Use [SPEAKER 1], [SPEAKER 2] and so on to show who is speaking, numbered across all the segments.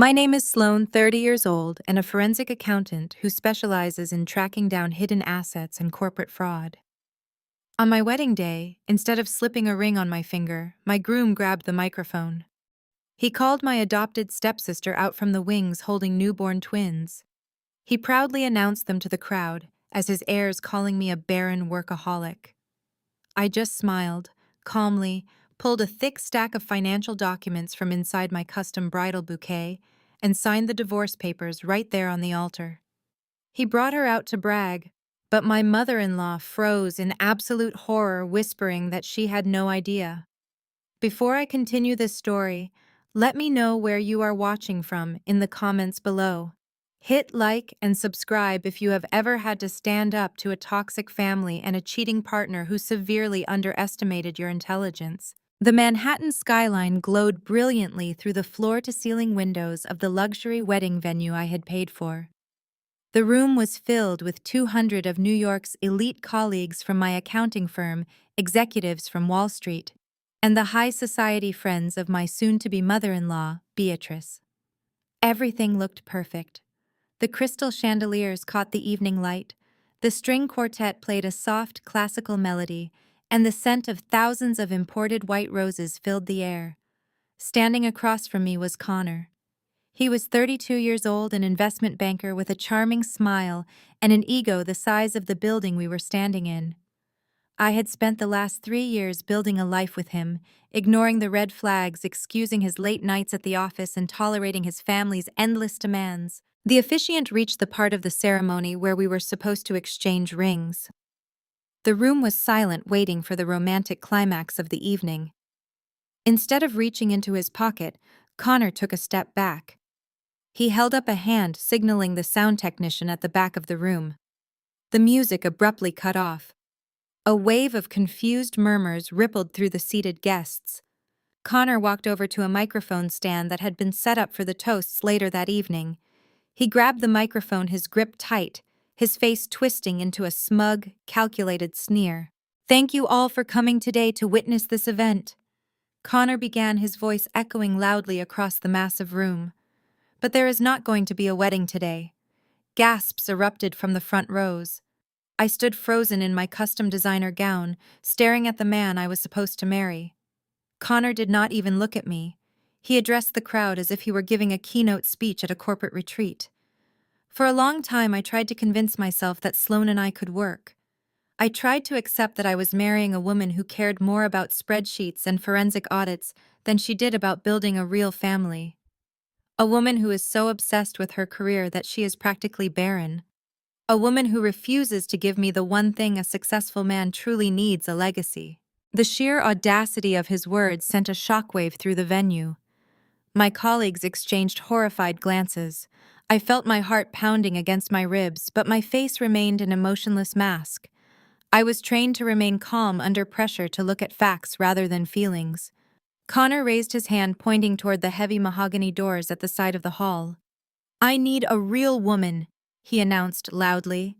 [SPEAKER 1] My name is Sloane, 30 years old, and a forensic accountant who specializes in tracking down hidden assets and corporate fraud. On my wedding day, instead of slipping a ring on my finger, my groom grabbed the microphone. He called my adopted stepsister out from the wings holding newborn twins. He proudly announced them to the crowd, as his heirs calling me a barren workaholic. I just smiled, calmly, pulled a thick stack of financial documents from inside my custom bridal bouquet, and signed the divorce papers right there on the altar. He brought her out to brag, but my mother-in-law froze in absolute horror, whispering that she had no idea. Before I continue this story, let me know where you are watching from in the comments below. Hit like and subscribe if you have ever had to stand up to a toxic family and a cheating partner who severely underestimated your intelligence. The Manhattan skyline glowed brilliantly through the floor-to-ceiling windows of the luxury wedding venue I had paid for. The room was filled with 200 of New York's elite colleagues from my accounting firm, executives from Wall Street, and the high society friends of my soon-to-be mother-in-law, Beatrice. Everything looked perfect. The crystal chandeliers caught the evening light, the string quartet played a soft classical melody, and the scent of thousands of imported white roses filled the air. Standing across from me was Connor. He was 32 years old, an investment banker with a charming smile and an ego the size of the building we were standing in. I had spent the last 3 years building a life with him, ignoring the red flags, excusing his late nights at the office, and tolerating his family's endless demands. The officiant reached the part of the ceremony where we were supposed to exchange rings. The room was silent, waiting for the romantic climax of the evening. Instead of reaching into his pocket, Connor took a step back. He held up a hand, signaling the sound technician at the back of the room. The music abruptly cut off. A wave of confused murmurs rippled through the seated guests. Connor walked over to a microphone stand that had been set up for the toasts later that evening. He grabbed the microphone, his grip tight, his face twisting into a smug, calculated sneer. "Thank you all for coming today to witness this event," Connor began, his voice echoing loudly across the massive room. "But there is not going to be a wedding today." Gasps erupted from the front rows. I stood frozen in my custom designer gown, staring at the man I was supposed to marry. Connor did not even look at me. He addressed the crowd as if he were giving a keynote speech at a corporate retreat. For a long time, I tried to convince myself that Sloane and I could work. I tried to accept that I was marrying a woman who cared more about spreadsheets and forensic audits than she did about building a real family. A woman who is so obsessed with her career that she is practically barren. A woman who refuses to give me the one thing a successful man truly needs: a legacy. The sheer audacity of his words sent a shockwave through the venue. My colleagues exchanged horrified glances. I felt my heart pounding against my ribs, but my face remained an emotionless mask. I was trained to remain calm under pressure, to look at facts rather than feelings. Connor raised his hand, pointing toward the heavy mahogany doors at the side of the hall. "I need a real woman," he announced loudly.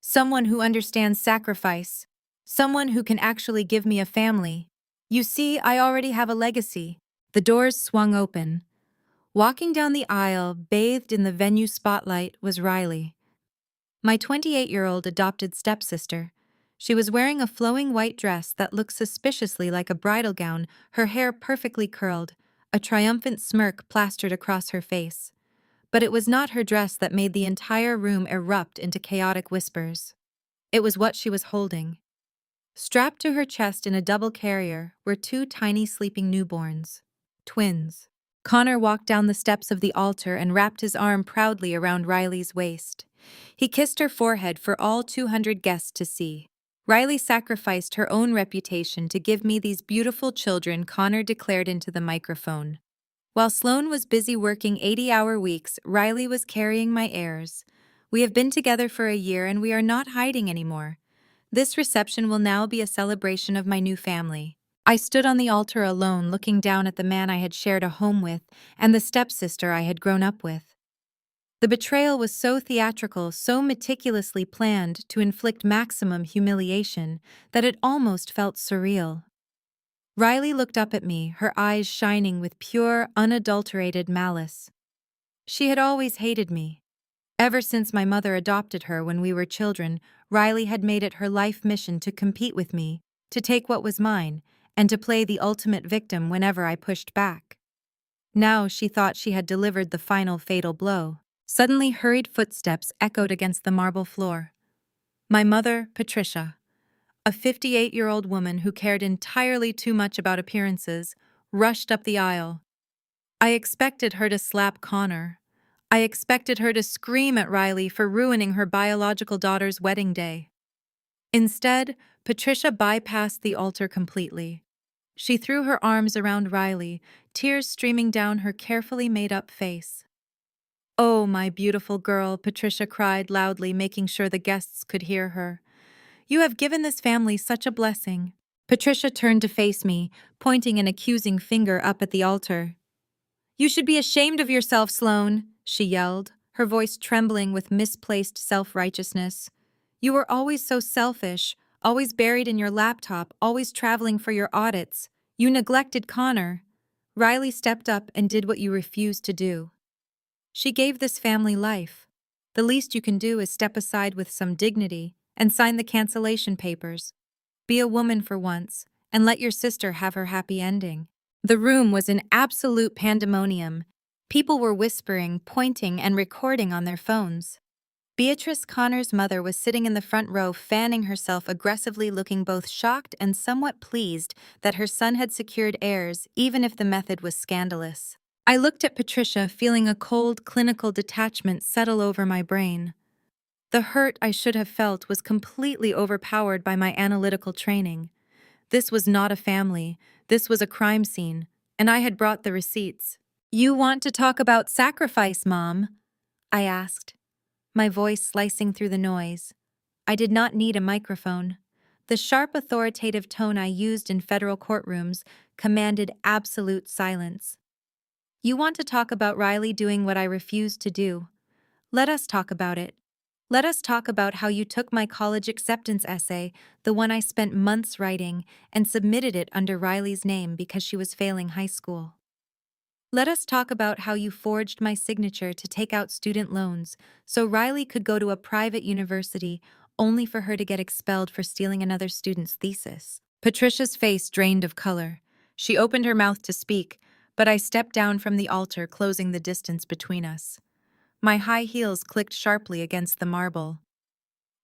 [SPEAKER 1] "Someone who understands sacrifice. Someone who can actually give me a family. You see, I already have a legacy." The doors swung open. Walking down the aisle, bathed in the venue spotlight, was Riley, my 28-year-old adopted stepsister. She was wearing a flowing white dress that looked suspiciously like a bridal gown, her hair perfectly curled, a triumphant smirk plastered across her face. But it was not her dress that made the entire room erupt into chaotic whispers. It was what she was holding. Strapped to her chest in a double carrier were 2 tiny sleeping newborns. Twins. Connor walked down the steps of the altar and wrapped his arm proudly around Riley's waist. He kissed her forehead for all 200 guests to see. "Riley sacrificed her own reputation to give me these beautiful children," Connor declared into the microphone. While Sloane was busy working 80-hour weeks, Riley was carrying my heirs. "We have been together for a year and we are not hiding anymore. This reception will now be a celebration of my new family." I stood on the altar alone, looking down at the man I had shared a home with and the stepsister I had grown up with. The betrayal was so theatrical, so meticulously planned to inflict maximum humiliation, that it almost felt surreal. Riley looked up at me, her eyes shining with pure, unadulterated malice. She had always hated me. Ever since my mother adopted her when we were children, Riley had made it her life mission to compete with me, to take what was mine, and to play the ultimate victim whenever I pushed back. Now she thought she had delivered the final fatal blow. Suddenly, hurried footsteps echoed against the marble floor. My mother, Patricia, a 58-year-old woman who cared entirely too much about appearances, rushed up the aisle. I expected her to slap Connor. I expected her to scream at Riley for ruining her biological daughter's wedding day. Instead, Patricia bypassed the altar completely. She threw her arms around Riley, tears streaming down her carefully made-up face. "Oh, my beautiful girl," Patricia cried loudly, making sure the guests could hear her. "You have given this family such a blessing." Patricia turned to face me, pointing an accusing finger up at the altar. "You should be ashamed of yourself, Sloane," she yelled, her voice trembling with misplaced self-righteousness. "You were always so selfish, always buried in your laptop, always traveling for your audits. You neglected Connor. Riley stepped up and did what you refused to do. She gave this family life. The least you can do is step aside with some dignity and sign the cancellation papers. Be a woman for once, and let your sister have her happy ending." The room was in absolute pandemonium. People were whispering, pointing, and recording on their phones. Beatrice Connor's mother was sitting in the front row, fanning herself aggressively, looking both shocked and somewhat pleased that her son had secured heirs, even if the method was scandalous. I looked at Patricia, feeling a cold, clinical detachment settle over my brain. The hurt I should have felt was completely overpowered by my analytical training. This was not a family, this was a crime scene, and I had brought the receipts. "You want to talk about sacrifice, Mom?" I asked, my voice slicing through the noise. I did not need a microphone. The sharp, authoritative tone I used in federal courtrooms commanded absolute silence. "You want to talk about Riley doing what I refused to do? Let us talk about it. Let us talk about how you took my college acceptance essay, the one I spent months writing, and submitted it under Riley's name because she was failing high school. Let us talk about how you forged my signature to take out student loans so Riley could go to a private university only for her to get expelled for stealing another student's thesis." Patricia's face drained of color. She opened her mouth to speak, but I stepped down from the altar, closing the distance between us. My high heels clicked sharply against the marble.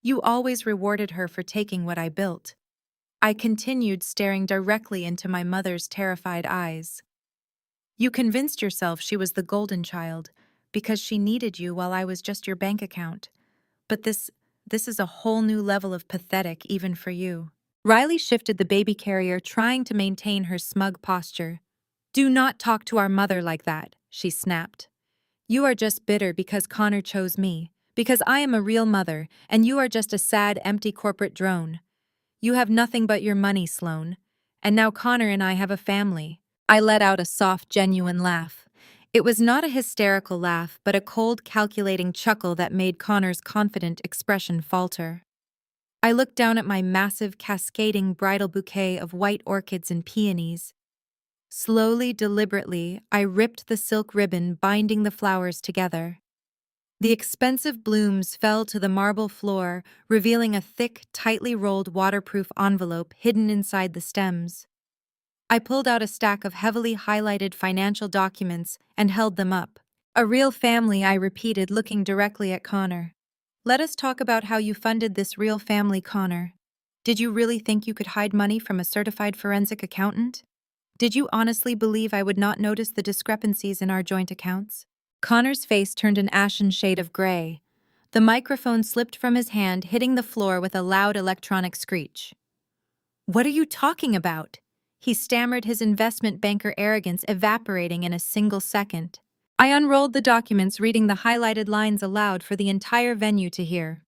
[SPEAKER 1] "You always rewarded her for taking what I built." I continued, staring directly into my mother's terrified eyes. "You convinced yourself she was the golden child because she needed you while I was just your bank account. But this is a whole new level of pathetic even for you." Riley shifted the baby carrier, trying to maintain her smug posture. "Do not talk to our mother like that," she snapped. "You are just bitter because Connor chose me, because I am a real mother, and you are just a sad, empty corporate drone. You have nothing but your money, Sloane. And now Connor and I have a family." I let out a soft, genuine laugh. It was not a hysterical laugh, but a cold, calculating chuckle that made Connor's confident expression falter. I looked down at my massive, cascading bridal bouquet of white orchids and peonies. Slowly, deliberately, I ripped the silk ribbon binding the flowers together. The expensive blooms fell to the marble floor, revealing a thick, tightly rolled waterproof envelope hidden inside the stems. I pulled out a stack of heavily highlighted financial documents and held them up. "A real family," I repeated, looking directly at Connor. "Let us talk about how you funded this real family, Connor. Did you really think you could hide money from a certified forensic accountant? Did you honestly believe I would not notice the discrepancies in our joint accounts?" Connor's face turned an ashen shade of gray. The microphone slipped from his hand, hitting the floor with a loud electronic screech. "What are you talking about?" He stammered, his investment banker arrogance evaporating in a single second. I unrolled the documents, reading the highlighted lines aloud for the entire venue to hear.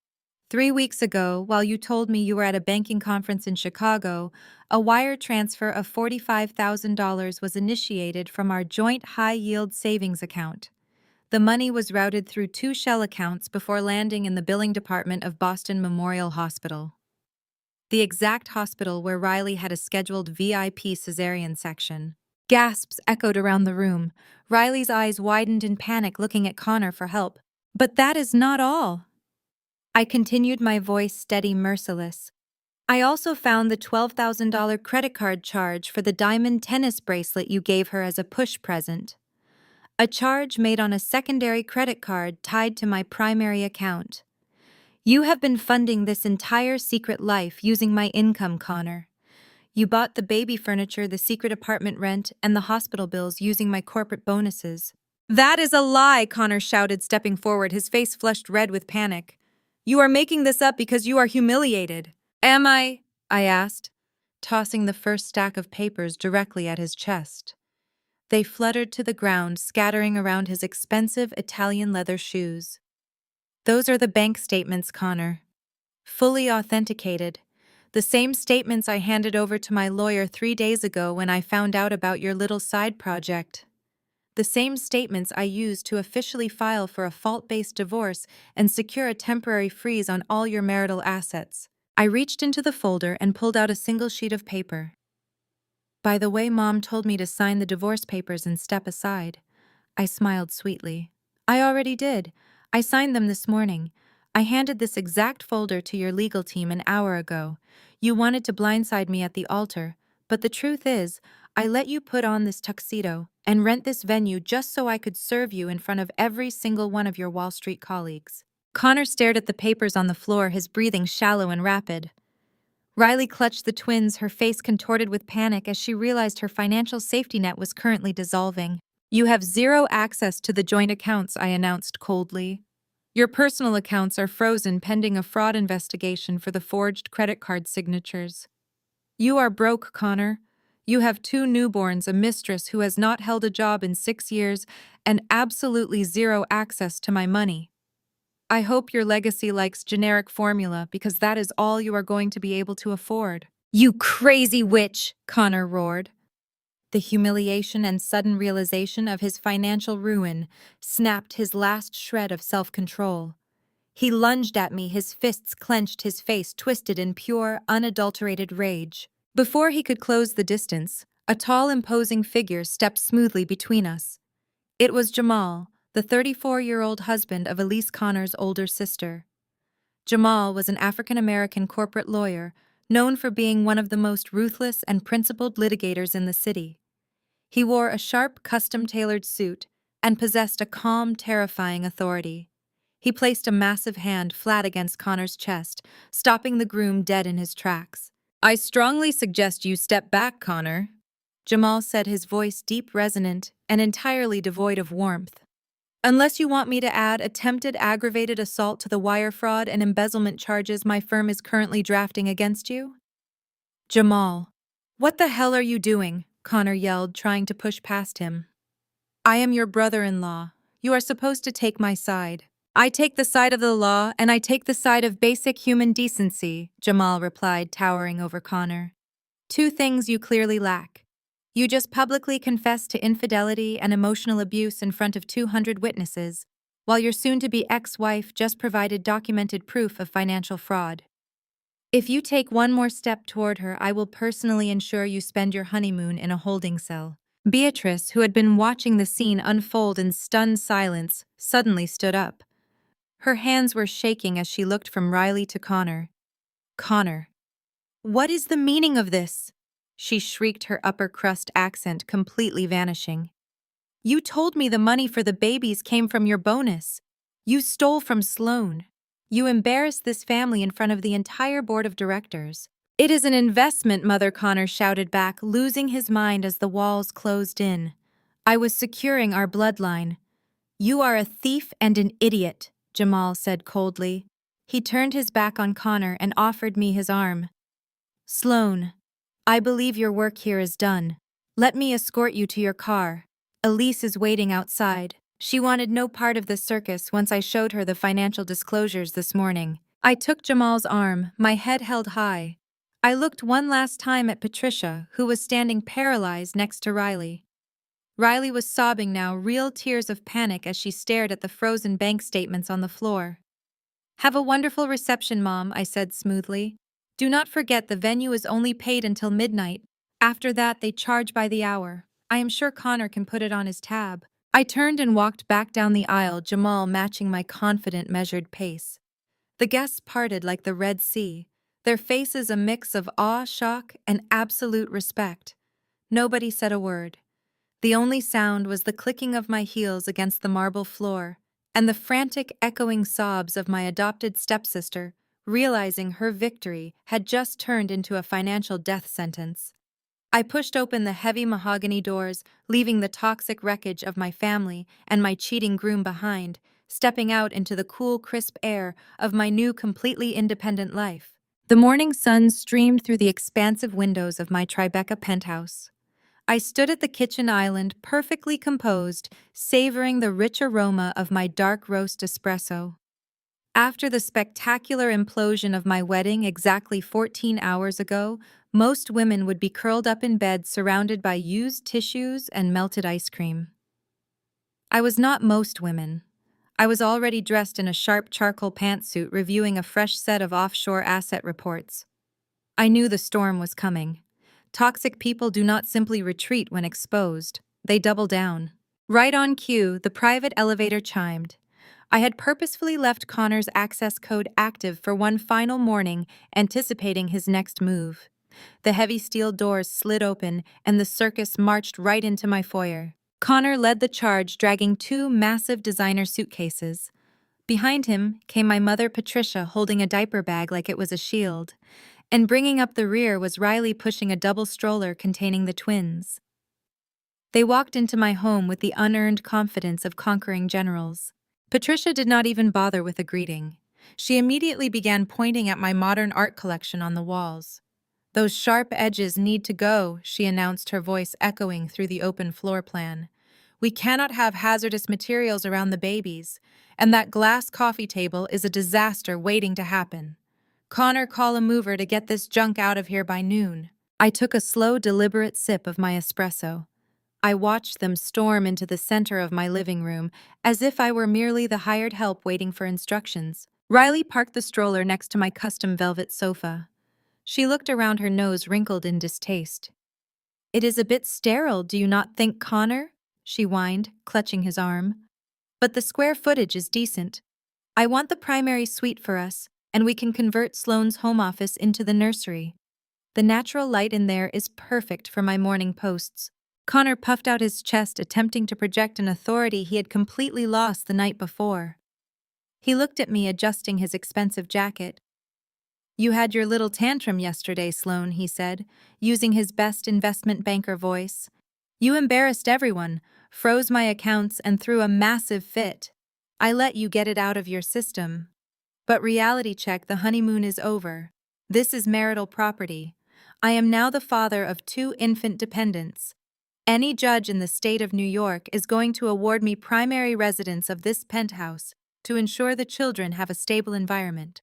[SPEAKER 1] "3 weeks ago, while you told me you were at a banking conference in Chicago, a wire transfer of $45,000 was initiated from our joint high-yield savings account. The money was routed through 2 shell accounts before landing in the billing department of Boston Memorial Hospital, the exact hospital where Riley had a scheduled VIP cesarean section." Gasps echoed around the room. Riley's eyes widened in panic, looking at Connor for help. But that is not all. I continued, my voice steady, merciless. I also found the $12,000 credit card charge for the diamond tennis bracelet you gave her as a push present. A charge made on a secondary credit card tied to my primary account. You have been funding this entire secret life using my income, Connor. You bought the baby furniture, the secret apartment rent, and the hospital bills using my corporate bonuses. That is a lie, Connor shouted, stepping forward, his face flushed red with panic. You are making this up because you are humiliated. Am I? I asked, tossing the first stack of papers directly at his chest. They fluttered to the ground, scattering around his expensive Italian leather shoes. Those are the bank statements, Connor. Fully authenticated. The same statements I handed over to my lawyer 3 days ago when I found out about your little side project. The same statements I used to officially file for a fault-based divorce and secure a temporary freeze on all your marital assets. I reached into the folder and pulled out a single sheet of paper. By the way, Mom told me to sign the divorce papers and step aside. I smiled sweetly. I already did. I signed them this morning. I handed this exact folder to your legal team an hour ago. You wanted to blindside me at the altar, but the truth is, I let you put on this tuxedo and rent this venue just so I could serve you in front of every single one of your Wall Street colleagues. Connor stared at the papers on the floor, his breathing shallow and rapid. Riley clutched the twins, her face contorted with panic as she realized her financial safety net was currently dissolving. You have zero access to the joint accounts, I announced coldly. Your personal accounts are frozen pending a fraud investigation for the forged credit card signatures. You are broke, Connor. You have 2 newborns, a mistress who has not held a job in 6 years, and absolutely zero access to my money. I hope your legacy likes generic formula because that is all you are going to be able to afford. You crazy witch, Connor roared. The humiliation and sudden realization of his financial ruin snapped his last shred of self-control. He lunged at me, his fists clenched, his face twisted in pure, unadulterated rage. Before he could close the distance, a tall, imposing figure stepped smoothly between us. It was Jamal, the 34-year-old husband of Elise Connor's older sister. Jamal was an African-American corporate lawyer, known for being one of the most ruthless and principled litigators in the city. He wore a sharp, custom-tailored suit and possessed a calm, terrifying authority. He placed a massive hand flat against Connor's chest, stopping the groom dead in his tracks. I strongly suggest you step back, Connor, Jamal said, his voice deep, resonant, and entirely devoid of warmth. Unless you want me to add attempted aggravated assault to the wire fraud and embezzlement charges my firm is currently drafting against you? Jamal, what the hell are you doing? Connor yelled, trying to push past him. I am your brother-in-law. You are supposed to take my side. I take the side of the law, and I take the side of basic human decency, Jamal replied, towering over Connor. 2 things you clearly lack. You just publicly confessed to infidelity and emotional abuse in front of 200 witnesses, while your soon-to-be ex-wife just provided documented proof of financial fraud. If you take one more step toward her, I will personally ensure you spend your honeymoon in a holding cell. Beatrice, who had been watching the scene unfold in stunned silence, suddenly stood up. Her hands were shaking as she looked from Riley to Connor. Connor, what is the meaning of this? She shrieked, her upper crust accent completely vanishing. You told me the money for the babies came from your bonus. You stole from Sloane. You embarrassed this family in front of the entire board of directors. It is an investment, Mother, Connor shouted back, losing his mind as the walls closed in. I was securing our bloodline. You are a thief and an idiot, Jamal said coldly. He turned his back on Connor and offered me his arm. Sloane, I believe your work here is done. Let me escort you to your car. Elise is waiting outside. She wanted no part of the circus once I showed her the financial disclosures this morning. I took Jamal's arm, my head held high. I looked one last time at Patricia, who was standing paralyzed next to Riley. Riley was sobbing now, real tears of panic as she stared at the frozen bank statements on the floor. Have a wonderful reception, Mom, I said smoothly. Do not forget the venue is only paid until midnight. After that, they charge by the hour. I am sure Connor can put it on his tab. I turned and walked back down the aisle, Jamal matching my confident, measured pace. The guests parted like the Red Sea, their faces a mix of awe, shock, and absolute respect. Nobody said a word. The only sound was the clicking of my heels against the marble floor and the frantic, echoing sobs of my adopted stepsister, realizing her victory had just turned into a financial death sentence. I pushed open the heavy mahogany doors, leaving the toxic wreckage of my family and my cheating groom behind, stepping out into the cool, crisp air of my new, completely independent life. The morning sun streamed through the expansive windows of my Tribeca penthouse. I stood at the kitchen island, perfectly composed, savoring the rich aroma of my dark roast espresso. After the spectacular implosion of my wedding exactly 14 hours ago, most women would be curled up in bed surrounded by used tissues and melted ice cream. I was not most women. I was already dressed in a sharp charcoal pantsuit reviewing a fresh set of offshore asset reports. I knew the storm was coming. Toxic people do not simply retreat when exposed, they double down. Right on cue, the private elevator chimed. I had purposefully left Connor's access code active for one final morning, anticipating his next move. The heavy steel doors slid open, and the circus marched right into my foyer. Connor led the charge, dragging two massive designer suitcases. Behind him came my mother Patricia holding a diaper bag like it was a shield, and bringing up the rear was Riley pushing a double stroller containing the twins. They walked into my home with the unearned confidence of conquering generals. Patricia did not even bother with a greeting. She immediately began pointing at my modern art collection on the walls. "Those sharp edges need to go," she announced, her voice echoing through the open floor plan. "We cannot have hazardous materials around the babies, and that glass coffee table is a disaster waiting to happen. Connor, call a mover to get this junk out of here by noon." I took a slow, deliberate sip of my espresso. I watched them storm into the center of my living room, as if I were merely the hired help waiting for instructions. Riley parked the stroller next to my custom velvet sofa. She looked around, her nose wrinkled in distaste. "It is a bit sterile, do you not think, Connor?" she whined, clutching his arm. "But the square footage is decent. I want the primary suite for us, and we can convert Sloane's home office into the nursery. The natural light in there is perfect for my morning posts." Connor puffed out his chest, attempting to project an authority he had completely lost the night before. He looked at me, adjusting his expensive jacket. "You had your little tantrum yesterday, Sloane," he said, using his best investment banker voice. "You embarrassed everyone, froze my accounts, and threw a massive fit. I let you get it out of your system. But reality check, the honeymoon is over. This is marital property. I am now the father of two infant dependents. Any judge in the state of New York is going to award me primary residence of this penthouse to ensure the children have a stable environment.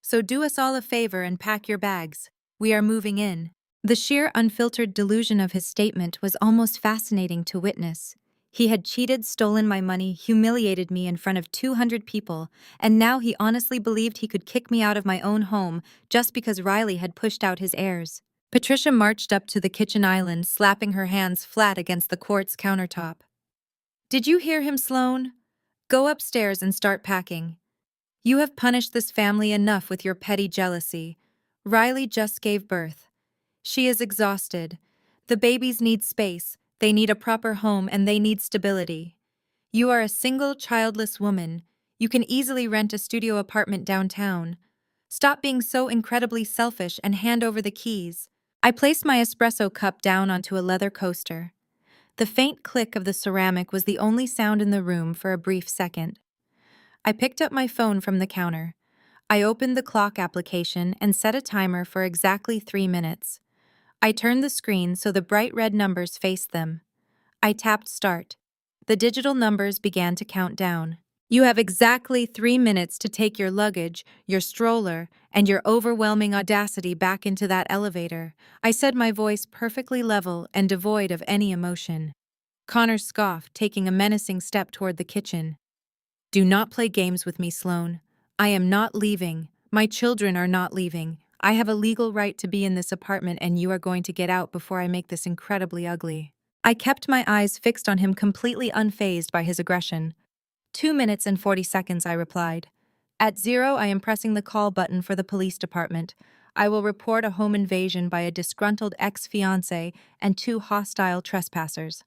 [SPEAKER 1] So do us all a favor and pack your bags. We are moving in." The sheer unfiltered delusion of his statement was almost fascinating to witness. He had cheated, stolen my money, humiliated me in front of 200 people, and now he honestly believed he could kick me out of my own home just because Riley had pushed out his heirs. Patricia marched up to the kitchen island, slapping her hands flat against the quartz countertop. "Did you hear him, Sloane? Go upstairs and start packing. You have punished this family enough with your petty jealousy. Riley just gave birth. She is exhausted. The babies need space, they need a proper home, and they need stability. You are a single, childless woman. You can easily rent a studio apartment downtown. Stop being so incredibly selfish and hand over the keys." I placed my espresso cup down onto a leather coaster. The faint click of the ceramic was the only sound in the room for a brief second. I picked up my phone from the counter. I opened the clock application and set a timer for exactly 3 minutes. I turned the screen so the bright red numbers faced them. I tapped start. The digital numbers began to count down. "You have exactly 3 minutes to take your luggage, your stroller, and your overwhelming audacity back into that elevator," I said, my voice perfectly level and devoid of any emotion. Connor scoffed, taking a menacing step toward the kitchen. "Do not play games with me, Sloane. I am not leaving. My children are not leaving. I have a legal right to be in this apartment, and you are going to get out before I make this incredibly ugly." I kept my eyes fixed on him, completely unfazed by his aggression. 2 minutes and 40 seconds, I replied. At 0, I am pressing the call button for the police department. I will report a home invasion by a disgruntled ex-fiancé and 2 hostile trespassers.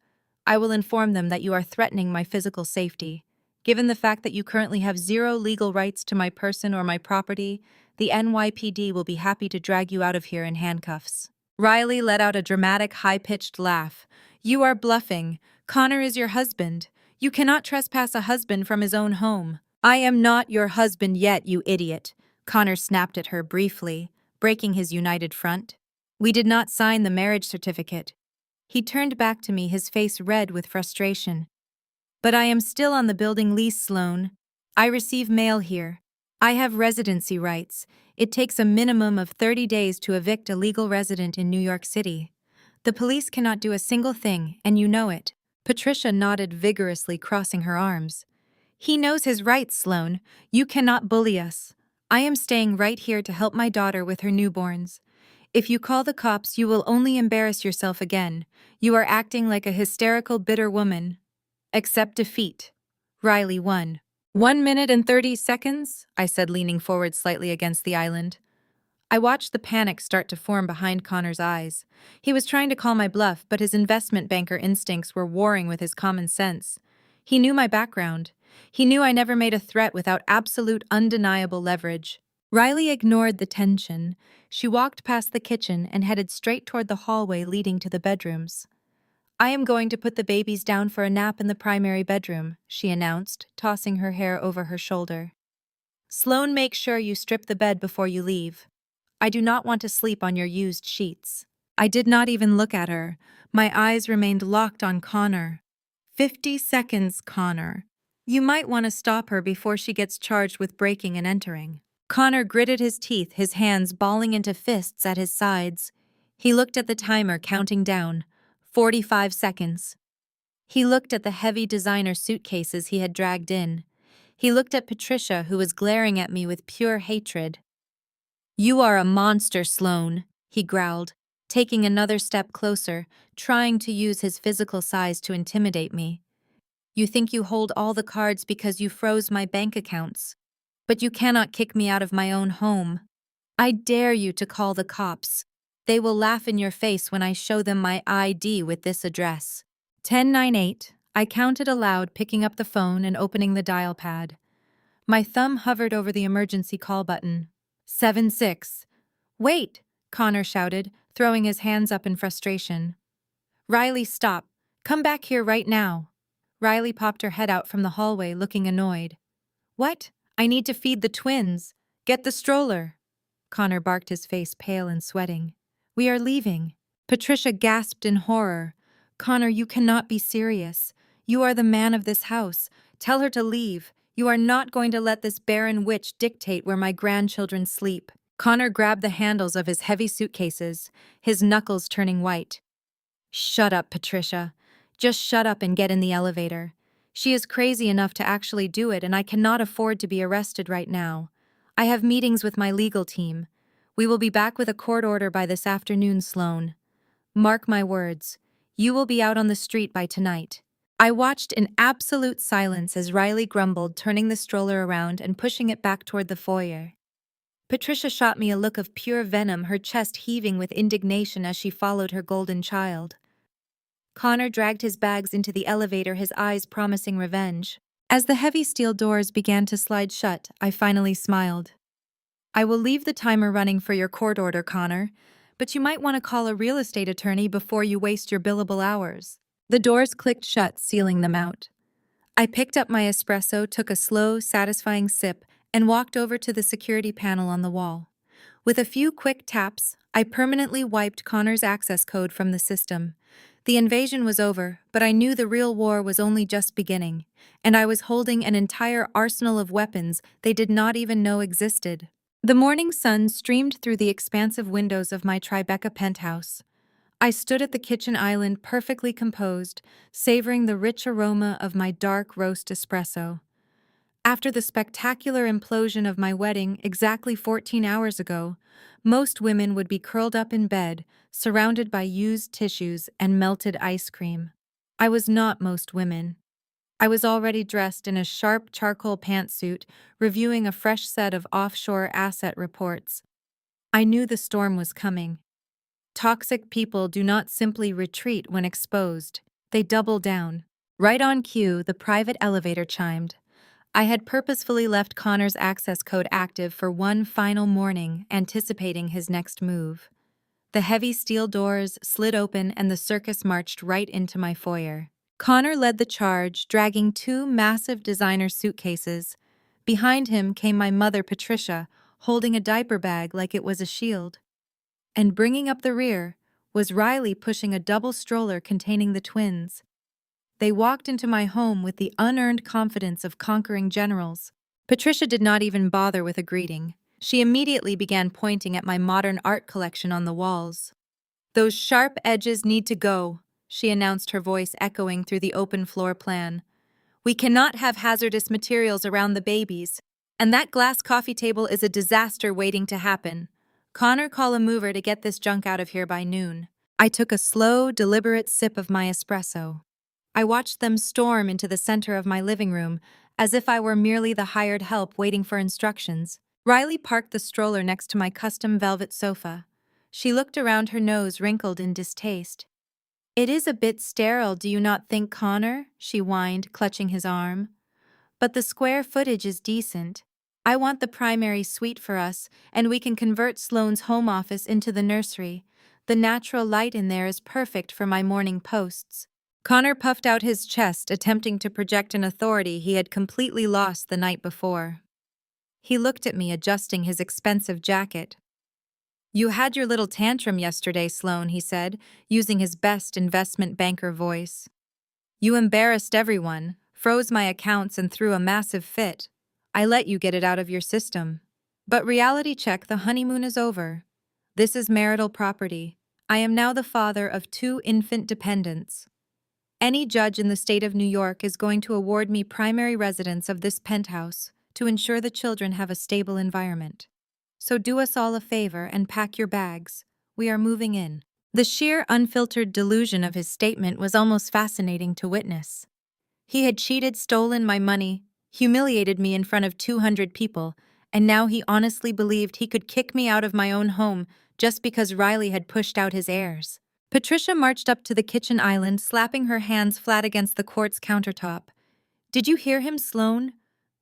[SPEAKER 1] I will inform them that you are threatening my physical safety. Given the fact that you currently have 0 legal rights to my person or my property, the NYPD will be happy to drag you out of here in handcuffs. Riley let out a dramatic, high-pitched laugh. You are bluffing. Connor is your husband. You cannot trespass a husband from his own home. I am not your husband yet, you idiot. Connor snapped at her briefly, breaking his united front. We did not sign the marriage certificate. He turned back to me, his face red with frustration. But I am still on the building lease, Sloane. I receive mail here. I have residency rights. It takes a minimum of 30 days to evict a legal resident in New York City. The police cannot do a single thing, and you know it. Patricia nodded vigorously, crossing her arms. He knows his rights, Sloane. You cannot bully us. I am staying right here to help my daughter with her newborns. If you call the cops, you will only embarrass yourself again. You are acting like a hysterical, bitter woman. Accept defeat. Riley won. 1 minute and 30 seconds, I said, leaning forward slightly against the island. I watched the panic start to form behind Connor's eyes. He was trying to call my bluff, but his investment banker instincts were warring with his common sense. He knew my background. He knew I never made a threat without absolute, undeniable leverage. Riley ignored the tension. She walked past the kitchen and headed straight toward the hallway leading to the bedrooms. I am going to put the babies down for a nap in the primary bedroom, she announced, tossing her hair over her shoulder. Sloane, make sure you strip the bed before you leave. I do not want to sleep on your used sheets. I did not even look at her. My eyes remained locked on Connor. 50 seconds, Connor. You might want to stop her before she gets charged with breaking and entering. Connor gritted his teeth, his hands balling into fists at his sides. He looked at the timer, counting down. 45 seconds. He looked at the heavy designer suitcases he had dragged in. He looked at Patricia, who was glaring at me with pure hatred. You are a monster, Sloane, he growled, taking another step closer, trying to use his physical size to intimidate me. You think you hold all the cards because you froze my bank accounts. But you cannot kick me out of my own home. I dare you to call the cops. They will laugh in your face when I show them my ID with this address. 1098, I counted aloud, picking up the phone and opening the dial pad. My thumb hovered over the emergency call button. 76. Wait, Connor shouted, throwing his hands up in frustration. Riley, stop. Come back here right now. Riley popped her head out from the hallway, looking annoyed. What? I need to feed the twins. Get the stroller. Connor barked, his face pale and sweating. We are leaving. Patricia gasped in horror. Connor, you cannot be serious. You are the man of this house. Tell her to leave. You are not going to let this barren witch dictate where my grandchildren sleep. Connor grabbed the handles of his heavy suitcases, his knuckles turning white. Shut up, Patricia. Just shut up and get in the elevator. She is crazy enough to actually do it, and I cannot afford to be arrested right now. I have meetings with my legal team. We will be back with a court order by this afternoon, Sloane. Mark my words. You will be out on the street by tonight. I watched in absolute silence as Riley grumbled, turning the stroller around and pushing it back toward the foyer. Patricia shot me a look of pure venom, her chest heaving with indignation as she followed her golden child. Connor dragged his bags into the elevator, his eyes promising revenge. As the heavy steel doors began to slide shut, I finally smiled. I will leave the timer running for your court order, Connor, but you might want to call a real estate attorney before you waste your billable hours. The doors clicked shut, sealing them out. I picked up my espresso, took a slow, satisfying sip, and walked over to the security panel on the wall. With a few quick taps, I permanently wiped Connor's access code from the system. The invasion was over, but I knew the real war was only just beginning, and I was holding an entire arsenal of weapons they did not even know existed. The morning sun streamed through the expansive windows of my Tribeca penthouse. I stood at the kitchen island, perfectly composed, savoring the rich aroma of my dark roast espresso. After the spectacular implosion of my wedding exactly 14 hours ago, most women would be curled up in bed, surrounded by used tissues and melted ice cream. I was not most women. I was already dressed in a sharp charcoal pantsuit, reviewing a fresh set of offshore asset reports. I knew the storm was coming. Toxic people do not simply retreat when exposed, they double down. Right on cue, the private elevator chimed. I had purposefully left Connor's access code active for one final morning, anticipating his next move. The heavy steel doors slid open and the circus marched right into my foyer. Connor led the charge, dragging two massive designer suitcases. Behind him came my mother, Patricia, holding a diaper bag like it was a shield. And bringing up the rear was Riley pushing a double stroller containing the twins. They walked into my home with the unearned confidence of conquering generals. Patricia did not even bother with a greeting. She immediately began pointing at my modern art collection on the walls. "Those sharp edges need to go," she announced, her voice echoing through the open floor plan. "We cannot have hazardous materials around the babies. And that glass coffee table is a disaster waiting to happen. Connor, call a mover to get this junk out of here by noon." I took a slow, deliberate sip of my espresso. I watched them storm into the center of my living room, as if I were merely the hired help waiting for instructions. Riley parked the stroller next to my custom velvet sofa. She looked around, her nose wrinkled in distaste. "It is a bit sterile, do you not think, Connor?" she whined, clutching his arm. "But the square footage is decent. I want the primary suite for us, and we can convert Sloane's home office into the nursery. The natural light in there is perfect for my morning posts." Connor puffed out his chest, attempting to project an authority he had completely lost the night before. He looked at me, adjusting his expensive jacket. "You had your little tantrum yesterday, Sloane," he said, using his best investment banker voice. "You embarrassed everyone, froze my accounts, and threw a massive fit. I let you get it out of your system. But reality check, the honeymoon is over. This is marital property. I am now the father of two infant dependents. Any judge in the state of New York is going to award me primary residence of this penthouse to ensure the children have a stable environment. So do us all a favor and pack your bags. We are moving in." The sheer, unfiltered delusion of his statement was almost fascinating to witness. He had cheated, stolen my money, humiliated me in front of 200 people, and now he honestly believed he could kick me out of my own home just because Riley had pushed out his heirs. Patricia marched up to the kitchen island, slapping her hands flat against the quartz countertop. "Did you hear him, Sloane?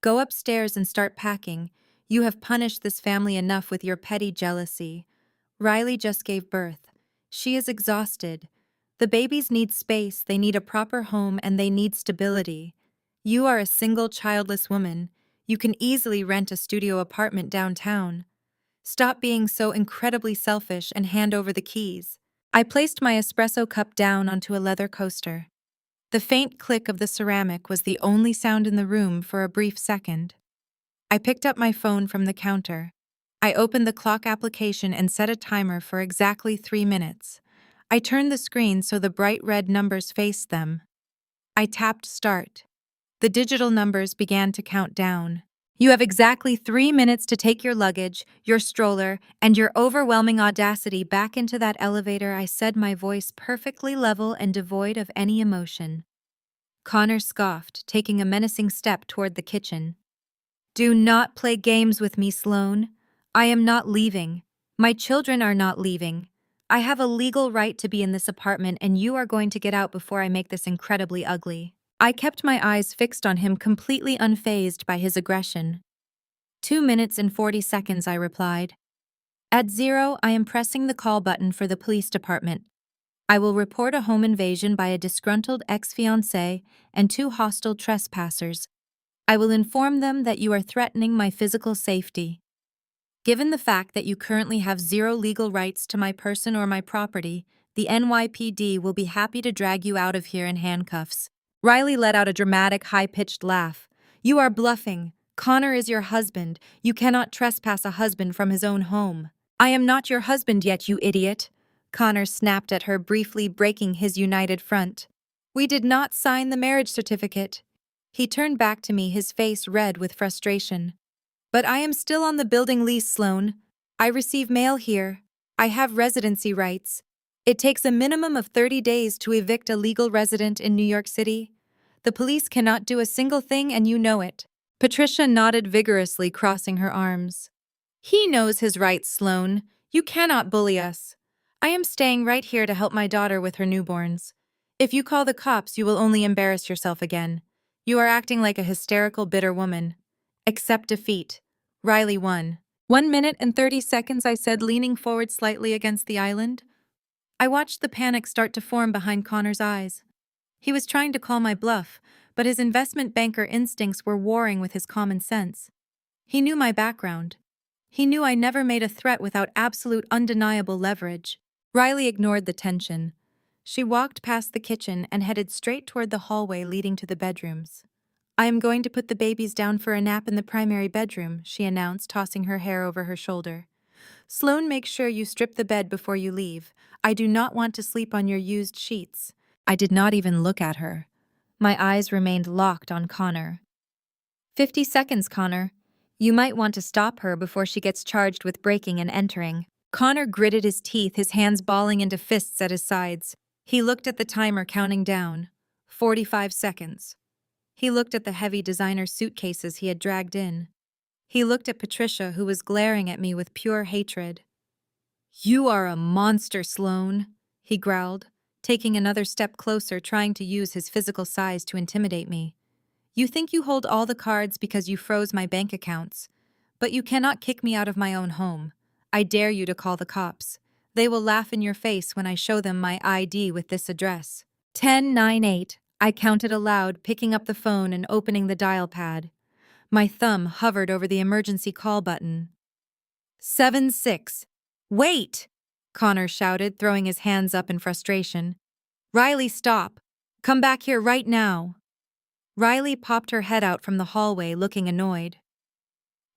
[SPEAKER 1] Go upstairs and start packing. You have punished this family enough with your petty jealousy. Riley just gave birth. She is exhausted. The babies need space, they need a proper home, and they need stability. You are a single, childless woman. You can easily rent a studio apartment downtown. Stop being so incredibly selfish and hand over the keys." I placed my espresso cup down onto a leather coaster. The faint click of the ceramic was the only sound in the room for a brief second. I picked up my phone from the counter. I opened the clock application and set a timer for exactly 3 minutes. I turned the screen so the bright red numbers faced them. I tapped start. The digital numbers began to count down. "You have exactly 3 minutes to take your luggage, your stroller, and your overwhelming audacity back into that elevator," I said, my voice perfectly level and devoid of any emotion. Connor scoffed, taking a menacing step toward the kitchen. "Do not play games with me, Sloane. I am not leaving. My children are not leaving. I have a legal right to be in this apartment, and you are going to get out before I make this incredibly ugly." I kept my eyes fixed on him, completely unfazed by his aggression. 2 minutes and 40 seconds, I replied. At 0, I am pressing the call button for the police department. I will report a home invasion by a disgruntled ex-fiancé and 2 hostile trespassers. I will inform them that you are threatening my physical safety. Given the fact that you currently have 0 legal rights to my person or my property, the NYPD will be happy to drag you out of here in handcuffs. Riley let out a dramatic, high-pitched laugh. "You are bluffing. Connor is your husband. You cannot trespass a husband from his own home." "I am not your husband yet, you idiot," Connor snapped at her, briefly breaking his united front. "We did not sign the marriage certificate. He turned back to me, his face red with frustration. But I am still on the building lease, Sloane. I receive mail here. I have residency rights. It takes a minimum of 30 days to evict a legal resident in New York City. The police cannot do a single thing, and you know it. Patricia nodded vigorously, crossing her arms. He knows his rights, Sloane. You cannot bully us. I am staying right here to help my daughter with her newborns. If you call the cops, you will only embarrass yourself again. You are acting like a hysterical, bitter woman. Accept defeat. Riley won. 1 minute and 30 seconds, I said, leaning forward slightly against the island. I watched the panic start to form behind Connor's eyes. He was trying to call my bluff, but his investment banker instincts were warring with his common sense. He knew my background. He knew I never made a threat without absolute, undeniable leverage. Riley ignored the tension. She walked past the kitchen and headed straight toward the hallway leading to the bedrooms. I am going to put the babies down for a nap in the primary bedroom, she announced, tossing her hair over her shoulder. Sloane, make sure you strip the bed before you leave. I do not want to sleep on your used sheets. I did not even look at her. My eyes remained locked on Connor. 50 seconds, Connor. You might want to stop her before she gets charged with breaking and entering. Connor gritted his teeth, his hands balling into fists at his sides. He looked at the timer, counting down. 45 seconds. He looked at the heavy designer suitcases he had dragged in. He looked at Patricia, who was glaring at me with pure hatred. You are a monster, Sloane, he growled, taking another step closer, trying to use his physical size to intimidate me. You think you hold all the cards because you froze my bank accounts, but you cannot kick me out of my own home. I dare you to call the cops. They will laugh in your face when I show them my ID with this address. 1098. I counted aloud, picking up the phone and opening the dial pad. My thumb hovered over the emergency call button. 76. Wait! Connor shouted, throwing his hands up in frustration. Riley, stop! Come back here right now! Riley popped her head out from the hallway, looking annoyed.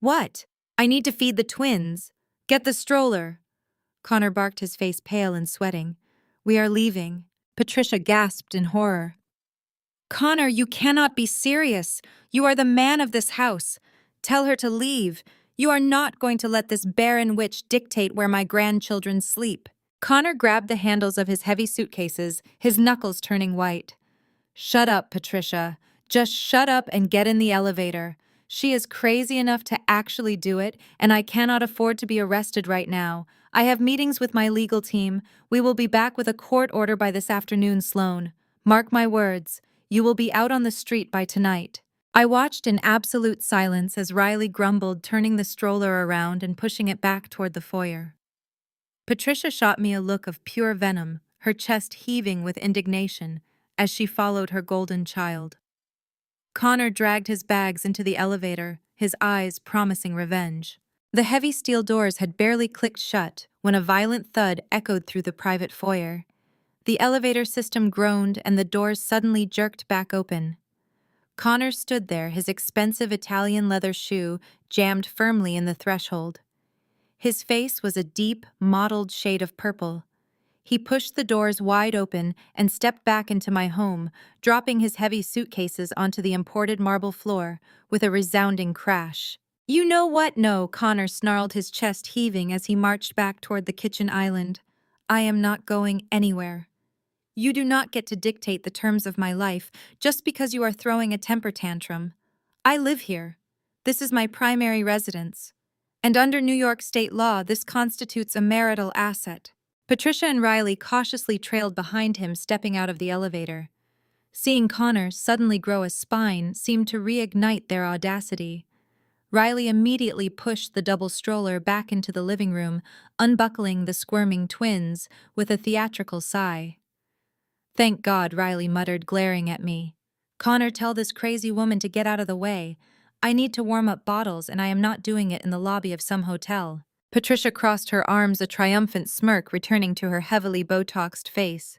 [SPEAKER 1] What? I need to feed the twins. Get the stroller. Connor barked, his face pale and sweating. We are leaving. Patricia gasped in horror. Connor, you cannot be serious. You are the man of this house. Tell her to leave. You are not going to let this barren witch dictate where my grandchildren sleep. Connor grabbed the handles of his heavy suitcases, his knuckles turning white. Shut up, Patricia. Just shut up and get in the elevator. She is crazy enough to actually do it, and I cannot afford to be arrested right now. I have meetings with my legal team. We will be back with a court order by this afternoon, Sloane. Mark my words. You will be out on the street by tonight. I watched in absolute silence as Riley grumbled, turning the stroller around and pushing it back toward the foyer. Patricia shot me a look of pure venom, her chest heaving with indignation, as she followed her golden child. Connor dragged his bags into the elevator, his eyes promising revenge. The heavy steel doors had barely clicked shut when a violent thud echoed through the private foyer. The elevator system groaned and the doors suddenly jerked back open. Connor stood there, his expensive Italian leather shoe jammed firmly in the threshold. His face was a deep, mottled shade of purple. He pushed the doors wide open and stepped back into my home, dropping his heavy suitcases onto the imported marble floor with a resounding crash. You know what? No, Connor snarled, his chest heaving as he marched back toward the kitchen island. I am not going anywhere. You do not get to dictate the terms of my life just because you are throwing a temper tantrum. I live here. This is my primary residence. And under New York state law, this constitutes a marital asset. Patricia and Riley cautiously trailed behind him, stepping out of the elevator. Seeing Connor suddenly grow a spine seemed to reignite their audacity. Riley immediately pushed the double stroller back into the living room, unbuckling the squirming twins with a theatrical sigh. Thank God, Riley muttered, glaring at me. Connor, tell this crazy woman to get out of the way. I need to warm up bottles, and I am not doing it in the lobby of some hotel. Patricia crossed her arms, a triumphant smirk returning to her heavily Botoxed face.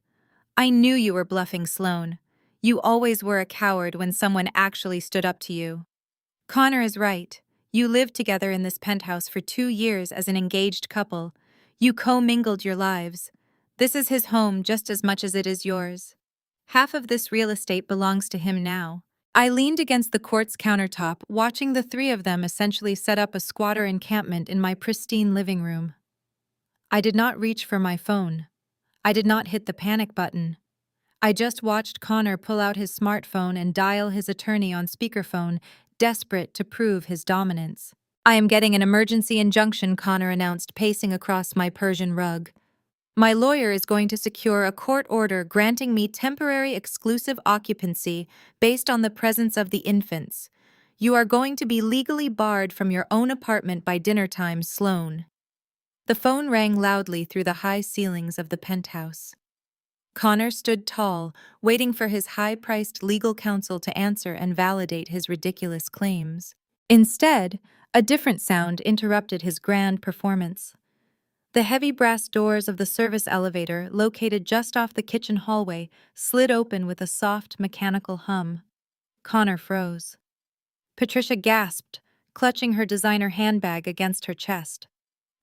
[SPEAKER 1] I knew you were bluffing, Sloane. You always were a coward when someone actually stood up to you. Connor is right. You lived together in this penthouse for 2 years as an engaged couple. You commingled your lives. This is his home just as much as it is yours. Half of this real estate belongs to him now. I leaned against the quartz countertop, watching the three of them essentially set up a squatter encampment in my pristine living room. I did not reach for my phone. I did not hit the panic button. I just watched Connor pull out his smartphone and dial his attorney on speakerphone, desperate to prove his dominance. "I am getting an emergency injunction," Connor announced, pacing across my Persian rug. "My lawyer is going to secure a court order granting me temporary exclusive occupancy based on the presence of the infants. You are going to be legally barred from your own apartment by dinner time, Sloane." The phone rang loudly through the high ceilings of the penthouse. Connor stood tall, waiting for his high-priced legal counsel to answer and validate his ridiculous claims. Instead, a different sound interrupted his grand performance. The heavy brass doors of the service elevator, located just off the kitchen hallway, slid open with a soft, mechanical hum. Connor froze. Patricia gasped, clutching her designer handbag against her chest.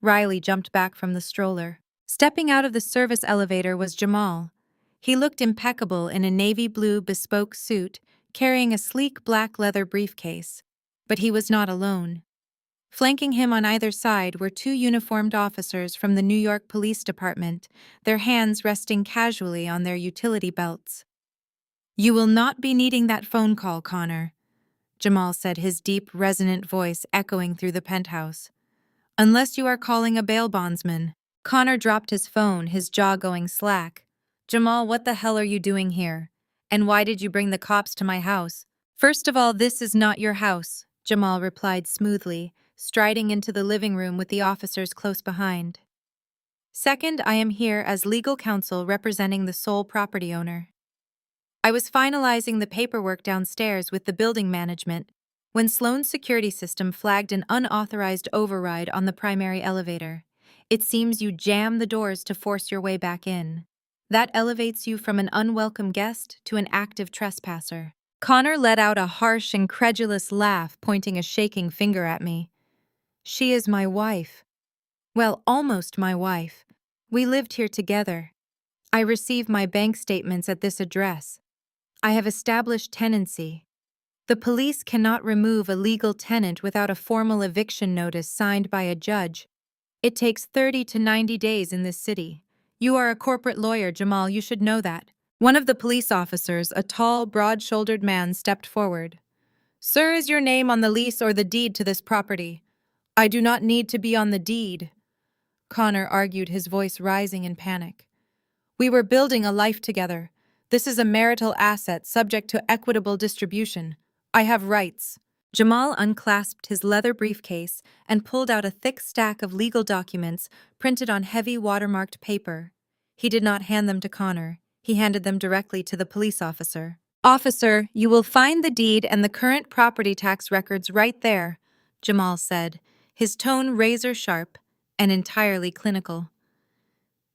[SPEAKER 1] Riley jumped back from the stroller. Stepping out of the service elevator was Jamal. He looked impeccable in a navy blue bespoke suit, carrying a sleek black leather briefcase. But he was not alone. Flanking him on either side were two uniformed officers from the New York Police Department, their hands resting casually on their utility belts. "You will not be needing that phone call, Connor," Jamal said, his deep, resonant voice echoing through the penthouse. "Unless you are calling a bail bondsman." Connor dropped his phone, his jaw going slack. "Jamal, what the hell are you doing here? And why did you bring the cops to my house?" "First of all, this is not your house," Jamal replied smoothly, striding into the living room with the officers close behind. "Second, I am here as legal counsel representing the sole property owner. I was finalizing the paperwork downstairs with the building management when Sloane's security system flagged an unauthorized override on the primary elevator. It seems you jam the doors to force your way back in. That elevates you from an unwelcome guest to an active trespasser." Connor let out a harsh, incredulous laugh, pointing a shaking finger at me. "She is my wife. Well, almost my wife. We lived here together. I receive my bank statements at this address. I have established tenancy. The police cannot remove a legal tenant without a formal eviction notice signed by a judge. It takes 30 to 90 days in this city. You are a corporate lawyer, Jamal, you should know that." One of the police officers, a tall, broad-shouldered man, stepped forward. "Sir, is your name on the lease or the deed to this property?" "I do not need to be on the deed," Connor argued, his voice rising in panic. "We were building a life together. This is a marital asset subject to equitable distribution. I have rights." Jamal unclasped his leather briefcase and pulled out a thick stack of legal documents printed on heavy watermarked paper. He did not hand them to Connor. He handed them directly to the police officer. "Officer, you will find the deed and the current property tax records right there," Jamal said, his tone razor-sharp and entirely clinical.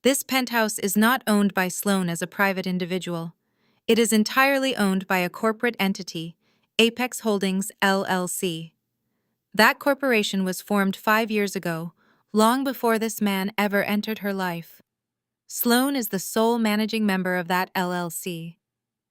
[SPEAKER 1] "This penthouse is not owned by Sloane as a private individual. It is entirely owned by a corporate entity, Apex Holdings, LLC. That corporation was formed 5 years ago, long before this man ever entered her life. Sloane is the sole managing member of that LLC."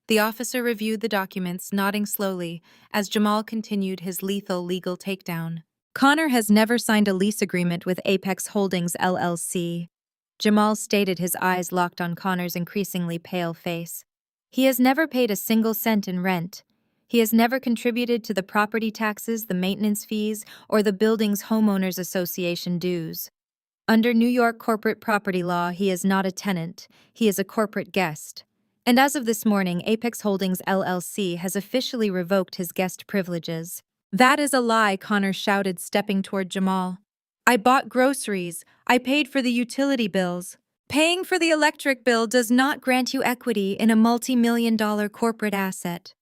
[SPEAKER 1] The officer reviewed the documents, nodding slowly, as Jamal continued his lethal legal takedown. "Connor has never signed a lease agreement with Apex Holdings, LLC." Jamal stated, his eyes locked on Connor's increasingly pale face. "He has never paid a single cent in rent. He has never contributed to the property taxes, the maintenance fees, or the building's homeowners association dues. Under New York corporate property law, he is not a tenant. He is a corporate guest. And as of this morning, Apex Holdings LLC has officially revoked his guest privileges." "That is a lie," Connor shouted, stepping toward Jamal. "I bought groceries. I paid for the utility bills. Paying for the electric bill does not grant you equity in a multi-million-dollar corporate asset."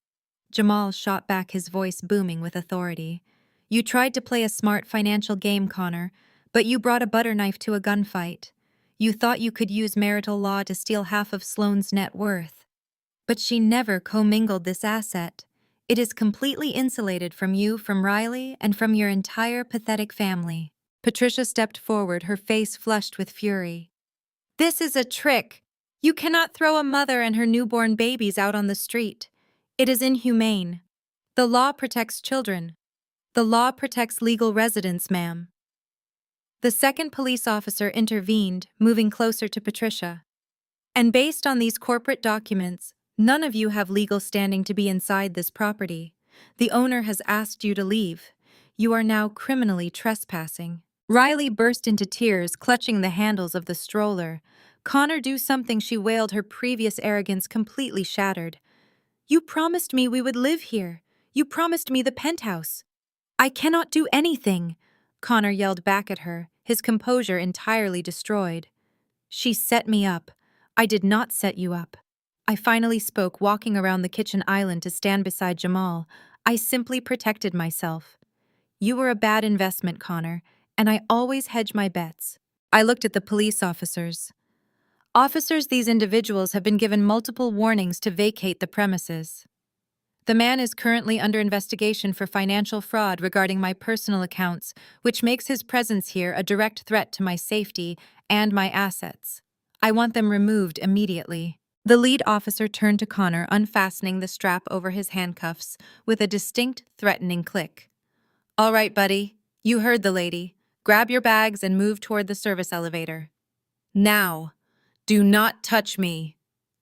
[SPEAKER 1] Jamal shot back, his voice booming with authority. "You tried to play a smart financial game, Connor, but you brought a butter knife to a gunfight. You thought you could use marital law to steal half of Sloane's net worth. But she never commingled this asset. It is completely insulated from you, from Riley, and from your entire pathetic family." Patricia stepped forward, her face flushed with fury. "This is a trick. You cannot throw a mother and her newborn babies out on the street. It is inhumane." The law protects children. The law protects legal residents, ma'am. The second police officer intervened, moving closer to Patricia. And based on these corporate documents, none of you have legal standing to be inside this property. The owner has asked you to leave. You are now criminally trespassing. Riley burst into tears, clutching the handles of the stroller. Connor, do something, she wailed, her previous arrogance completely shattered. You promised me we would live here. You promised me the penthouse. I cannot do anything, Connor yelled back at her, his composure entirely destroyed. She set me up. I did not set you up. I finally spoke, walking around the kitchen island to stand beside Jamal. I simply protected myself. You were a bad investment, Connor, and I always hedge my bets. I looked at the police officers. Officers, these individuals have been given multiple warnings to vacate the premises. The man is currently under investigation for financial fraud regarding my personal accounts, which makes his presence here a direct threat to my safety and my assets. I want them removed immediately. The lead officer turned to Connor, unfastening the strap over his handcuffs with a distinct, threatening click. All right, buddy. You heard the lady. Grab your bags and move toward the service elevator. Now. Do not touch me,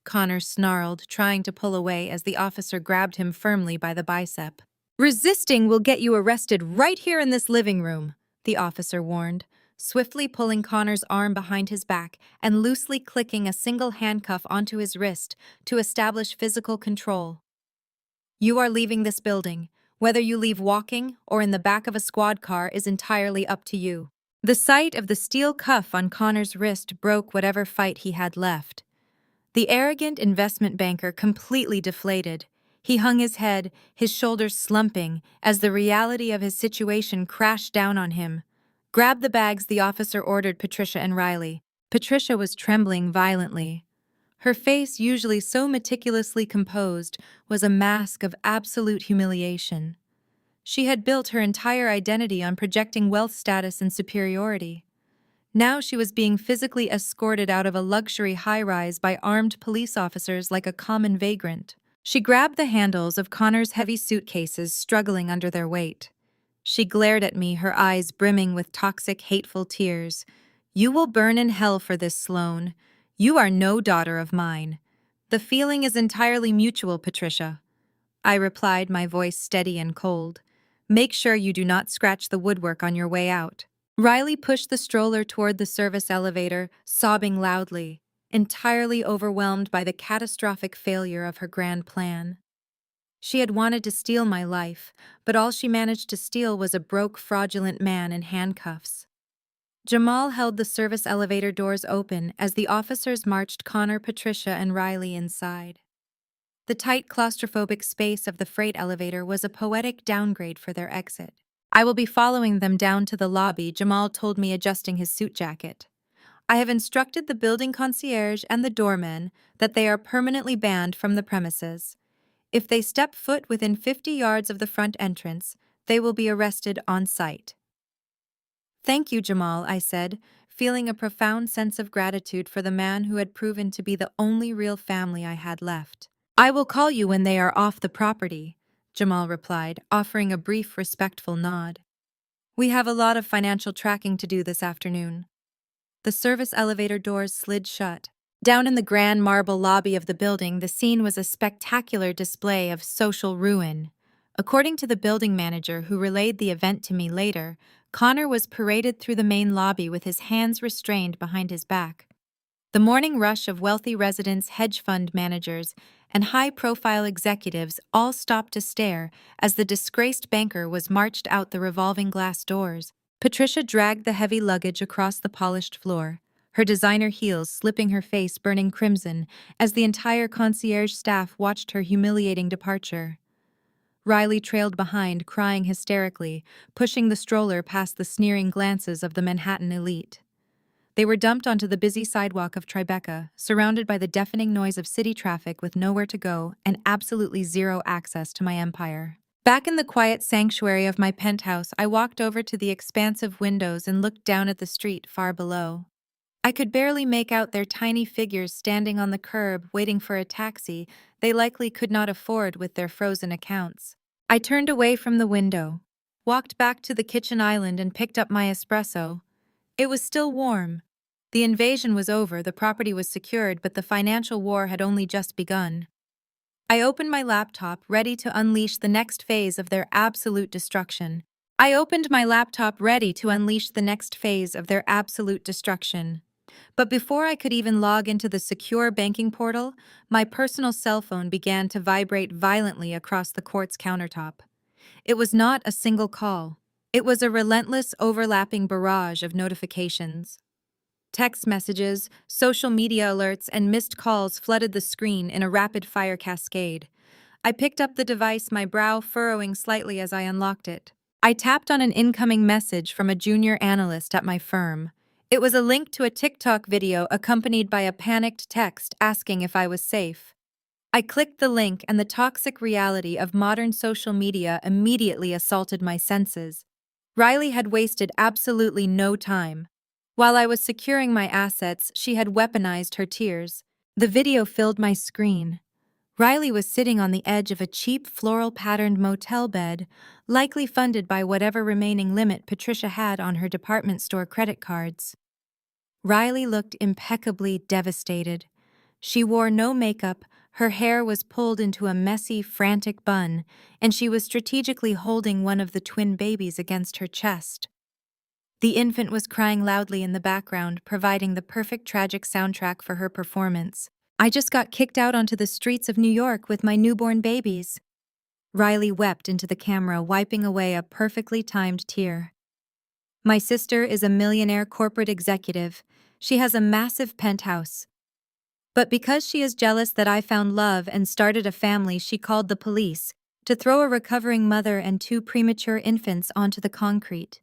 [SPEAKER 1] Connor snarled, trying to pull away as the officer grabbed him firmly by the bicep. Resisting will get you arrested right here in this living room, the officer warned, swiftly pulling Connor's arm behind his back and loosely clicking a single handcuff onto his wrist to establish physical control. You are leaving this building. Whether you leave walking or in the back of a squad car is entirely up to you. The sight of the steel cuff on Connor's wrist broke whatever fight he had left. The arrogant investment banker completely deflated. He hung his head, his shoulders slumping, as the reality of his situation crashed down on him. Grab the bags, the officer ordered Patricia and Riley. Patricia was trembling violently. Her face, usually so meticulously composed, was a mask of absolute humiliation. She had built her entire identity on projecting wealth status and superiority. Now she was being physically escorted out of a luxury high-rise by armed police officers like a common vagrant. She grabbed the handles of Connor's heavy suitcases, struggling under their weight. She glared at me, her eyes brimming with toxic, hateful tears. You will burn in hell for this, Sloane. You are no daughter of mine. The feeling is entirely mutual, Patricia. I replied, my voice steady and cold. Make sure you do not scratch the woodwork on your way out. Riley pushed the stroller toward the service elevator, sobbing loudly, entirely overwhelmed by the catastrophic failure of her grand plan. She had wanted to steal my life, but all she managed to steal was a broke, fraudulent man in handcuffs. Jamal held the service elevator doors open as the officers marched Connor, Patricia, and Riley inside. The tight, claustrophobic space of the freight elevator was a poetic downgrade for their exit. I will be following them down to the lobby, Jamal told me, adjusting his suit jacket. I have instructed the building concierge and the doormen that they are permanently banned from the premises. If they step foot within 50 yards of the front entrance, they will be arrested on sight. Thank you, Jamal, I said, feeling a profound sense of gratitude for the man who had proven to be the only real family I had left. I will call you when they are off the property, Jamal replied, offering a brief, respectful nod. We have a lot of financial tracking to do this afternoon. The service elevator doors slid shut. Down in the grand marble lobby of the building, the scene was a spectacular display of social ruin. According to the building manager who relayed the event to me later, Connor was paraded through the main lobby with his hands restrained behind his back. The morning rush of wealthy residents, hedge fund managers, and high-profile executives all stopped to stare as the disgraced banker was marched out the revolving glass doors. Patricia dragged the heavy luggage across the polished floor, her designer heels slipping, her face burning crimson as the entire concierge staff watched her humiliating departure. Riley trailed behind, crying hysterically, pushing the stroller past the sneering glances of the Manhattan elite. They were dumped onto the busy sidewalk of Tribeca, surrounded by the deafening noise of city traffic with nowhere to go and absolutely zero access to my empire. Back in the quiet sanctuary of my penthouse, I walked over to the expansive windows and looked down at the street far below. I could barely make out their tiny figures standing on the curb waiting for a taxi they likely could not afford with their frozen accounts. I turned away from the window, walked back to the kitchen island and picked up my espresso. It was still warm. The invasion was over, the property was secured, but the financial war had only just begun. I opened my laptop, ready to unleash the next phase of their absolute destruction. But before I could even log into the secure banking portal, my personal cell phone began to vibrate violently across the court's countertop. It was not a single call. It was a relentless, overlapping barrage of notifications. Text messages, social media alerts, and missed calls flooded the screen in a rapid-fire cascade. I picked up the device, my brow furrowing slightly as I unlocked it. I tapped on an incoming message from a junior analyst at my firm. It was a link to a TikTok video accompanied by a panicked text asking if I was safe. I clicked the link, and the toxic reality of modern social media immediately assaulted my senses. Riley had wasted absolutely no time. While I was securing my assets, she had weaponized her tears. The video filled my screen. Riley was sitting on the edge of a cheap floral-patterned motel bed, likely funded by whatever remaining limit Patricia had on her department store credit cards. Riley looked impeccably devastated. She wore no makeup, her hair was pulled into a messy, frantic bun, and she was strategically holding one of the twin babies against her chest. The infant was crying loudly in the background, providing the perfect tragic soundtrack for her performance. "I just got kicked out onto the streets of New York with my newborn babies." Riley wept into the camera, wiping away a perfectly timed tear. "My sister is a millionaire corporate executive. She has a massive penthouse. But because she is jealous that I found love and started a family, she called the police to throw a recovering mother and two premature infants onto the concrete.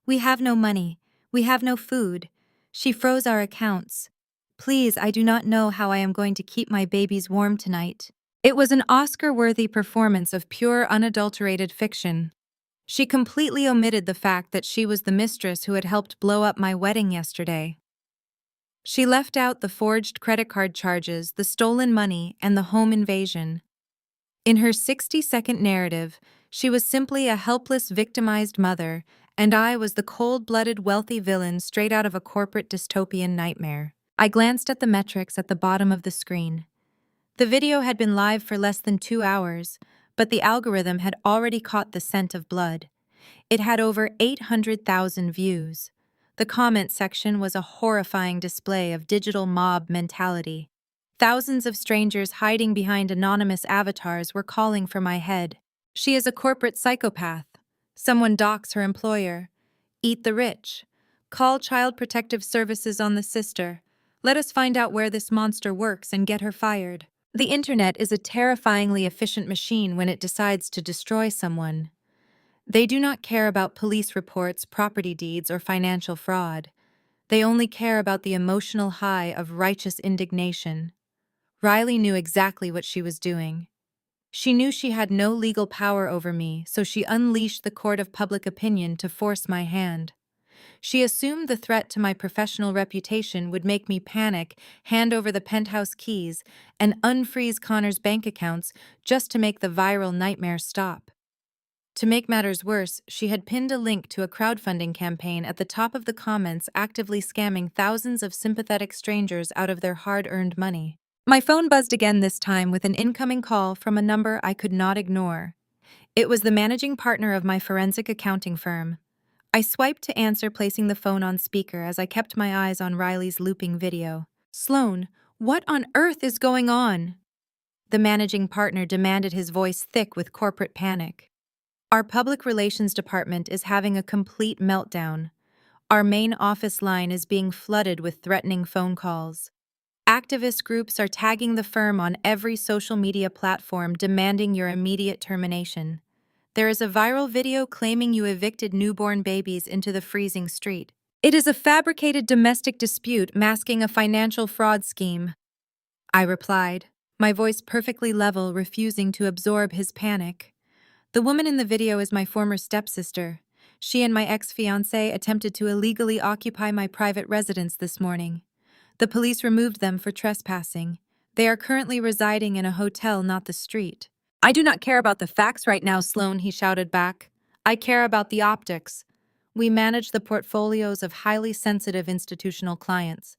[SPEAKER 1] We have no money. We have no food. She froze our accounts. Please, I do not know how I am going to keep my babies warm tonight." It was an Oscar-worthy performance of pure, unadulterated fiction. She completely omitted the fact that she was the mistress who had helped blow up my wedding yesterday. She left out the forged credit card charges, the stolen money, and the home invasion. In her 60-second narrative, she was simply a helpless, victimized mother, and I was the cold-blooded, wealthy villain straight out of a corporate dystopian nightmare. I glanced at the metrics at the bottom of the screen. The video had been live for less than 2 hours, but the algorithm had already caught the scent of blood. It had over 800,000 views. The comment section was a horrifying display of digital mob mentality. Thousands of strangers hiding behind anonymous avatars were calling for my head. "She is a corporate psychopath. Someone dox her employer. Eat the rich. Call Child Protective Services on the sister. Let us find out where this monster works and get her fired." The internet is a terrifyingly efficient machine when it decides to destroy someone. They do not care about police reports, property deeds, or financial fraud. They only care about the emotional high of righteous indignation. Riley knew exactly what she was doing. She knew she had no legal power over me, so she unleashed the court of public opinion to force my hand. She assumed the threat to my professional reputation would make me panic, hand over the penthouse keys, and unfreeze Connor's bank accounts just to make the viral nightmare stop. To make matters worse, she had pinned a link to a crowdfunding campaign at the top of the comments, actively scamming thousands of sympathetic strangers out of their hard-earned money. My phone buzzed again, this time with an incoming call from a number I could not ignore. It was the managing partner of my forensic accounting firm. I swiped to answer, placing the phone on speaker as I kept my eyes on Riley's looping video. "Sloane, what on earth is going on?" The managing partner demanded, his voice thick with corporate panic. "Our public relations department is having a complete meltdown. Our main office line is being flooded with threatening phone calls. Activist groups are tagging the firm on every social media platform, demanding your immediate termination. There is a viral video claiming you evicted newborn babies into the freezing street. It is a fabricated domestic dispute masking a financial fraud scheme," I replied, my voice perfectly level, refusing to absorb his panic. "The woman in the video is my former stepsister. She and my ex-fiancé attempted to illegally occupy my private residence this morning. The police removed them for trespassing. They are currently residing in a hotel, not the street." I do not care about the facts right now, Sloane, he shouted back. I care about the optics. We manage the portfolios of highly sensitive institutional clients.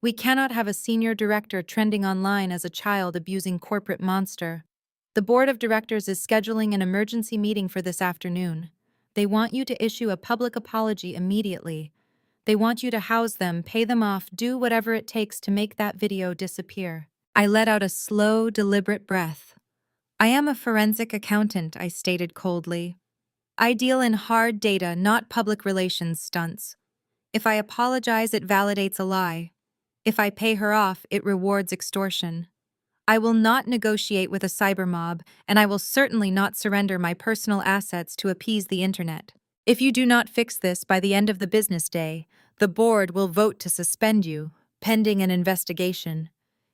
[SPEAKER 1] We cannot have a senior director trending online as a child abusing corporate monster. The board of directors is scheduling an emergency meeting for this afternoon. They want you to issue a public apology immediately. They want you to house them, pay them off, do whatever it takes to make that video disappear. I let out a slow, deliberate breath. I am a forensic accountant, I stated coldly. I deal in hard data, not public relations stunts. If I apologize, it validates a lie. If I pay her off, it rewards extortion. I will not negotiate with a cyber mob, and I will certainly not surrender my personal assets to appease the internet. If you do not fix this by the end of the business day, the board will vote to suspend you, pending an investigation.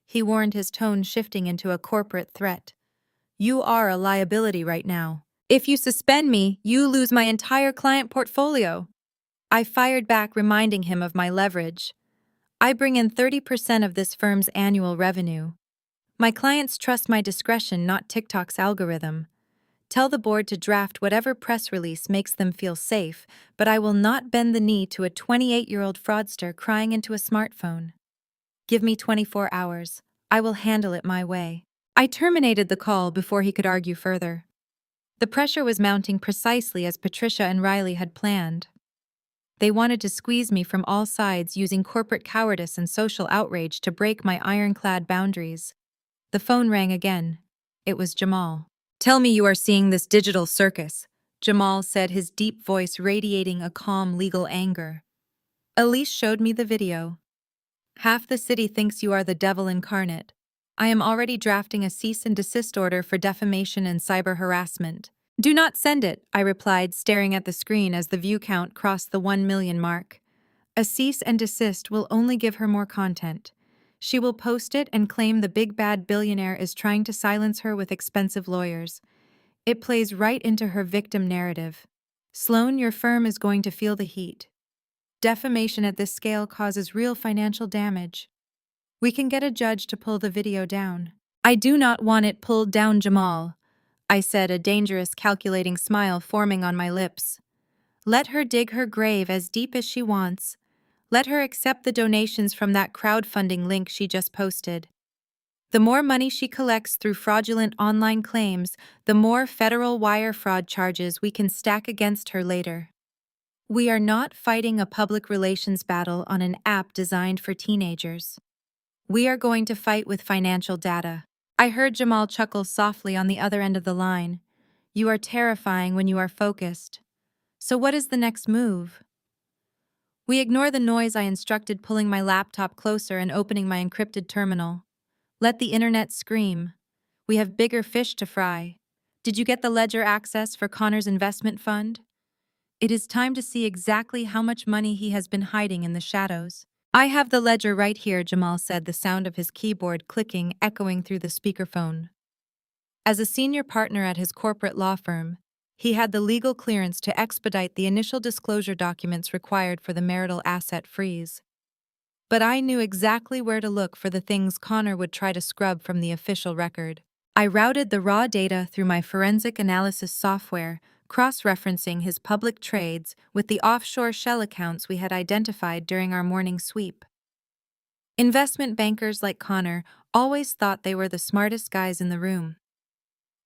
[SPEAKER 1] He warned, his tone shifting into a corporate threat. You are a liability right now. If you suspend me, you lose my entire client portfolio. I fired back, reminding him of my leverage. I bring in 30% of this firm's annual revenue. My clients trust my discretion, not TikTok's algorithm. Tell the board to draft whatever press release makes them feel safe, but I will not bend the knee to a 28-year-old fraudster crying into a smartphone. Give me 24 hours. I will handle it my way. I terminated the call before he could argue further. The pressure was mounting precisely as Patricia and Riley had planned. They wanted to squeeze me from all sides, using corporate cowardice and social outrage to break my ironclad boundaries. The phone rang again. It was Jamal. Tell me you are seeing this digital circus, Jamal said, his deep voice radiating a calm legal anger. Elise showed me the video. Half the city thinks you are the devil incarnate. I am already drafting a cease and desist order for defamation and cyber harassment. Do not send it, I replied, staring at the screen as the view count crossed the 1 million mark. A cease and desist will only give her more content. She will post it and claim the big bad billionaire is trying to silence her with expensive lawyers. It plays right into her victim narrative. Sloane, your firm is going to feel the heat. Defamation at this scale causes real financial damage. We can get a judge to pull the video down. I do not want it pulled down, Jamal, I said, a dangerous, calculating smile forming on my lips. Let her dig her grave as deep as she wants. Let her accept the donations from that crowdfunding link she just posted. The more money she collects through fraudulent online claims, the more federal wire fraud charges we can stack against her later. We are not fighting a public relations battle on an app designed for teenagers. We are going to fight with financial data. I heard Jamal chuckle softly on the other end of the line. You are terrifying when you are focused. So what is the next move? We ignore the noise, I instructed, pulling my laptop closer and opening my encrypted terminal. Let the internet scream. We have bigger fish to fry. Did you get the ledger access for Connor's investment fund? It is time to see exactly how much money he has been hiding in the shadows. I have the ledger right here, Jamal said, the sound of his keyboard clicking echoing through the speakerphone. As a senior partner at his corporate law firm, he had the legal clearance to expedite the initial disclosure documents required for the marital asset freeze. But I knew exactly where to look for the things Connor would try to scrub from the official record. I routed the raw data through my forensic analysis software, cross-referencing his public trades with the offshore shell accounts we had identified during our morning sweep. Investment bankers like Connor always thought they were the smartest guys in the room.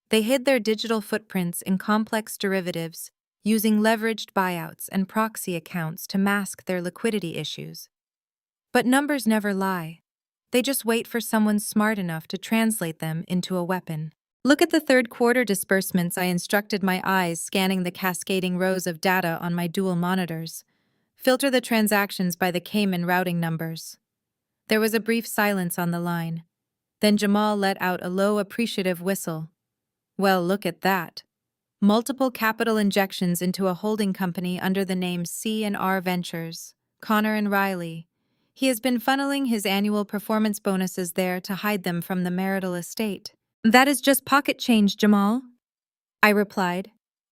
[SPEAKER 1] They hid their digital footprints in complex derivatives, using leveraged buyouts and proxy accounts to mask their liquidity issues. But numbers never lie. They just wait for someone smart enough to translate them into a weapon. Look at the third quarter disbursements, I instructed, my eyes scanning the cascading rows of data on my dual monitors. Filter the transactions by the Cayman routing numbers. There was a brief silence on the line. Then Jamal let out a low, appreciative whistle. Well, look at that. Multiple capital injections into a holding company under the name C&R Ventures, Connor and Riley. He has been funneling his annual performance bonuses there to hide them from the marital estate. That is just pocket change, Jamal, I replied,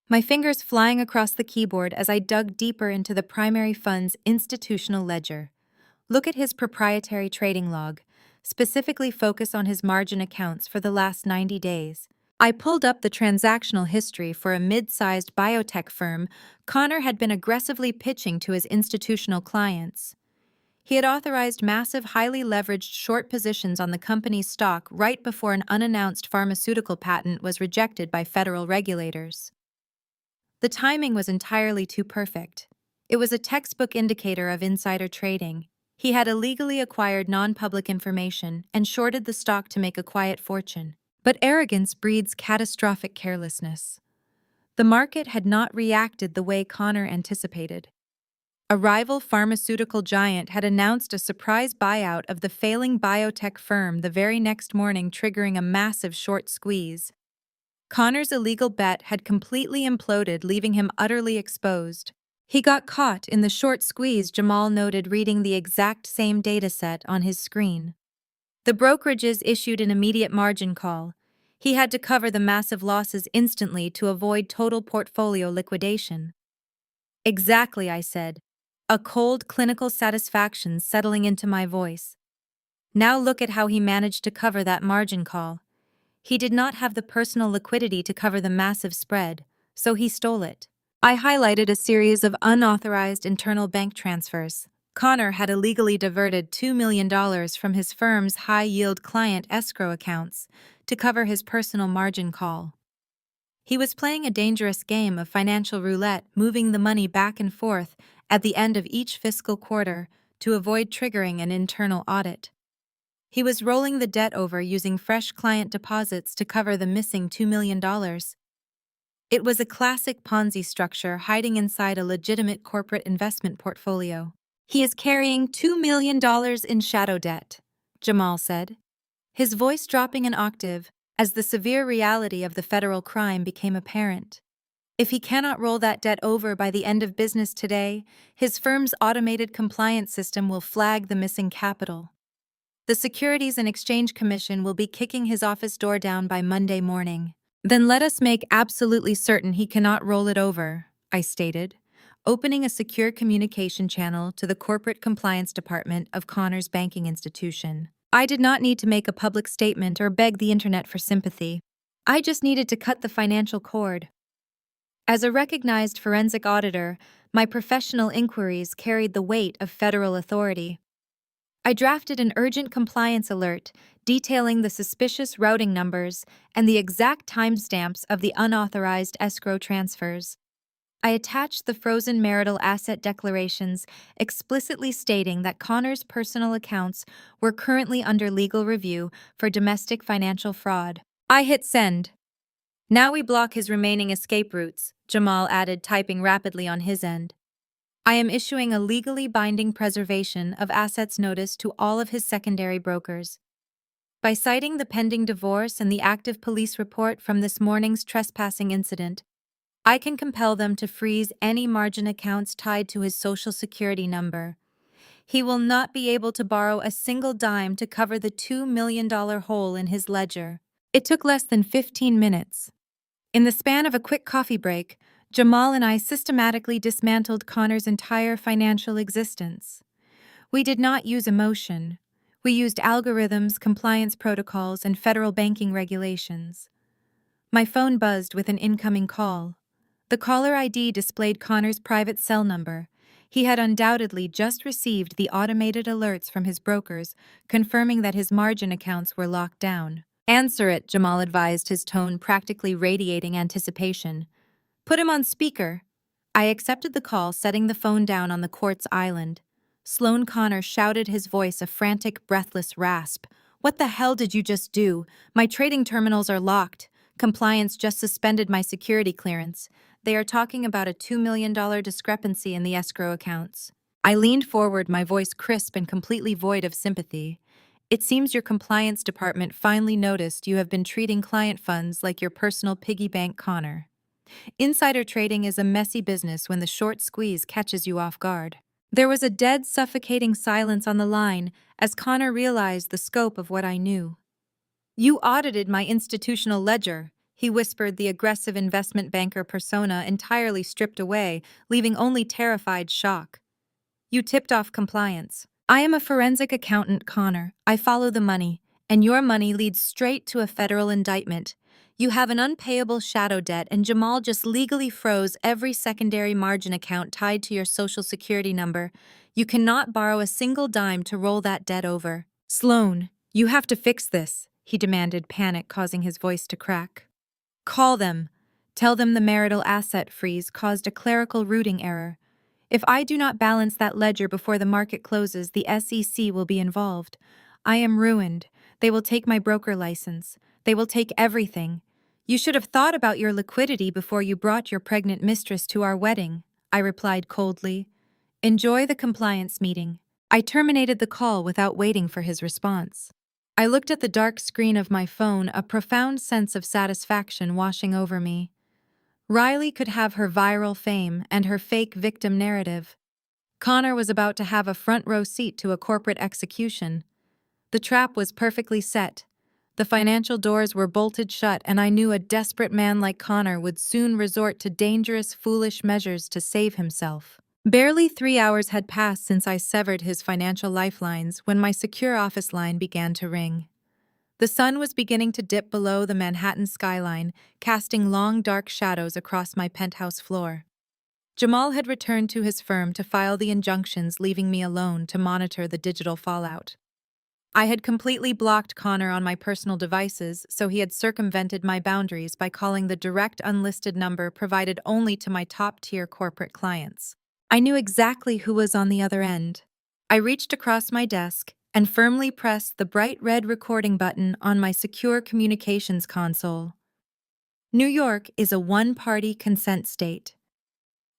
[SPEAKER 1] my fingers flying across the keyboard as I dug deeper into the primary fund's institutional ledger. Look at his proprietary trading log, specifically focus on his margin accounts for the last 90 days. I pulled up the transactional history for a mid-sized biotech firm Connor had been aggressively pitching to his institutional clients. He had authorized massive, highly leveraged short positions on the company's stock right before an unannounced pharmaceutical patent was rejected by federal regulators. The timing was entirely too perfect. It was a textbook indicator of insider trading. He had illegally acquired non-public information and shorted the stock to make a quiet fortune. But arrogance breeds catastrophic carelessness. The market had not reacted the way Connor anticipated. A rival pharmaceutical giant had announced a surprise buyout of the failing biotech firm the very next morning, triggering a massive short squeeze. Connor's illegal bet had completely imploded, leaving him utterly exposed. He got caught in the short squeeze, Jamal noted, reading the exact same dataset on his screen. The brokerages issued an immediate margin call. He had to cover the massive losses instantly to avoid total portfolio liquidation. Exactly, I said, a cold clinical satisfaction settling into my voice. Now look at how he managed to cover that margin call. He did not have the personal liquidity to cover the massive spread, so he stole it. I highlighted a series of unauthorized internal bank transfers. Connor had illegally diverted $2 million from his firm's high-yield client escrow accounts to cover his personal margin call. He was playing a dangerous game of financial roulette, moving the money back and forth at the end of each fiscal quarter to avoid triggering an internal audit. He was rolling the debt over using fresh client deposits to cover the missing $2 million. It was a classic Ponzi structure hiding inside a legitimate corporate investment portfolio. He is carrying $2 million in shadow debt, Jamal said, his voice dropping an octave as the severe reality of the federal crime became apparent. If he cannot roll that debt over by the end of business today, his firm's automated compliance system will flag the missing capital. The Securities and Exchange Commission will be kicking his office door down by Monday morning. Then let us make absolutely certain he cannot roll it over, I stated, opening a secure communication channel to the corporate compliance department of Connor's banking institution. I did not need to make a public statement or beg the internet for sympathy. I just needed to cut the financial cord. As a recognized forensic auditor, my professional inquiries carried the weight of federal authority. I drafted an urgent compliance alert detailing the suspicious routing numbers and the exact timestamps of the unauthorized escrow transfers. I attached the frozen marital asset declarations explicitly stating that Connor's personal accounts were currently under legal review for domestic financial fraud. I hit send. Now we block his remaining escape routes, Jamal added, typing rapidly on his end. I am issuing a legally binding preservation of assets notice to all of his secondary brokers. By citing the pending divorce and the active police report from this morning's trespassing incident, I can compel them to freeze any margin accounts tied to his Social Security number. He will not be able to borrow a single dime to cover the $2 million hole in his ledger. It took less than 15 minutes. In the span of a quick coffee break, Jamal and I systematically dismantled Connor's entire financial existence. We did not use emotion. We used algorithms, compliance protocols, and federal banking regulations. My phone buzzed with an incoming call. The caller ID displayed Connor's private cell number. He had undoubtedly just received the automated alerts from his brokers, confirming that his margin accounts were locked down. Answer it, Jamal advised, his tone practically radiating anticipation. Put him on speaker. I accepted the call, setting the phone down on the quartz island. Sloane Connor shouted, his voice a frantic, breathless rasp. What the hell did you just do? My trading terminals are locked. Compliance just suspended my security clearance. They are talking about a $2 million discrepancy in the escrow accounts. I leaned forward, my voice crisp and completely void of sympathy. It seems your compliance department finally noticed you have been treating client funds like your personal piggy bank, Connor. Insider trading is a messy business when the short squeeze catches you off guard. There was a dead, suffocating silence on the line as Connor realized the scope of what I knew. You audited my institutional ledger, he whispered, the aggressive investment banker persona entirely stripped away, leaving only terrified shock. You tipped off compliance. I am a forensic accountant, Connor. I follow the money, and your money leads straight to a federal indictment. You have an unpayable shadow debt, and Jamal just legally froze every secondary margin account tied to your social security number. You cannot borrow a single dime to roll that debt over. Sloane, you have to fix this, he demanded, panic causing his voice to crack. Call them. Tell them the marital asset freeze caused a clerical routing error. If I do not balance that ledger before the market closes, the SEC will be involved. I am ruined. They will take my broker license. They will take everything. You should have thought about your liquidity before you brought your pregnant mistress to our wedding, I replied coldly. Enjoy the compliance meeting. I terminated the call without waiting for his response. I looked at the dark screen of my phone, a profound sense of satisfaction washing over me. Riley could have her viral fame and her fake victim narrative. Connor was about to have a front row seat to a corporate execution. The trap was perfectly set. The financial doors were bolted shut, and I knew a desperate man like Connor would soon resort to dangerous, foolish measures to save himself. Barely 3 hours had passed since I severed his financial lifelines when my secure office line began to ring. The sun was beginning to dip below the Manhattan skyline, casting long, dark shadows across my penthouse floor. Jamal had returned to his firm to file the injunctions, leaving me alone to monitor the digital fallout. I had completely blocked Connor on my personal devices, so he had circumvented my boundaries by calling the direct unlisted number provided only to my top-tier corporate clients. I knew exactly who was on the other end. I reached across my desk and firmly pressed the bright red recording button on my secure communications console. New York is a one-party consent state.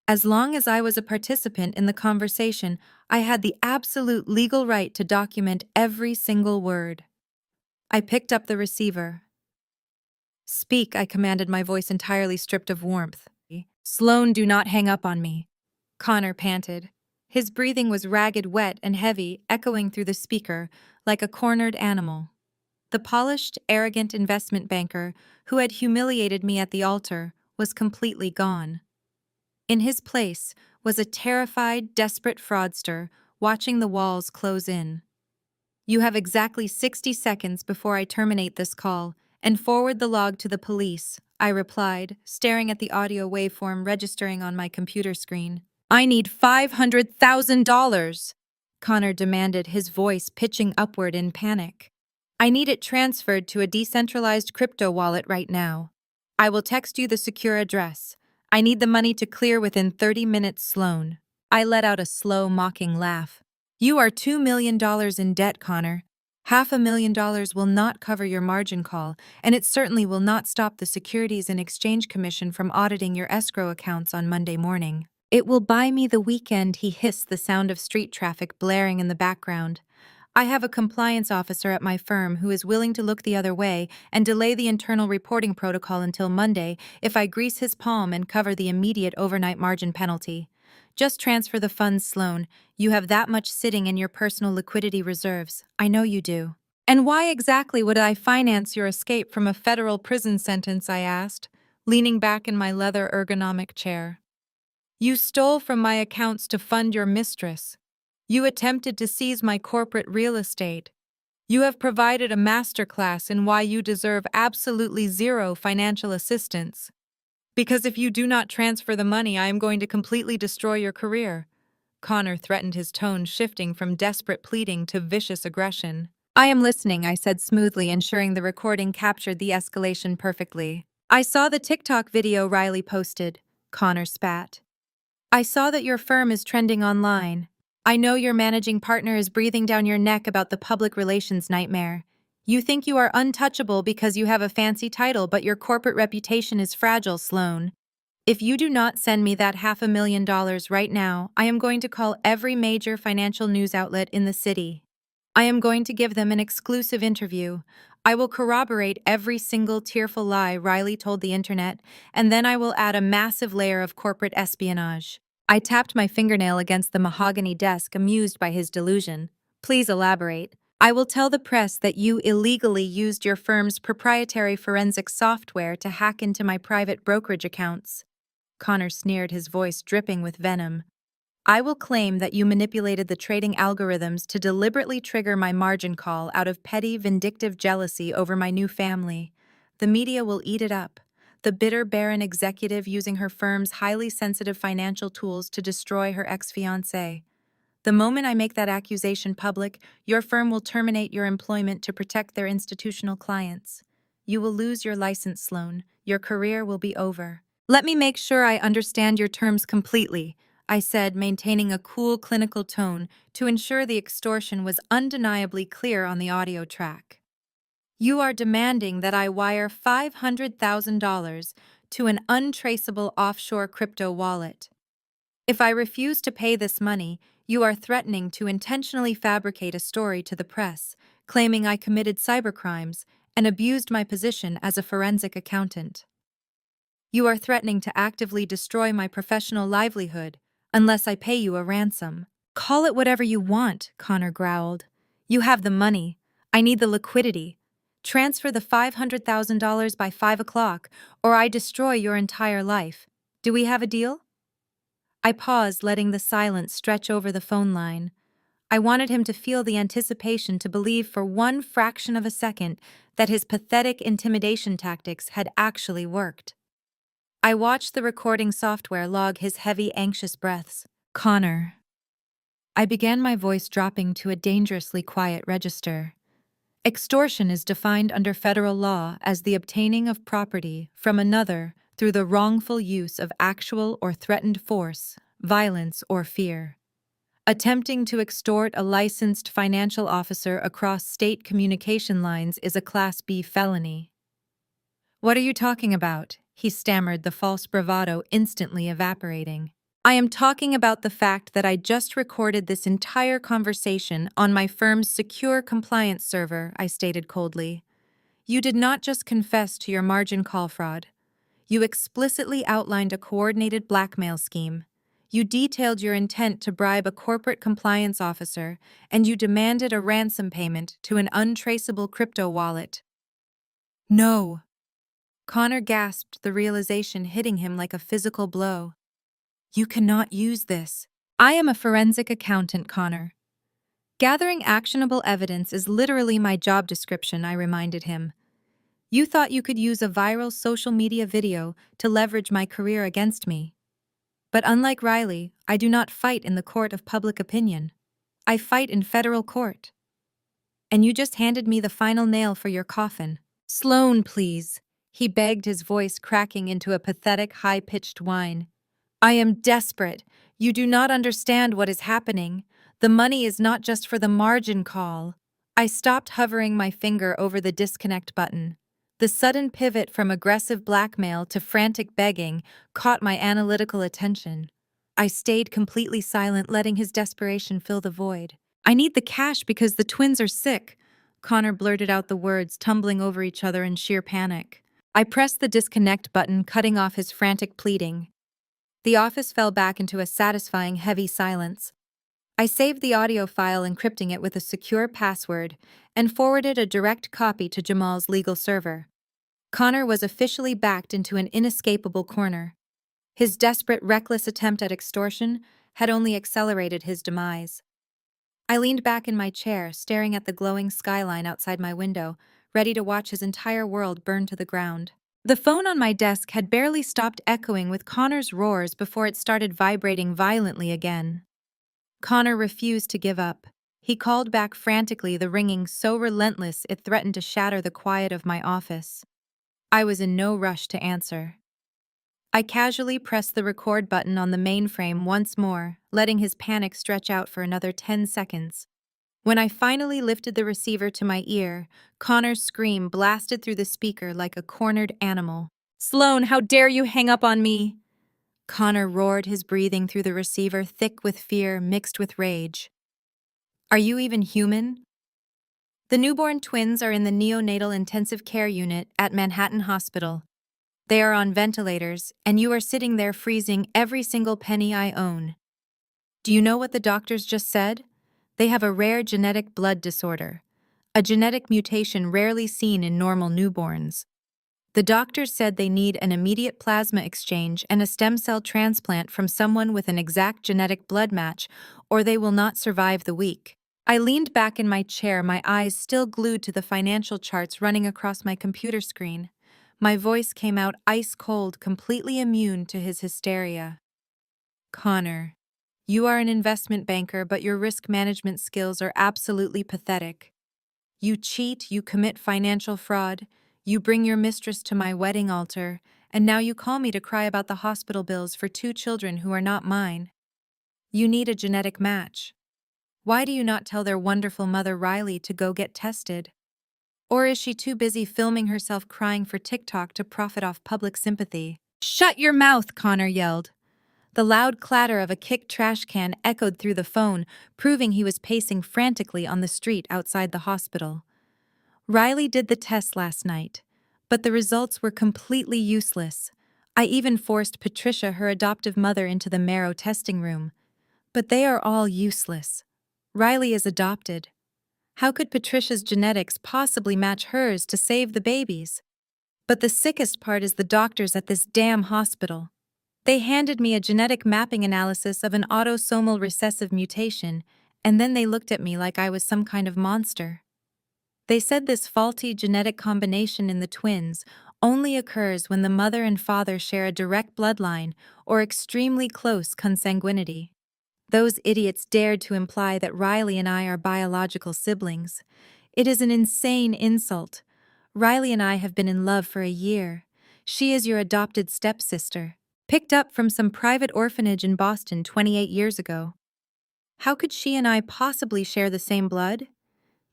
[SPEAKER 1] As long as I was a participant in the conversation, I had the absolute legal right to document every single word. I picked up the receiver. Speak, I commanded, my voice entirely stripped of warmth. Sloane, do not hang up on me, Connor panted. His breathing was ragged, wet, and heavy, echoing through the speaker like a cornered animal. The polished, arrogant investment banker who had humiliated me at the altar was completely gone. In his place was a terrified, desperate fraudster watching the walls close in. You have exactly 60 seconds before I terminate this call and forward the log to the police, I replied, staring at the audio waveform registering on my computer screen. I need $500,000, Connor demanded, his voice pitching upward in panic. I need it transferred to a decentralized crypto wallet right now. I will text you the secure address. I need the money to clear within 30 minutes, Sloane. I let out a slow, mocking laugh. You are $2 million in debt, Connor. $500,000 will not cover your margin call, and it certainly will not stop the Securities and Exchange Commission from auditing your escrow accounts on Monday morning. It will buy me the weekend, he hissed, the sound of street traffic blaring in the background. I have a compliance officer at my firm who is willing to look the other way and delay the internal reporting protocol until Monday if I grease his palm and cover the immediate overnight margin penalty. Just transfer the funds, Sloane. You have that much sitting in your personal liquidity reserves. I know you do. And why exactly would I finance your escape from a federal prison sentence, I asked, leaning back in my leather ergonomic chair. You stole from my accounts to fund your mistress. You attempted to seize my corporate real estate. You have provided a masterclass in why you deserve absolutely zero financial assistance. Because if you do not transfer the money, I am going to completely destroy your career. Connor threatened, his tone shifting from desperate pleading to vicious aggression. I am listening, I said smoothly, ensuring the recording captured the escalation perfectly. I saw the TikTok video Riley posted, Connor spat. I saw that your firm is trending online. I know your managing partner is breathing down your neck about the public relations nightmare. You think you are untouchable because you have a fancy title, but your corporate reputation is fragile, Sloane. If you do not send me that $500,000 right now, I am going to call every major financial news outlet in the city. I am going to give them an exclusive interview. I will corroborate every single tearful lie Riley told the internet, and then I will add a massive layer of corporate espionage. I tapped my fingernail against the mahogany desk, amused by his delusion. Please elaborate. I will tell the press that you illegally used your firm's proprietary forensic software to hack into my private brokerage accounts. Connor sneered, his voice dripping with venom. I will claim that you manipulated the trading algorithms to deliberately trigger my margin call out of petty, vindictive jealousy over my new family. The media will eat it up. The bitter, barren executive using her firm's highly sensitive financial tools to destroy her ex-fiancé. The moment I make that accusation public, your firm will terminate your employment to protect their institutional clients. You will lose your license, Sloane. Your career will be over. Let me make sure I understand your terms completely, I said, maintaining a cool, clinical tone to ensure the extortion was undeniably clear on the audio track. You are demanding that I wire $500,000 to an untraceable offshore crypto wallet. If I refuse to pay this money, you are threatening to intentionally fabricate a story to the press, claiming I committed cybercrimes and abused my position as a forensic accountant. You are threatening to actively destroy my professional livelihood unless I pay you a ransom. Call it whatever you want, Connor growled. You have the money. I need the liquidity. Transfer the $500,000 by 5 o'clock, or I destroy your entire life. Do we have a deal? I paused, letting the silence stretch over the phone line. I wanted him to feel the anticipation, to believe for one fraction of a second that his pathetic intimidation tactics had actually worked. I watched the recording software log his heavy, anxious breaths. Connor. I began, my voice dropping to a dangerously quiet register. Extortion is defined under federal law as the obtaining of property from another through the wrongful use of actual or threatened force, violence, or fear. Attempting to extort a licensed financial officer across state communication lines is a Class B felony. What are you talking about? He stammered, the false bravado instantly evaporating. I am talking about the fact that I just recorded this entire conversation on my firm's secure compliance server, I stated coldly. You did not just confess to your margin call fraud. You explicitly outlined a coordinated blackmail scheme. You detailed your intent to bribe a corporate compliance officer, and you demanded a ransom payment to an untraceable crypto wallet. No. Connor gasped, the realization hitting him like a physical blow. You cannot use this. I am a forensic accountant, Connor. Gathering actionable evidence is literally my job description, I reminded him. You thought you could use a viral social media video to leverage my career against me. But unlike Riley, I do not fight in the court of public opinion. I fight in federal court. And you just handed me the final nail for your coffin. Sloane, please, he begged, his voice cracking into a pathetic, high-pitched whine. I am desperate. You do not understand what is happening. The money is not just for the margin call. I stopped, hovering my finger over the disconnect button. The sudden pivot from aggressive blackmail to frantic begging caught my analytical attention. I stayed completely silent, letting his desperation fill the void. I need the cash because the twins are sick. Connor blurted out the words, tumbling over each other in sheer panic. I pressed the disconnect button, cutting off his frantic pleading. The office fell back into a satisfying, heavy silence. I saved the audio file, encrypting it with a secure password, and forwarded a direct copy to Jamal's legal server. Connor was officially backed into an inescapable corner. His desperate, reckless attempt at extortion had only accelerated his demise. I leaned back in my chair, staring at the glowing skyline outside my window, ready to watch his entire world burn to the ground. The phone on my desk had barely stopped echoing with Connor's roars before it started vibrating violently again. Connor refused to give up. He called back frantically, the ringing so relentless it threatened to shatter the quiet of my office. I was in no rush to answer. I casually pressed the record button on the mainframe once more, letting his panic stretch out for another 10 seconds. When I finally lifted the receiver to my ear, Connor's scream blasted through the speaker like a cornered animal. Sloane, how dare you hang up on me? Connor roared, his breathing through the receiver thick with fear mixed with rage. Are you even human? The newborn twins are in the neonatal intensive care unit at Manhattan Hospital. They are on ventilators, and you are sitting there freezing every single penny I own. Do you know what the doctors just said? They have a rare genetic blood disorder, a genetic mutation rarely seen in normal newborns. The doctors said they need an immediate plasma exchange and a stem cell transplant from someone with an exact genetic blood match, or they will not survive the week. I leaned back in my chair, my eyes still glued to the financial charts running across my computer screen. My voice came out ice cold, completely immune to his hysteria. Connor, you are an investment banker, but your risk management skills are absolutely pathetic. You cheat, you commit financial fraud, you bring your mistress to my wedding altar, and now you call me to cry about the hospital bills for two children who are not mine. You need a genetic match. Why do you not tell their wonderful mother Riley to go get tested? Or is she too busy filming herself crying for TikTok to profit off public sympathy? Shut your mouth, Connor yelled. The loud clatter of a kicked trash can echoed through the phone, proving he was pacing frantically on the street outside the hospital. Riley did the test last night, but the results were completely useless. I even forced Patricia, her adoptive mother, into the marrow testing room. But they are all useless. Riley is adopted. How could Patricia's genetics possibly match hers to save the babies? But the sickest part is the doctors at this damn hospital. They handed me a genetic mapping analysis of an autosomal recessive mutation, and then they looked at me like I was some kind of monster. They said this faulty genetic combination in the twins only occurs when the mother and father share a direct bloodline or extremely close consanguinity. Those idiots dared to imply that Riley and I are biological siblings. It is an insane insult. Riley and I have been in love for a year. She is your adopted stepsister, picked up from some private orphanage in Boston 28 years ago. How could she and I possibly share the same blood?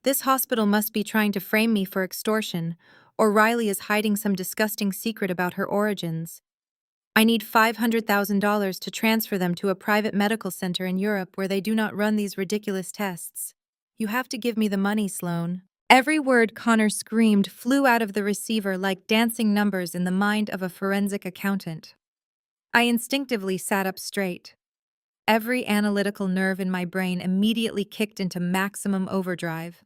[SPEAKER 1] This hospital must be trying to frame me for extortion, or Riley is hiding some disgusting secret about her origins. I need $500,000 to transfer them to a private medical center in Europe where they do not run these ridiculous tests. You have to give me the money, Sloane. Every word Connor screamed flew out of the receiver like dancing numbers in the mind of a forensic accountant. I instinctively sat up straight. Every analytical nerve in my brain immediately kicked into maximum overdrive.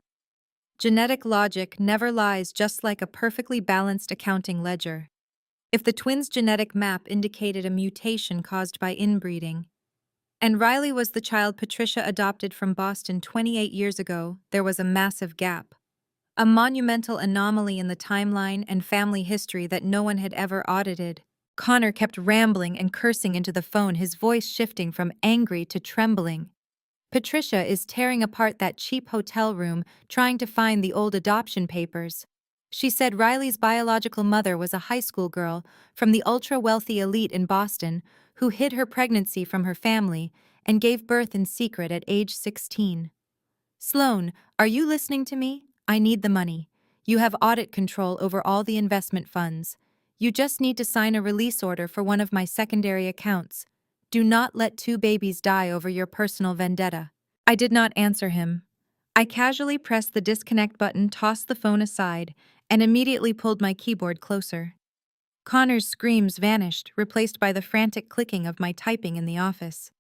[SPEAKER 1] Genetic logic never lies, just like a perfectly balanced accounting ledger. If the twins' genetic map indicated a mutation caused by inbreeding, and Riley was the child Patricia adopted from Boston 28 years ago, there was a massive gap. A monumental anomaly in the timeline and family history that no one had ever audited. Connor kept rambling and cursing into the phone, his voice shifting from angry to trembling. Patricia is tearing apart that cheap hotel room, trying to find the old adoption papers. She said Riley's biological mother was a high school girl from the ultra-wealthy elite in Boston who hid her pregnancy from her family and gave birth in secret at age 16. Sloane, are you listening to me? I need the money. You have audit control over all the investment funds. You just need to sign a release order for one of my secondary accounts. Do not let two babies die over your personal vendetta. I did not answer him. I casually pressed the disconnect button, tossed the phone aside, and immediately pulled my keyboard closer. Connor's screams vanished, replaced by the frantic clicking of my typing in the office.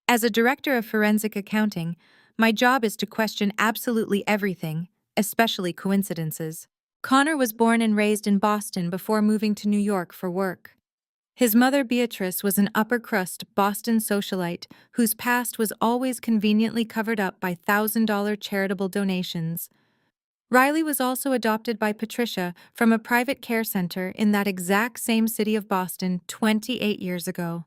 [SPEAKER 1] As a director of forensic accounting, my job is to question absolutely everything, especially coincidences. Connor was born and raised in Boston before moving to New York for work. His mother, Beatrice, was an upper-crust Boston socialite whose past was always conveniently covered up by $1,000 charitable donations. Riley was also adopted by Patricia from a private care center in that exact same city of Boston 28 years ago.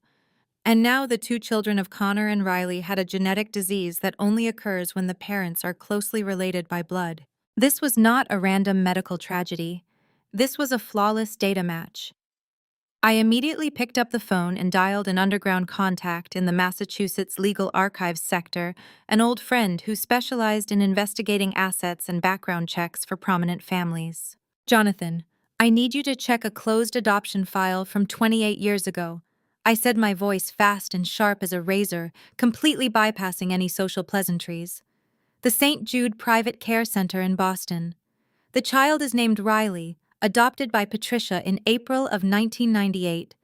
[SPEAKER 1] And now the two children of Connor and Riley had a genetic disease that only occurs when the parents are closely related by blood. This was not a random medical tragedy. This was a flawless data match. I immediately picked up the phone and dialed an underground contact in the Massachusetts Legal Archives sector, an old friend who specialized in investigating assets and background checks for prominent families. Jonathan, I need you to check a closed adoption file from 28 years ago. I said, my voice fast and sharp as a razor, completely bypassing any social pleasantries. The St. Jude Private Care Center in Boston. The child is named Riley, adopted by Patricia in April of 1998.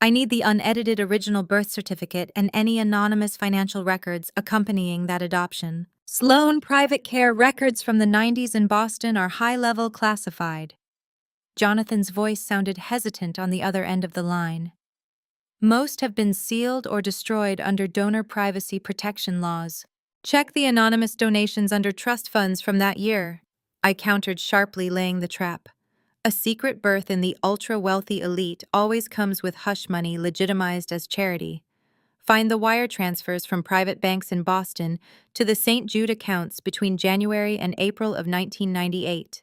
[SPEAKER 1] I need the unedited original birth certificate and any anonymous financial records accompanying that adoption. Sloane Private Care records from the 90s in Boston are high-level classified. Jonathan's voice sounded hesitant on the other end of the line. Most have been sealed or destroyed under donor privacy protection laws. Check the anonymous donations under trust funds from that year. I countered sharply, laying the trap. A secret berth in the ultra-wealthy elite always comes with hush money legitimized as charity. Find the wire transfers from private banks in Boston to the St. Jude accounts between January and April of 1998.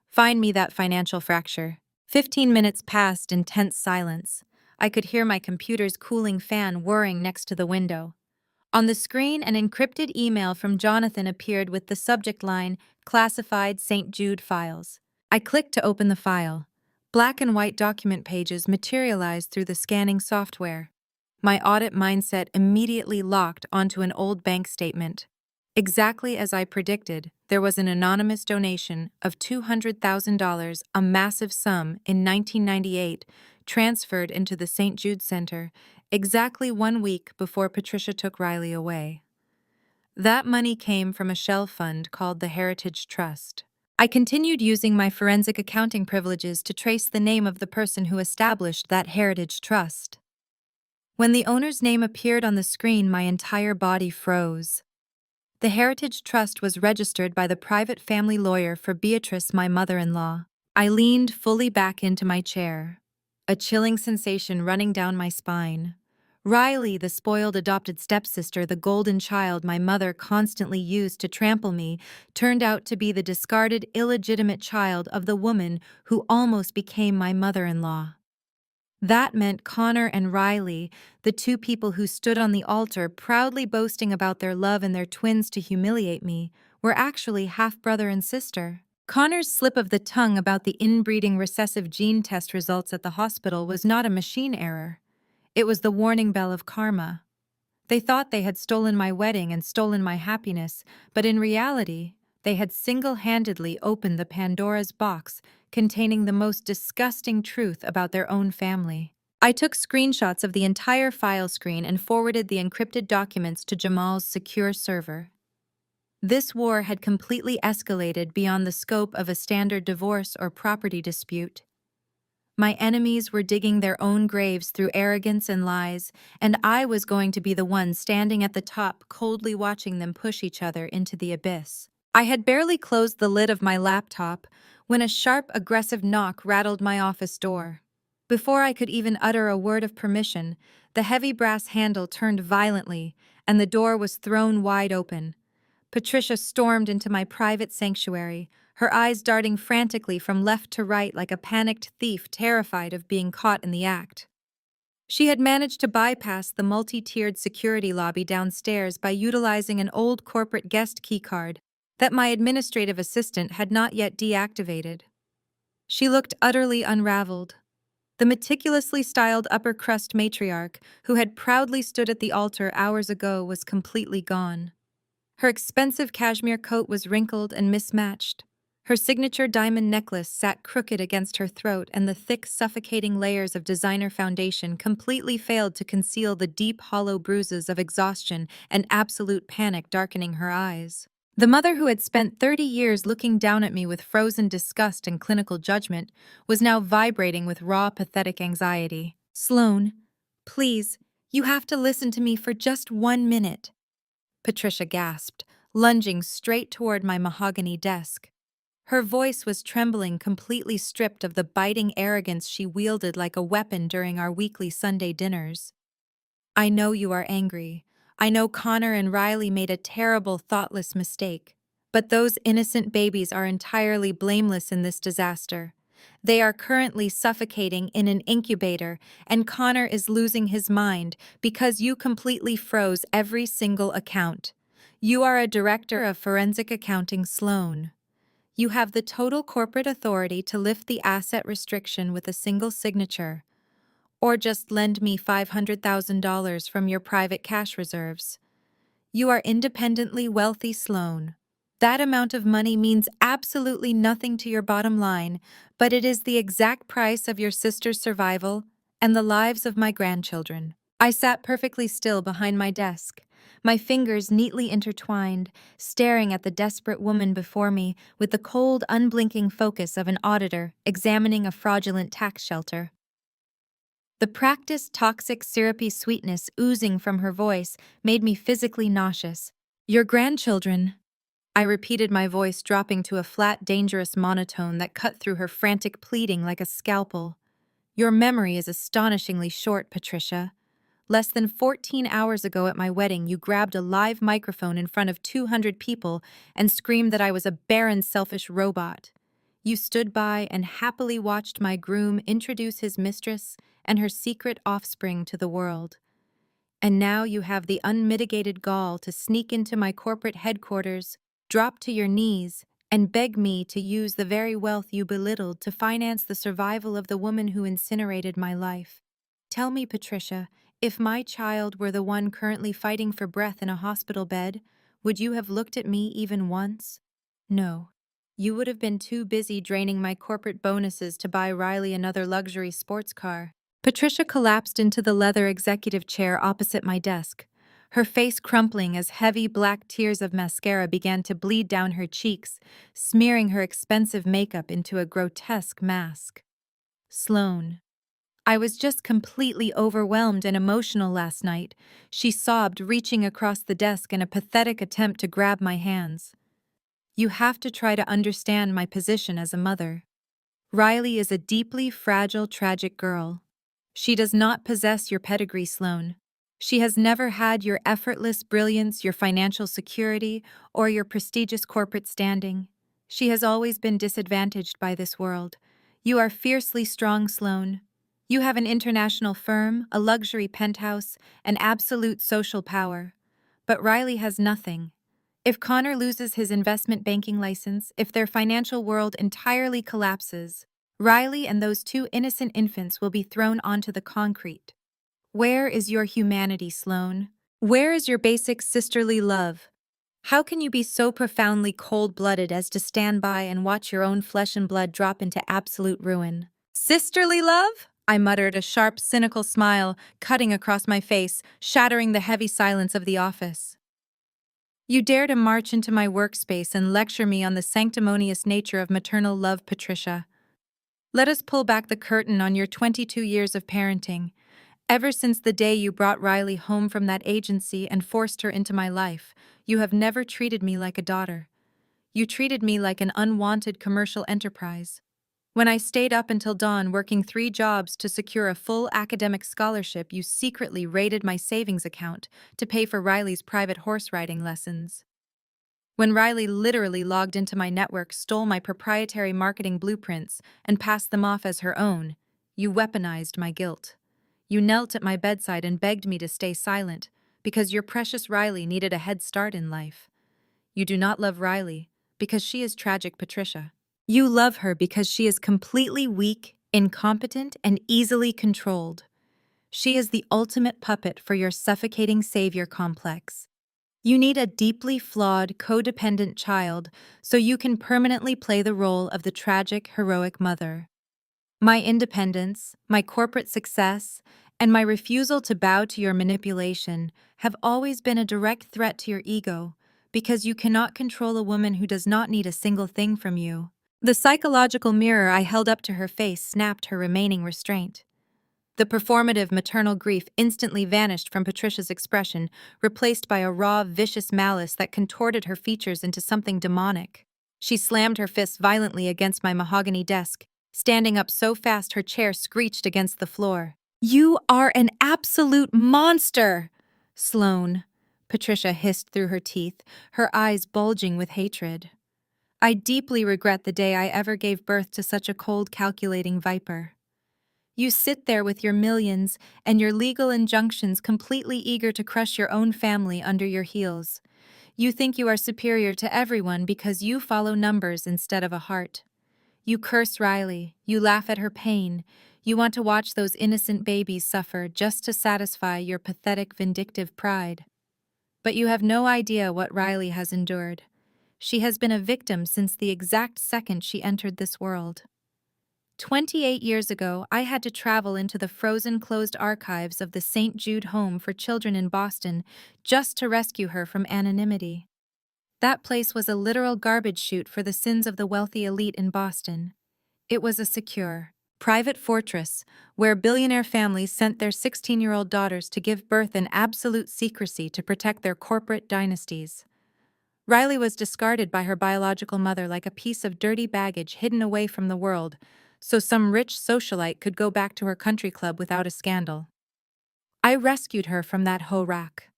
[SPEAKER 1] Find me that financial fracture. 15 minutes passed in tense silence. I could hear my computer's cooling fan whirring next to the window. On the screen, an encrypted email from Jonathan appeared with the subject line, Classified St. Jude Files. I clicked to open the file. Black and white document pages materialized through the scanning software. My audit mindset immediately locked onto an old bank statement. Exactly as I predicted, there was an anonymous donation of $200,000, a massive sum, in 1998, transferred into the St. Jude Center, exactly 1 week before Patricia took Riley away. That money came from a shell fund called the Heritage Trust. I continued using my forensic accounting privileges to trace the name of the person who established that Heritage Trust. When the owner's name appeared on the screen, my entire body froze. The Heritage Trust was registered by the private family lawyer for Beatrice, my mother-in-law. I leaned fully back into my chair, a chilling sensation running down my spine. Riley, the spoiled adopted stepsister, the golden child my mother constantly used to trample me, turned out to be the discarded, illegitimate child of the woman who almost became my mother-in-law. That meant Connor and Riley, the two people who stood on the altar proudly boasting about their love and their twins to humiliate me, were actually half-brother and sister. Connor's slip of the tongue about the inbreeding recessive gene test results at the hospital was not a machine error. It was the warning bell of karma. They thought they had stolen my wedding and stolen my happiness, but in reality, they had single-handedly opened the Pandora's box containing the most disgusting truth about their own family. I took screenshots of the entire file screen and forwarded the encrypted documents to Jamal's secure server. This war had completely escalated beyond the scope of a standard divorce or property dispute. My enemies were digging their own graves through arrogance and lies, and I was going to be the one standing at the top, coldly watching them push each other into the abyss. I had barely closed the lid of my laptop when a sharp, aggressive knock rattled my office door. Before I could even utter a word of permission, the heavy brass handle turned violently, and the door was thrown wide open. Patricia stormed into my private sanctuary, her eyes darting frantically from left to right like a panicked thief terrified of being caught in the act. She had managed to bypass the multi-tiered security lobby downstairs by utilizing an old corporate guest keycard that my administrative assistant had not yet deactivated. She looked utterly unraveled. The meticulously styled upper-crust matriarch who had proudly stood at the altar hours ago was completely gone. Her expensive cashmere coat was wrinkled and mismatched. Her signature diamond necklace sat crooked against her throat, and the thick, suffocating layers of designer foundation completely failed to conceal the deep, hollow bruises of exhaustion and absolute panic darkening her eyes. The mother who had spent 30 years looking down at me with frozen disgust and clinical judgment was now vibrating with raw, pathetic anxiety. "Sloane, please, you have to listen to me for just 1 minute." Patricia gasped, lunging straight toward my mahogany desk. Her voice was trembling, completely stripped of the biting arrogance she wielded like a weapon during our weekly Sunday dinners. "I know you are angry. I know Connor and Riley made a terrible, thoughtless mistake. But those innocent babies are entirely blameless in this disaster. They are currently suffocating in an incubator, and Connor is losing his mind because you completely froze every single account. You are a director of forensic accounting, Sloane. You have the total corporate authority to lift the asset restriction with a single signature, or just lend me $500,000 from your private cash reserves. You are independently wealthy, Sloane. That amount of money means absolutely nothing to your bottom line, but it is the exact price of your sister's survival and the lives of my grandchildren." I sat perfectly still behind my desk, my fingers neatly intertwined, staring at the desperate woman before me with the cold, unblinking focus of an auditor examining a fraudulent tax shelter. The practiced toxic syrupy sweetness oozing from her voice made me physically nauseous. "Your grandchildren," I repeated, my voice dropping to a flat, dangerous monotone that cut through her frantic pleading like a scalpel. Your memory is astonishingly short, Patricia. Less than 14 hours ago at my wedding, you grabbed a live microphone in front of 200 people and screamed that I was a barren, selfish robot. You stood by and happily watched my groom introduce his mistress and her secret offspring to the world. And now you have the unmitigated gall to sneak into my corporate headquarters, drop to your knees, and beg me to use the very wealth you belittled to finance the survival of the woman who incinerated my life. Tell me, Patricia, if my child were the one currently fighting for breath in a hospital bed, would you have looked at me even once? No. You would have been too busy draining my corporate bonuses to buy Riley another luxury sports car. Patricia collapsed into the leather executive chair opposite my desk, her face crumpling as heavy black tears of mascara began to bleed down her cheeks, smearing her expensive makeup into a grotesque mask. Sloane. I was just completely overwhelmed and emotional last night, she sobbed, reaching across the desk in a pathetic attempt to grab my hands. You have to try to understand my position as a mother. Riley is a deeply fragile, tragic girl. She does not possess your pedigree, Sloane. She has never had your effortless brilliance, your financial security, or your prestigious corporate standing. She has always been disadvantaged by this world. You are fiercely strong, Sloane. You have an international firm, a luxury penthouse, and absolute social power. But Riley has nothing. If Connor loses his investment banking license, if their financial world entirely collapses, Riley and those two innocent infants will be thrown onto the concrete. Where is your humanity, Sloane? Where is your basic sisterly love? How can you be so profoundly cold-blooded as to stand by and watch your own flesh and blood drop into absolute ruin? Sisterly love? I muttered, a sharp, cynical smile cutting across my face, shattering the heavy silence of the office. You dare to march into my workspace and lecture me on the sanctimonious nature of maternal love, Patricia. Let us pull back the curtain on your 22 years of parenting. Ever since the day you brought Riley home from that agency and forced her into my life, you have never treated me like a daughter. You treated me like an unwanted commercial enterprise. When I stayed up until dawn working 3 jobs to secure a full academic scholarship, you secretly raided my savings account to pay for Riley's private horse riding lessons. When Riley literally logged into my network, stole my proprietary marketing blueprints, and passed them off as her own, you weaponized my guilt. You knelt at my bedside and begged me to stay silent, because your precious Riley needed a head start in life. You do not love Riley, because she is tragic, Patricia. You love her because she is completely weak, incompetent, and easily controlled. She is the ultimate puppet for your suffocating savior complex. You need a deeply flawed, codependent child so you can permanently play the role of the tragic, heroic mother. My independence, my corporate success, and my refusal to bow to your manipulation have always been a direct threat to your ego, because you cannot control a woman who does not need a single thing from you. The psychological mirror I held up to her face snapped her remaining restraint. The performative maternal grief instantly vanished from Patricia's expression, replaced by a raw, vicious malice that contorted her features into something demonic. She slammed her fists violently against my mahogany desk, standing up so fast her chair screeched against the floor. "You are an absolute monster, Sloane," Patricia hissed through her teeth, her eyes bulging with hatred. "I deeply regret the day I ever gave birth to such a cold, calculating viper. You sit there with your millions and your legal injunctions, completely eager to crush your own family under your heels. You think you are superior to everyone because you follow numbers instead of a heart. You curse Riley, you laugh at her pain, you want to watch those innocent babies suffer just to satisfy your pathetic, vindictive pride. But you have no idea what Riley has endured. She has been a victim since the exact second she entered this world. 28 years ago, I had to travel into the frozen, closed archives of the St. Jude Home for Children in Boston just to rescue her from anonymity. That place was a literal garbage chute for the sins of the wealthy elite in Boston. It was a secure, private fortress where billionaire families sent their 16-year-old daughters to give birth in absolute secrecy to protect their corporate dynasties. Riley was discarded by her biological mother like a piece of dirty baggage hidden away from the world, so some rich socialite could go back to her country club without a scandal. I rescued her from that hoe rack.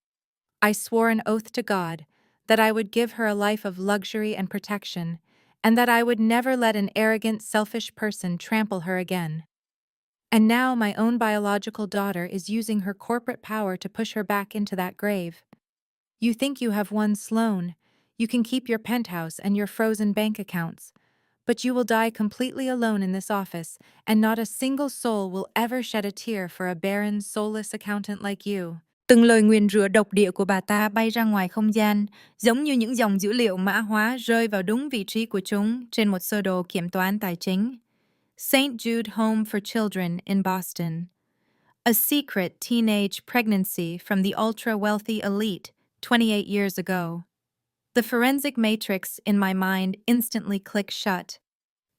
[SPEAKER 1] I swore an oath to God that I would give her a life of luxury and protection, and that I would never let an arrogant, selfish person trample her again. And now my own biological daughter is using her corporate power to push her back into that grave. You think you have won, Sloane. You can keep your penthouse and your frozen bank accounts. But you will die completely alone in this office, and not a single soul will ever shed a tear for a barren, soulless accountant like you. Từng lời nguyền rủa độc địa của bà ta bay ra ngoài không gian, giống như những dòng dữ liệu mã hóa rơi vào đúng vị trí của chúng trên một sơ đồ kiểm toán tài chính. St. Jude Home for Children in Boston. A secret teenage pregnancy from the ultra-wealthy elite 28 years ago. The forensic matrix in my mind instantly clicked shut.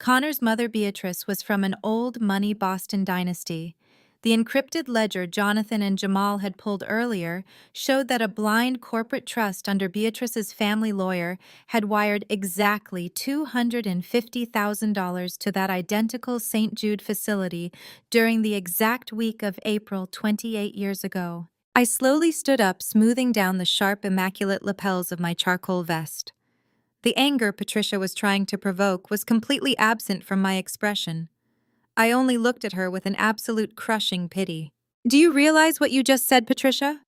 [SPEAKER 1] Connor's mother Beatrice was from an old money Boston dynasty. The encrypted ledger Jonathan and Jamal had pulled earlier showed that a blind corporate trust under Beatrice's family lawyer had wired exactly $250,000 to that identical St. Jude facility during the exact week of April 28 years ago. I slowly stood up, smoothing down the sharp, immaculate lapels of my charcoal vest. The anger Patricia was trying to provoke was completely absent from my expression. I only looked at her with an absolute crushing pity. "Do you realize what you just said, Patricia?"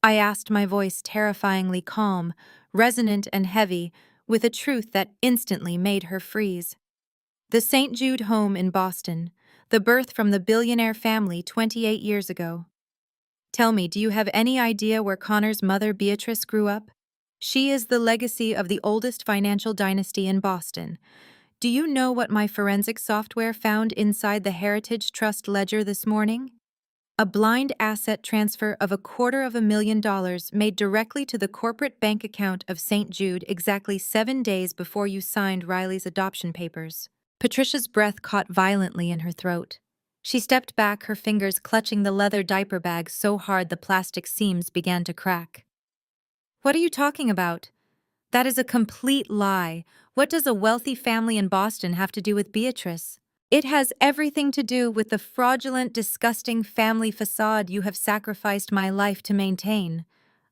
[SPEAKER 1] I asked, my voice terrifyingly calm, resonant and heavy, with a truth that instantly made her freeze. The St. Jude home in Boston, the birth from the billionaire family 28 years ago. Tell me, do you have any idea where Connor's mother Beatrice grew up? She is the legacy of the oldest financial dynasty in Boston. Do you know what my forensic software found inside the Heritage Trust ledger this morning? A blind asset transfer of $250,000 made directly to the corporate bank account of St. Jude exactly 7 days before you signed Riley's adoption papers. Patricia's breath caught violently in her throat. She stepped back, her fingers clutching the leather diaper bag so hard the plastic seams began to crack. "What are you talking about? That is a complete lie. What does a wealthy family in Boston have to do with Beatrice? It has everything to do with the fraudulent, disgusting family facade you have sacrificed my life to maintain,"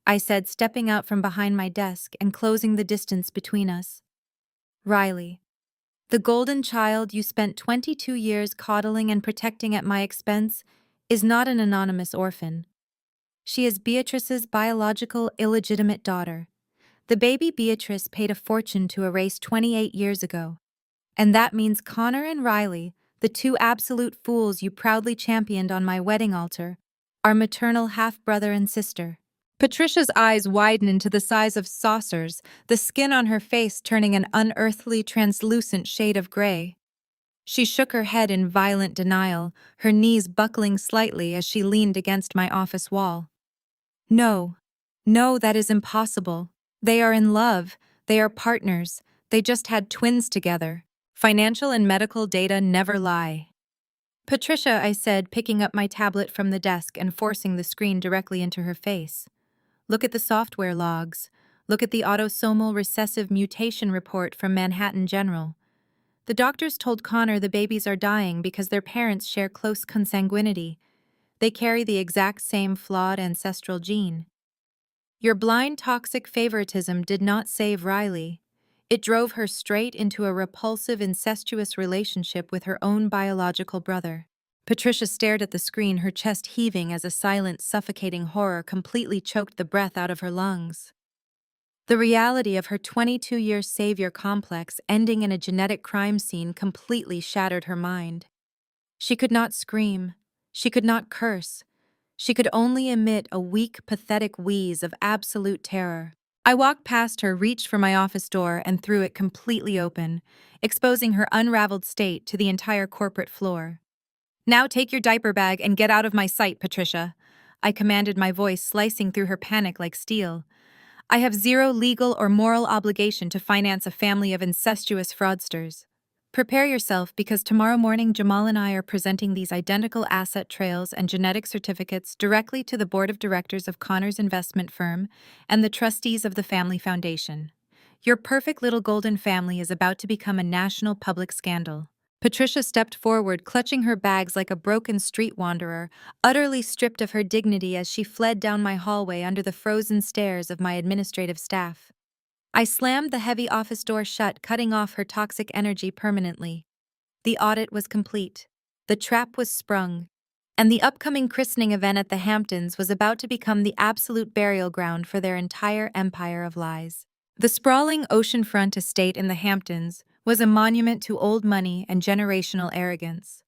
[SPEAKER 1] I said, stepping out from behind my desk and closing the distance between us. "Riley, the golden child you spent 22 years coddling and protecting at my expense, is not an anonymous orphan. She is Beatrice's biological, illegitimate daughter. The baby Beatrice paid a fortune to erase 28 years ago. And that means Connor and Riley, the two absolute fools you proudly championed on my wedding altar, are maternal half-brother and sister." Patricia's eyes widened to the size of saucers, the skin on her face turning an unearthly, translucent shade of gray. She shook her head in violent denial, her knees buckling slightly as she leaned against my office wall. "No, no, that is impossible. They are in love. They are partners. They just had twins together. Financial and medical data never lie." "Patricia," I said, picking up my tablet from the desk and forcing the screen directly into her face. "Look at the software logs. Look at the autosomal recessive mutation report from Manhattan General. The doctors told Connor the babies are dying because their parents share close consanguinity. They carry the exact same flawed ancestral gene. Your blind, toxic favoritism did not save Riley. It drove her straight into a repulsive, incestuous relationship with her own biological brother." Patricia stared at the screen, her chest heaving as a silent, suffocating horror completely choked the breath out of her lungs. The reality of her 22-year savior complex ending in a genetic crime scene completely shattered her mind. She could not scream. She could not curse. She could only emit a weak, pathetic wheeze of absolute terror. I walked past her, reached for my office door, and threw it completely open, exposing her unraveled state to the entire corporate floor. "Now take your diaper bag and get out of my sight, Patricia," I commanded, my voice slicing through her panic like steel. "I have zero legal or moral obligation to finance a family of incestuous fraudsters. Prepare yourself, because tomorrow morning Jamal and I are presenting these identical asset trails and genetic certificates directly to the board of directors of Connor's investment firm and the trustees of the family foundation. Your perfect little golden family is about to become a national public scandal. Patricia stepped forward, clutching her bags like a broken street wanderer, utterly stripped of her dignity as she fled down my hallway under the frozen stares of my administrative staff. I slammed the heavy office door shut, cutting off her toxic energy permanently. The audit was complete. The trap was sprung. And the upcoming christening event at the Hamptons was about to become the absolute burial ground for their entire empire of lies. The sprawling oceanfront estate in the Hamptons was a monument to old money and generational arrogance.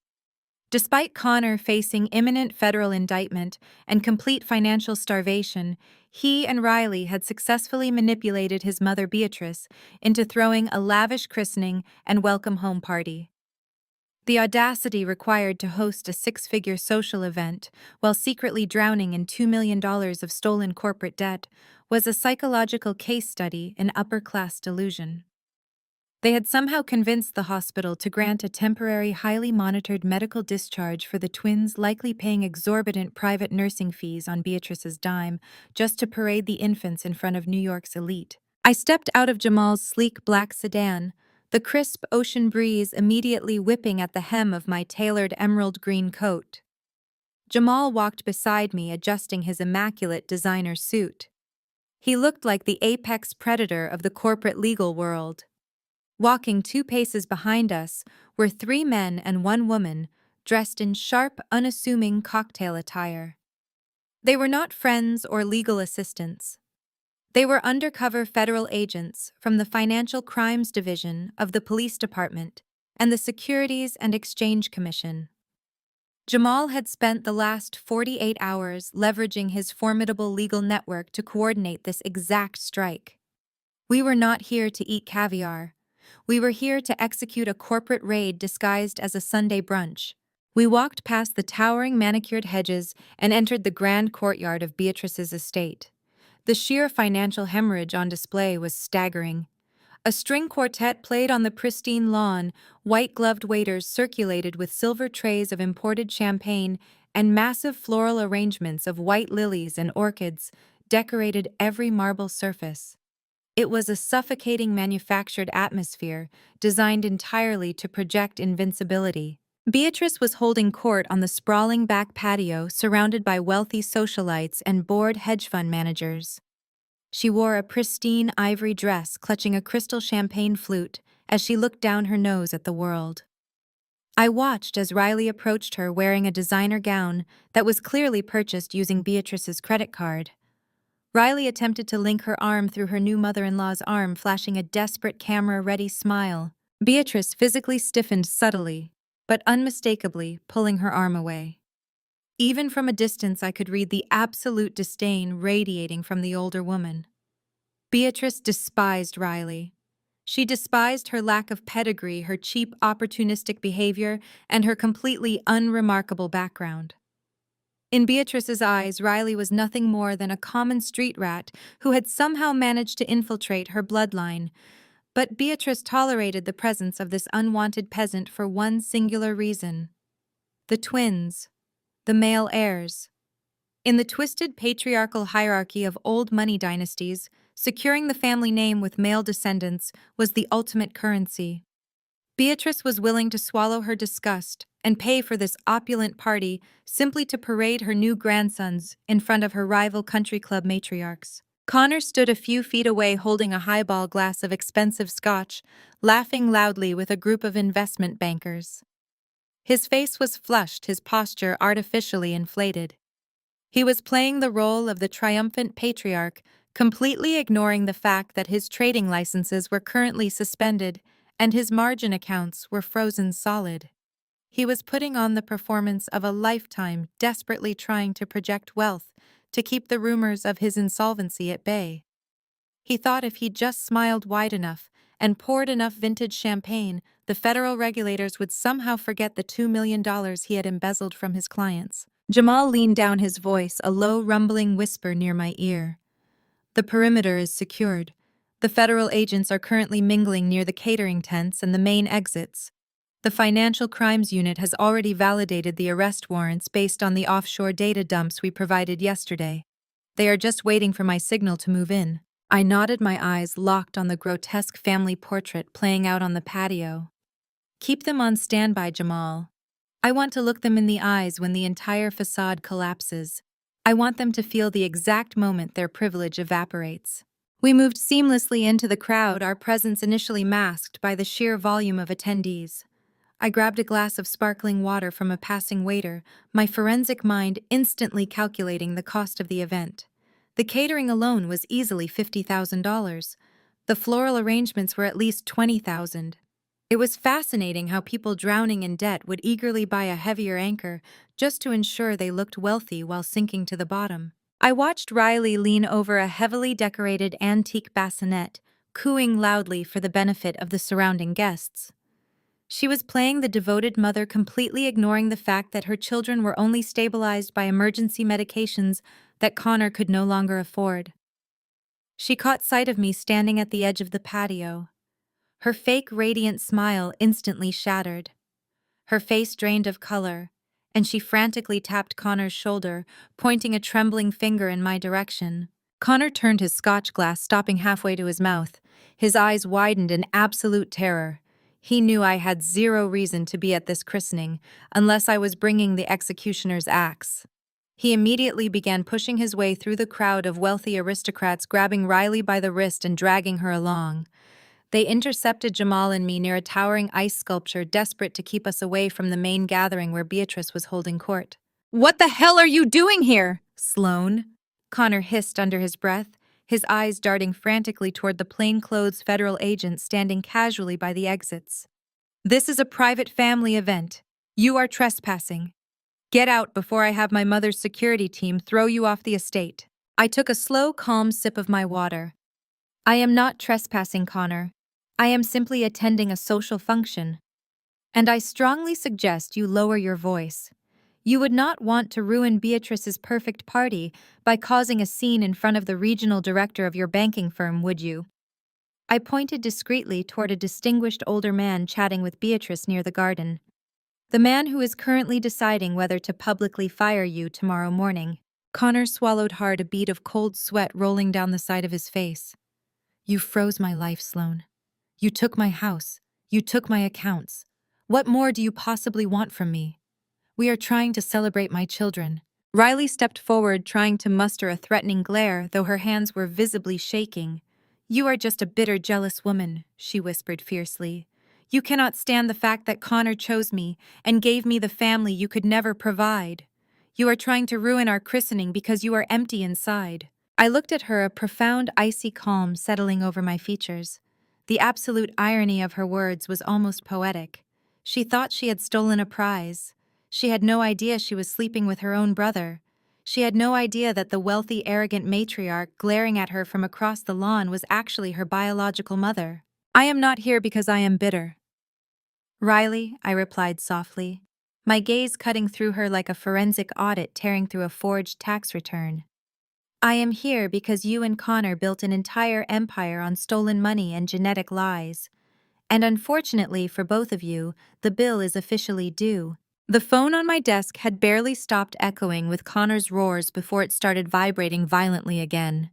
[SPEAKER 1] Despite Connor facing imminent federal indictment and complete financial starvation, he and Riley had successfully manipulated his mother Beatrice into throwing a lavish christening and welcome home party. The audacity required to host a six-figure social event while secretly drowning in $2 million of stolen corporate debt was a psychological case study in upper-class delusion. They had somehow convinced the hospital to grant a temporary, highly monitored medical discharge for the twins, likely paying exorbitant private nursing fees on Beatrice's dime just to parade the infants in front of New York's elite. I stepped out of Jamal's sleek black sedan, the crisp ocean breeze immediately whipping at the hem of my tailored emerald green coat. Jamal walked beside me, adjusting his immaculate designer suit. He looked like the apex predator of the corporate legal world. Walking 2 paces behind us were 3 men and 1 woman, dressed in sharp, unassuming cocktail attire. They were not friends or legal assistants. They were undercover federal agents from the Financial Crimes Division of the Police Department and the Securities and Exchange Commission. Jamal had spent the last 48 hours leveraging his formidable legal network to coordinate this exact strike. We were not here to eat caviar. We were here to execute a corporate raid disguised as a Sunday brunch. We walked past the towering manicured hedges and entered the grand courtyard of Beatrice's estate. The sheer financial hemorrhage on display was staggering. A string quartet played on the pristine lawn, white-gloved waiters circulated with silver trays of imported champagne, and massive floral arrangements of white lilies and orchids decorated every marble surface. It was a suffocating manufactured atmosphere designed entirely to project invincibility. Beatrice was holding court on the sprawling back patio surrounded by wealthy socialites and bored hedge fund managers. She wore a pristine ivory dress clutching a crystal champagne flute as she looked down her nose at the world. I watched as Riley approached her wearing a designer gown that was clearly purchased using Beatrice's credit card. Riley attempted to link her arm through her new mother-in-law's arm, flashing a desperate camera-ready smile. Beatrice physically stiffened subtly, but unmistakably, pulling her arm away. Even from a distance, I could read the absolute disdain radiating from the older woman. Beatrice despised Riley. She despised her lack of pedigree, her cheap, opportunistic behavior, and her completely unremarkable background. In Beatrice's eyes, Riley was nothing more than a common street rat who had somehow managed to infiltrate her bloodline. But Beatrice tolerated the presence of this unwanted peasant for one singular reason: the twins, the male heirs. In the twisted patriarchal hierarchy of old money dynasties, securing the family name with male descendants was the ultimate currency. Beatrice was willing to swallow her disgust and pay for this opulent party simply to parade her new grandsons in front of her rival country club matriarchs. Connor stood a few feet away holding a highball glass of expensive scotch, laughing loudly with a group of investment bankers. His face was flushed, his posture artificially inflated. He was playing the role of the triumphant patriarch, completely ignoring the fact that his trading licenses were currently suspended and his margin accounts were frozen solid. He was putting on the performance of a lifetime, desperately trying to project wealth to keep the rumors of his insolvency at bay. He thought if he just smiled wide enough and poured enough vintage champagne, the federal regulators would somehow forget the $2 million he had embezzled from his clients. Jamal leaned down, his voice a low, rumbling whisper near my ear. The perimeter is secured. The federal agents are currently mingling near the catering tents and the main exits. The Financial Crimes Unit has already validated the arrest warrants based on the offshore data dumps we provided yesterday. They are just waiting for my signal to move in. I nodded, my eyes locked on the grotesque family portrait playing out on the patio. Keep them on standby, Jamal. I want to look them in the eyes when the entire facade collapses. I want them to feel the exact moment their privilege evaporates. We moved seamlessly into the crowd, our presence initially masked by the sheer volume of attendees. I grabbed a glass of sparkling water from a passing waiter, my forensic mind instantly calculating the cost of the event. The catering alone was easily $50,000. The floral arrangements were at least $20,000. It was fascinating how people drowning in debt would eagerly buy a heavier anchor just to ensure they looked wealthy while sinking to the bottom. I watched Riley lean over a heavily decorated antique bassinet, cooing loudly for the benefit of the surrounding guests. She was playing the devoted mother, completely ignoring the fact that her children were only stabilized by emergency medications that Connor could no longer afford. She caught sight of me standing at the edge of the patio. Her fake radiant smile instantly shattered. Her face drained of color, and she frantically tapped Connor's shoulder, pointing a trembling finger in my direction. Connor turned his scotch glass, stopping halfway to his mouth. His eyes widened in absolute terror. He knew I had zero reason to be at this christening, unless I was bringing the executioner's axe. He immediately began pushing his way through the crowd of wealthy aristocrats, grabbing Riley by the wrist and dragging her along. They intercepted Jamal and me near a towering ice sculpture, desperate to keep us away from the main gathering where Beatrice was holding court. "What the hell are you doing here, Sloane?" Connor hissed under his breath, his eyes darting frantically toward the plainclothes federal agents standing casually by the exits. "This is a private family event. You are trespassing. Get out before I have my mother's security team throw you off the estate." I took a slow, calm sip of my water. "I am not trespassing, Connor. I am simply attending a social function. And I strongly suggest you lower your voice. You would not want to ruin Beatrice's perfect party by causing a scene in front of the regional director of your banking firm, would you?" I pointed discreetly toward a distinguished older man chatting with Beatrice near the garden. "The man who is currently deciding whether to publicly fire you tomorrow morning." Connor swallowed hard, a bead of cold sweat rolling down the side of his face. "You froze my life, Sloane. You took my house. You took my accounts. What more do you possibly want from me? We are trying to celebrate my children." Riley stepped forward, trying to muster a threatening glare, though her hands were visibly shaking. "You are just a bitter, jealous woman," she whispered fiercely. "You cannot stand the fact that Connor chose me and gave me the family you could never provide. You are trying to ruin our christening because you are empty inside." I looked at her, a profound, icy calm settling over my features. The absolute irony of her words was almost poetic. She thought she had stolen a prize. She had no idea she was sleeping with her own brother. She had no idea that the wealthy, arrogant matriarch glaring at her from across the lawn was actually her biological mother. "I am not here because I am bitter, Riley," I replied softly, my gaze cutting through her like a forensic audit tearing through a forged tax return. "I am here because you and Connor built an entire empire on stolen money and genetic lies. And unfortunately for both of you, the bill is officially due." The phone on my desk had barely stopped echoing with Connor's roars before it started vibrating violently again.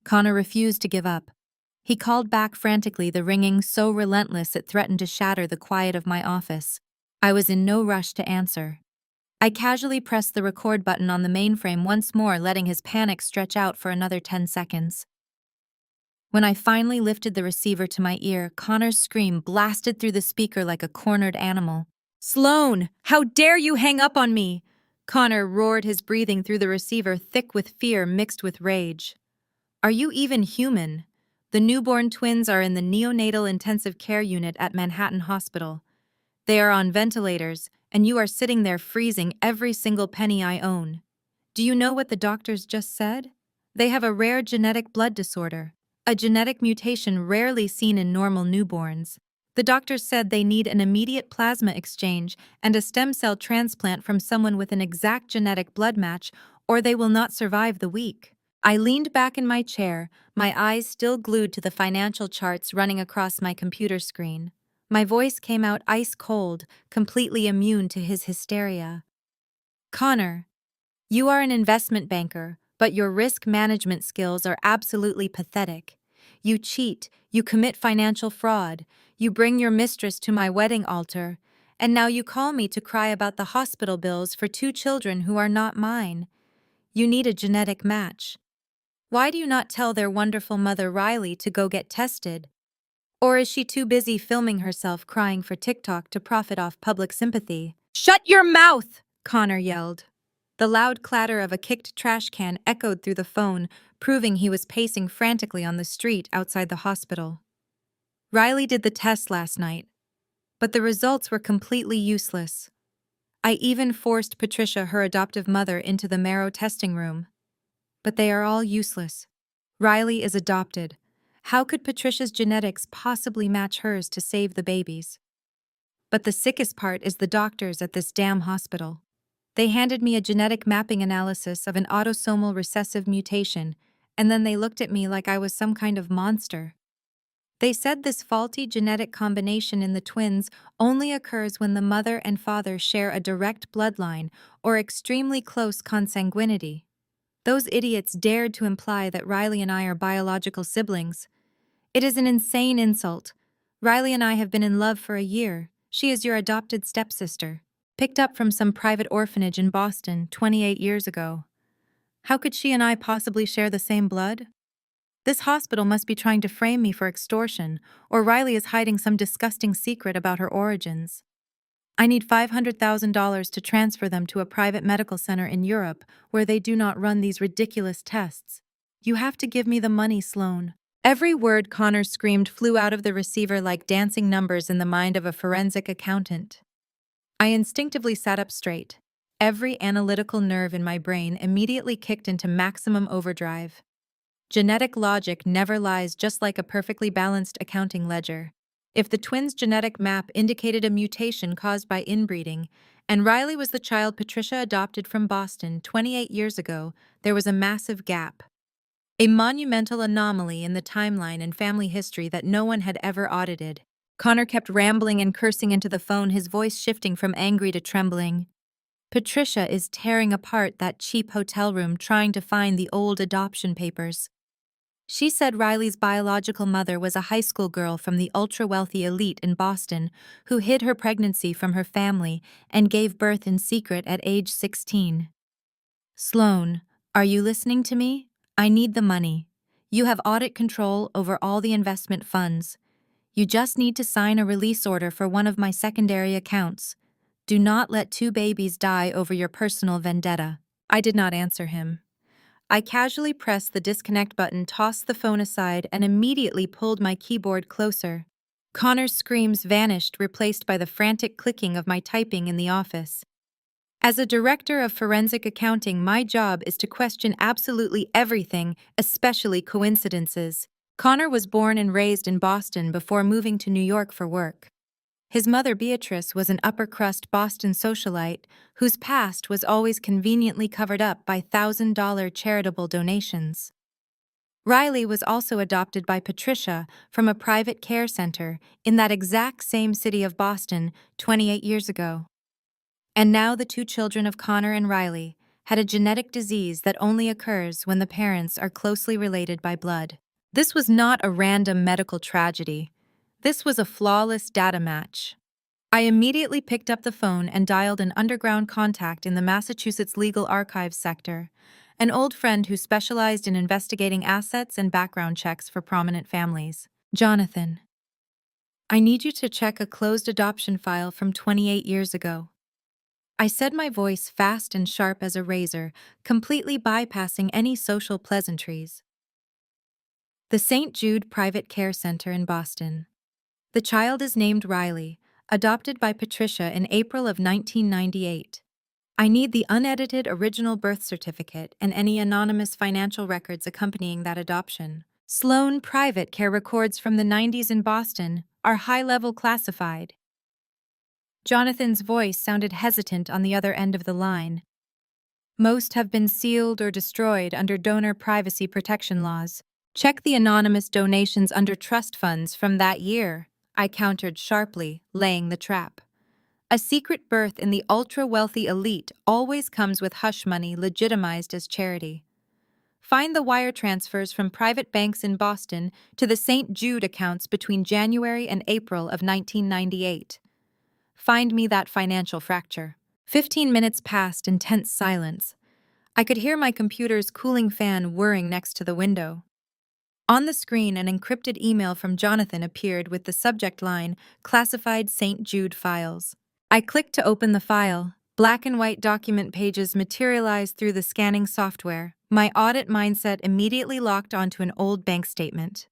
[SPEAKER 1] Connor refused to give up. He called back frantically, the ringing so relentless it threatened to shatter the quiet of my office. I was in no rush to answer. I casually pressed the record button on the mainframe once more, letting his panic stretch out for another 10 seconds. When I finally lifted the receiver to my ear, Connor's scream blasted through the speaker like a cornered animal. "Sloane, how dare you hang up on me?" Connor roared, his breathing through the receiver thick with fear mixed with rage. "Are you even human? The newborn twins are in the neonatal intensive care unit at Manhattan Hospital. They are on ventilators, and you are sitting there freezing every single penny I own. Do you know what the doctors just said? They have a rare genetic blood disorder, a genetic mutation rarely seen in normal newborns. The doctors said they need an immediate plasma exchange and a stem cell transplant from someone with an exact genetic blood match, or they will not survive the week." I leaned back in my chair, my eyes still glued to the financial charts running across my computer screen. My voice came out ice cold, completely immune to his hysteria. "Connor, you are an investment banker, but your risk management skills are absolutely pathetic. You cheat, you commit financial fraud, you bring your mistress to my wedding altar, and now you call me to cry about the hospital bills for 2 children who are not mine. You need a genetic match. Why do you not tell their wonderful mother Riley to go get tested? Or is she too busy filming herself crying for TikTok to profit off public sympathy? Shut your mouth! Connor yelled. The loud clatter of a kicked trash can echoed through the phone, proving he was pacing frantically on the street outside the hospital. Riley did the test last night, but the results were completely useless. I even forced Patricia, her adoptive mother, into the marrow testing room. But they are all useless. Riley is adopted. How could Patricia's genetics possibly match hers to save the babies? But the sickest part is the doctors at this damn hospital. They handed me a genetic mapping analysis of an autosomal recessive mutation, and then they looked at me like I was some kind of monster. They said this faulty genetic combination in the twins only occurs when the mother and father share a direct bloodline or extremely close consanguinity. Those idiots dared to imply that Riley and I are biological siblings. It is an insane insult. Riley and I have been in love for a year. She is your adopted stepsister, picked up from some private orphanage in Boston 28 years ago. How could she and I possibly share the same blood? This hospital must be trying to frame me for extortion, or Riley is hiding some disgusting secret about her origins. I need $500,000 to transfer them to a private medical center in Europe where they do not run these ridiculous tests. You have to give me the money, Sloane. Every word Connor screamed flew out of the receiver like dancing numbers in the mind of a forensic accountant. I instinctively sat up straight. Every analytical nerve in my brain immediately kicked into maximum overdrive. Genetic logic never lies, just like a perfectly balanced accounting ledger. If the twins' genetic map indicated a mutation caused by inbreeding, and Riley was the child Patricia adopted from Boston 28 years ago, there was a massive gap. A monumental anomaly in the timeline and family history that no one had ever audited. Connor kept rambling and cursing into the phone, his voice shifting from angry to trembling. Patricia is tearing apart that cheap hotel room trying to find the old adoption papers. She said Riley's biological mother was a high school girl from the ultra-wealthy elite in Boston who hid her pregnancy from her family and gave birth in secret at age 16. Sloane, are you listening to me? I need the money. You have audit control over all the investment funds. You just need to sign a release order for one of my secondary accounts. Do not let 2 babies die over your personal vendetta. I did not answer him. I casually pressed the disconnect button, tossed the phone aside, and immediately pulled my keyboard closer. Connor's screams vanished, replaced by the frantic clicking of my typing in the office. As a director of forensic accounting, my job is to question absolutely everything, especially coincidences. Connor was born and raised in Boston before moving to New York for work. His mother, Beatrice, was an upper-crust Boston socialite whose past was always conveniently covered up by $1,000 charitable donations. Riley was also adopted by Patricia from a private care center in that exact same city of Boston 28 years ago. And now the 2 children of Connor and Riley had a genetic disease that only occurs when the parents are closely related by blood. This was not a random medical tragedy. This was a flawless data match. I immediately picked up the phone and dialed an underground contact in the Massachusetts Legal Archives sector, an old friend who specialized in investigating assets and background checks for prominent families. Jonathan, I need you to check a closed adoption file from 28 years ago. I said, my voice fast and sharp as a razor, completely bypassing any social pleasantries. The St. Jude Private Care Center in Boston. The child is named Riley, adopted by Patricia in April of 1998. I need the unedited original birth certificate and any anonymous financial records accompanying that adoption. Sloane private care records from the 90s in Boston are high-level classified. Jonathan's voice sounded hesitant on the other end of the line. Most have been sealed or destroyed under donor privacy protection laws. Check the anonymous donations under trust funds from that year, I countered sharply, laying the trap. A secret birth in the ultra-wealthy elite always comes with hush money legitimized as charity. Find the wire transfers from private banks in Boston to the St. Jude accounts between January and April of 1998. Find me that financial fracture. 15 minutes passed in tense silence. I could hear my computer's cooling fan whirring next to the window. On the screen, an encrypted email from Jonathan appeared with the subject line, Classified St. Jude Files. I clicked to open the file. Black and white document pages materialized through the scanning software. My audit mindset immediately locked onto an old bank statement.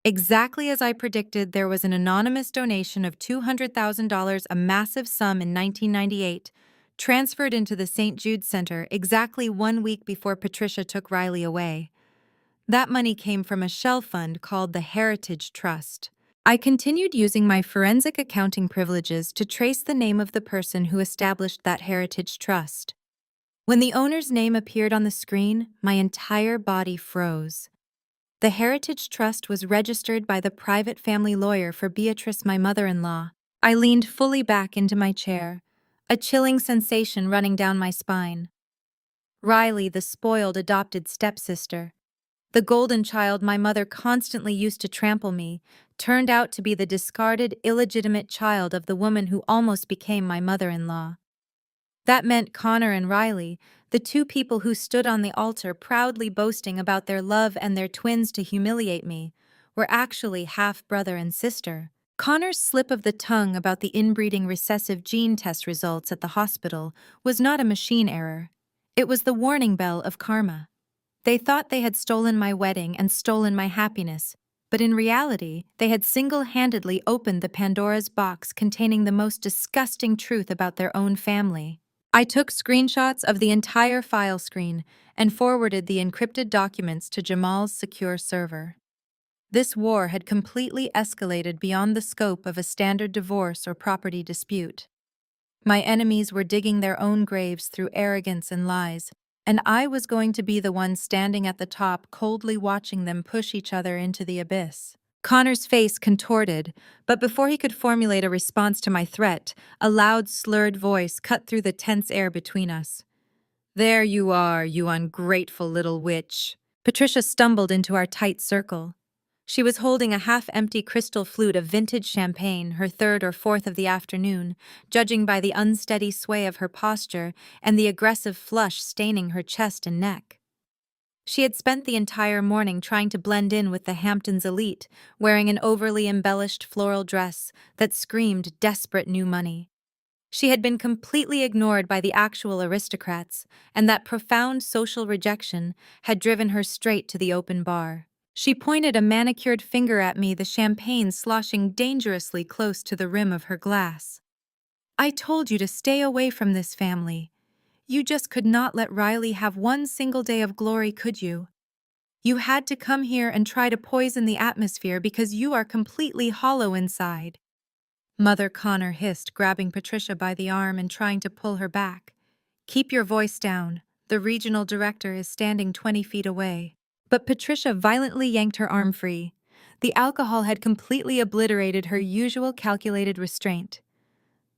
[SPEAKER 1] Exactly as I predicted, there was an anonymous donation of $200,000, a massive sum in 1998, transferred into the St. Jude Center exactly 1 week before Patricia took Riley away. That money came from a shell fund called the Heritage Trust. I continued using my forensic accounting privileges to trace the name of the person who established that Heritage Trust. When the owner's name appeared on the screen, my entire body froze. The Heritage Trust was registered by the private family lawyer for Beatrice, my mother-in-law. I leaned fully back into my chair, a chilling sensation running down my spine. Riley, the spoiled adopted stepsister, the golden child my mother constantly used to trample me, turned out to be the discarded, illegitimate child of the woman who almost became my mother-in-law. That meant Connor and Riley, the two people who stood on the altar proudly boasting about their love and their twins to humiliate me, were actually half-brother and sister. Connor's slip of the tongue about the inbreeding recessive gene test results at the hospital was not a machine error. It was the warning bell of karma. They thought they had stolen my wedding and stolen my happiness, but in reality, they had single-handedly opened the Pandora's box containing the most disgusting truth about their own family. I took screenshots of the entire file screen and forwarded the encrypted documents to Jamal's secure server. This war had completely escalated beyond the scope of a standard divorce or property dispute. My enemies were digging their own graves through arrogance and lies, and I was going to be the one standing at the top, coldly watching them push each other into the abyss. Connor's face contorted, but before he could formulate a response to my threat, a loud, slurred voice cut through the tense air between us. "There you are, you ungrateful little witch." Patricia stumbled into our tight circle. She was holding a half-empty crystal flute of vintage champagne, her third or fourth of the afternoon, judging by the unsteady sway of her posture and the aggressive flush staining her chest and neck. She had spent the entire morning trying to blend in with the Hamptons elite, wearing an overly embellished floral dress that screamed desperate new money. She had been completely ignored by the actual aristocrats, and that profound social rejection had driven her straight to the open bar. She pointed a manicured finger at me, the champagne sloshing dangerously close to the rim of her glass. "I told you to stay away from this family. You just could not let Riley have one single day of glory, could you? You had to come here and try to poison the atmosphere because you are completely hollow inside." Mother Connor hissed, grabbing Patricia by the arm and trying to pull her back. "Keep your voice down. The regional director is standing 20 feet away." But Patricia violently yanked her arm free. The alcohol had completely obliterated her usual calculated restraint.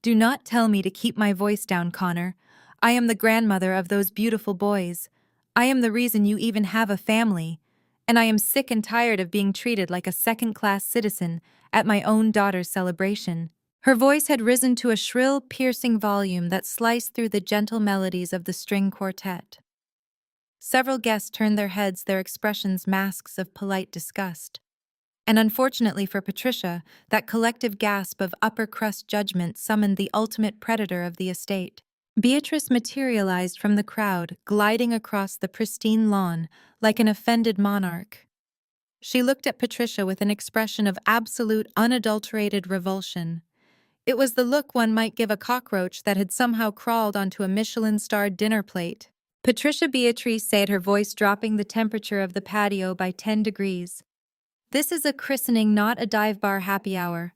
[SPEAKER 1] "Do not tell me to keep my voice down, Connor. I am the grandmother of those beautiful boys. I am the reason you even have a family. And I am sick and tired of being treated like a second-class citizen at my own daughter's celebration." Her voice had risen to a shrill, piercing volume that sliced through the gentle melodies of the string quartet. Several guests turned their heads, their expressions masks of polite disgust. And unfortunately for Patricia, that collective gasp of upper-crust judgment summoned the ultimate predator of the estate. Beatrice materialized from the crowd, gliding across the pristine lawn like an offended monarch. She looked at Patricia with an expression of absolute, unadulterated revulsion. It was the look one might give a cockroach that had somehow crawled onto a Michelin-starred dinner plate. Patricia Beatrice said, her voice dropping the temperature of the patio by 10 degrees. "This is a christening, not a dive bar happy hour.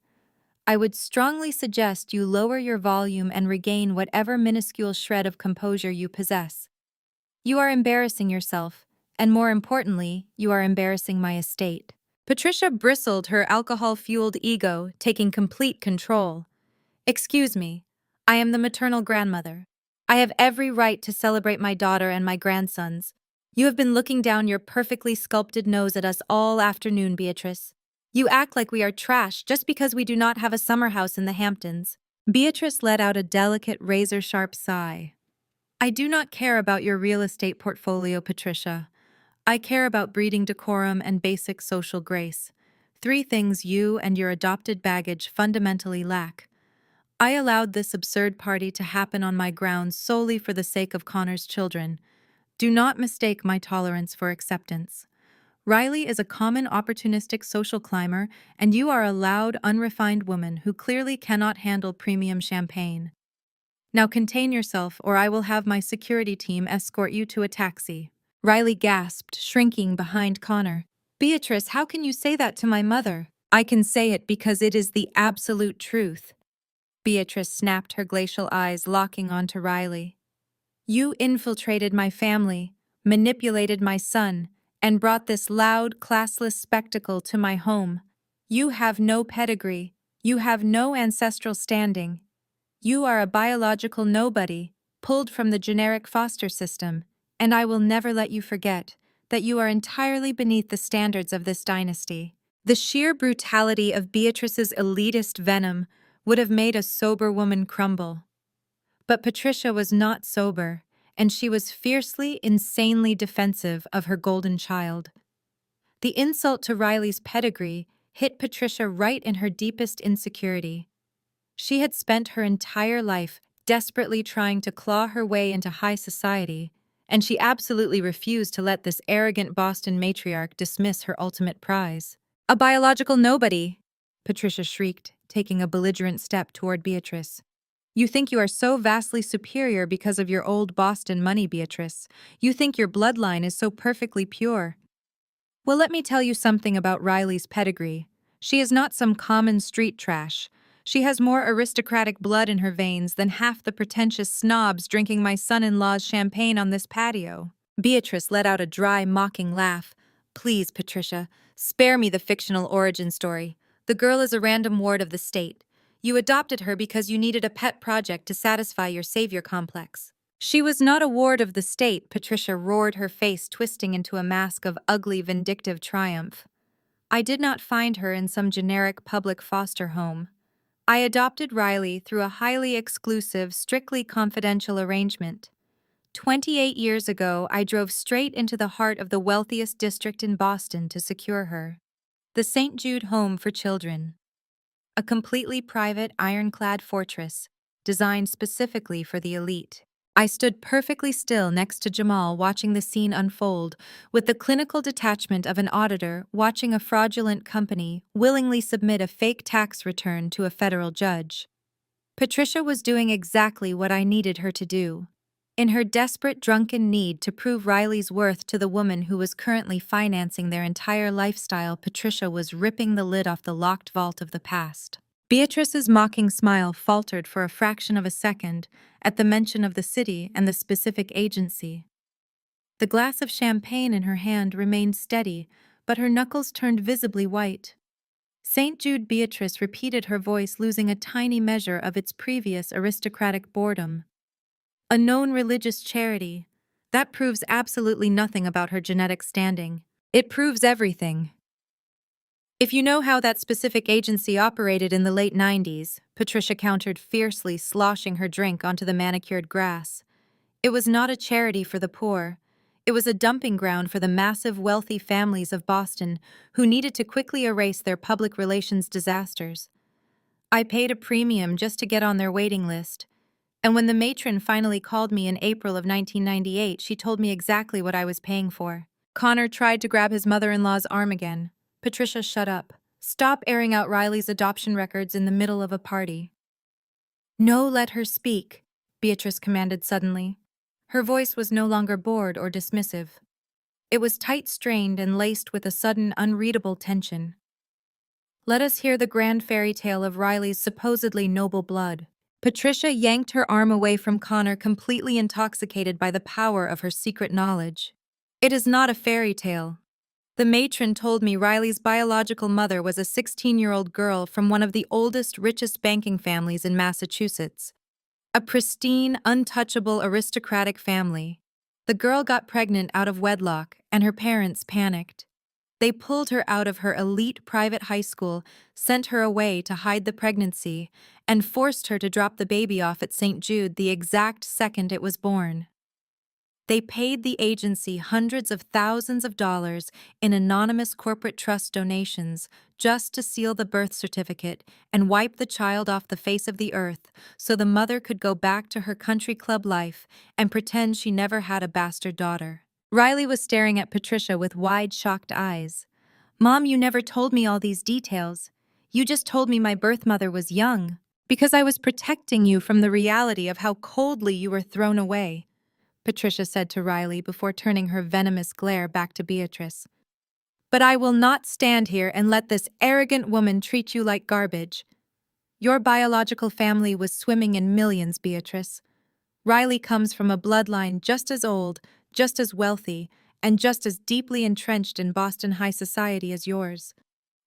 [SPEAKER 1] I would strongly suggest you lower your volume and regain whatever minuscule shred of composure you possess. You are embarrassing yourself, and more importantly, you are embarrassing my estate." Patricia bristled, her alcohol-fueled ego taking complete control. "Excuse me, I am the maternal grandmother. I have every right to celebrate my daughter and my grandsons. You have been looking down your perfectly sculpted nose at us all afternoon, Beatrice. You act like we are trash just because we do not have a summer house in the Hamptons. Beatrice let out a delicate, razor-sharp sigh. I do not care about your real estate portfolio, Patricia. I care about breeding decorum and basic social grace. Three things you and your adopted baggage fundamentally lack. I allowed this absurd party to happen on my grounds solely for the sake of Connor's children. Do not mistake my tolerance for acceptance. Riley is a common opportunistic social climber, and you are a loud, unrefined woman who clearly cannot handle premium champagne. Now contain yourself, or I will have my security team escort you to a taxi. Riley gasped, shrinking behind Connor. Beatrice, how can you say that to my mother? I can say it because it is the absolute truth. Beatrice snapped, her glacial eyes locking onto Riley. You infiltrated my family, manipulated my son, and brought this loud, classless spectacle to my home. You have no pedigree. You have no ancestral standing. You are a biological nobody, pulled from the generic foster system, and I will never let you forget that you are entirely beneath the standards of this dynasty. The sheer brutality of Beatrice's elitist venom would have made a sober woman crumble. But Patricia was not sober, and she was fiercely, insanely defensive of her golden child. The insult to Riley's pedigree hit Patricia right in her deepest insecurity. She had spent her entire life desperately trying to claw her way into high society, and she absolutely refused to let this arrogant Boston matriarch dismiss her ultimate prize. A biological nobody, Patricia shrieked, taking a belligerent step toward Beatrice. You think you are so vastly superior because of your old Boston money, Beatrice. You think your bloodline is so perfectly pure. Well, let me tell you something about Riley's pedigree. She is not some common street trash. She has more aristocratic blood in her veins than half the pretentious snobs drinking my son-in-law's champagne on this patio. Beatrice let out a dry, mocking laugh. Please, Patricia, spare me the fictional origin story. The girl is a random ward of the state. You adopted her because you needed a pet project to satisfy your savior complex. She was not a ward of the state, Patricia roared, her face twisting into a mask of ugly, vindictive triumph. I did not find her in some generic public foster home. I adopted Riley through a highly exclusive, strictly confidential arrangement. 28 years ago, I drove straight into the heart of the wealthiest district in Boston to secure her. The St. Jude Home for Children. A completely private, ironclad fortress, designed specifically for the elite. I stood perfectly still next to Jamal watching the scene unfold, with the clinical detachment of an auditor watching a fraudulent company willingly submit a fake tax return to a federal judge. Patricia was doing exactly what I needed her to do. In her desperate, drunken need to prove Riley's worth to the woman who was currently financing their entire lifestyle, Patricia was ripping the lid off the locked vault of the past. Beatrice's mocking smile faltered for a fraction of a second at the mention of the city and the specific agency. The glass of champagne in her hand remained steady, but her knuckles turned visibly white. St. Jude, Beatrice repeated, her voice losing a tiny measure of its previous aristocratic boredom. A known religious charity. That proves absolutely nothing about her genetic standing. It proves everything. If you know how that specific agency operated in the late 90s, Patricia countered fiercely, sloshing her drink onto the manicured grass. It was not a charity for the poor. It was a dumping ground for the massive, wealthy families of Boston who needed to quickly erase their public relations disasters. I paid a premium just to get on their waiting list. And when the matron finally called me in April of 1998, she told me exactly what I was paying for. Connor tried to grab his mother-in-law's arm again. Patricia, shut up. Stop airing out Riley's adoption records in the middle of a party. No, let her speak, Beatrice commanded suddenly. Her voice was no longer bored or dismissive. It was tight-strained and laced with a sudden, unreadable tension. Let us hear the grand fairy tale of Riley's supposedly noble blood. Patricia yanked her arm away from Connor, completely intoxicated by the power of her secret knowledge. It is not a fairy tale. The matron told me Riley's biological mother was a 16-year-old girl from one of the oldest, richest banking families in Massachusetts. A pristine, untouchable, aristocratic family. The girl got pregnant out of wedlock, and her parents panicked. They pulled her out of her elite private high school, sent her away to hide the pregnancy, and forced her to drop the baby off at St. Jude the exact second it was born. They paid the agency hundreds of thousands of dollars in anonymous corporate trust donations just to seal the birth certificate and wipe the child off the face of the earth so the mother could go back to her country club life and pretend she never had a bastard daughter. Riley was staring at Patricia with wide, shocked eyes. "Mom, you never told me all these details. You just told me my birth mother was young, because I was protecting you from the reality of how coldly you were thrown away," Patricia said to Riley before turning her venomous glare back to Beatrice. "But I will not stand here and let this arrogant woman treat you like garbage. Your biological family was swimming in millions, Beatrice. Riley comes from a bloodline just as old, just as wealthy, and just as deeply entrenched in Boston high society as yours.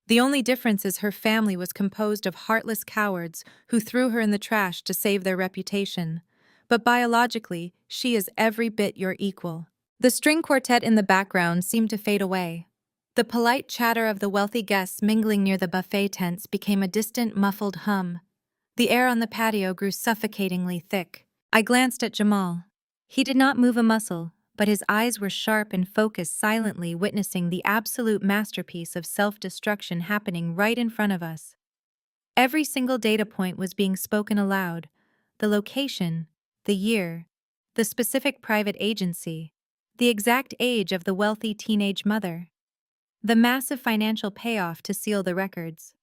[SPEAKER 1] The only difference is her family was composed of heartless cowards who threw her in the trash to save their reputation. But biologically, she is every bit your equal." The string quartet in the background seemed to fade away. The polite chatter of the wealthy guests mingling near the buffet tents became a distant, muffled hum. The air on the patio grew suffocatingly thick. I glanced at Jamal. He did not move a muscle, but his eyes were sharp and focused, silently witnessing the absolute masterpiece of self-destruction happening right in front of us. Every single data point was being spoken aloud: the location, the year, the specific private agency, the exact age of the wealthy teenage mother, the massive financial payoff to seal the records.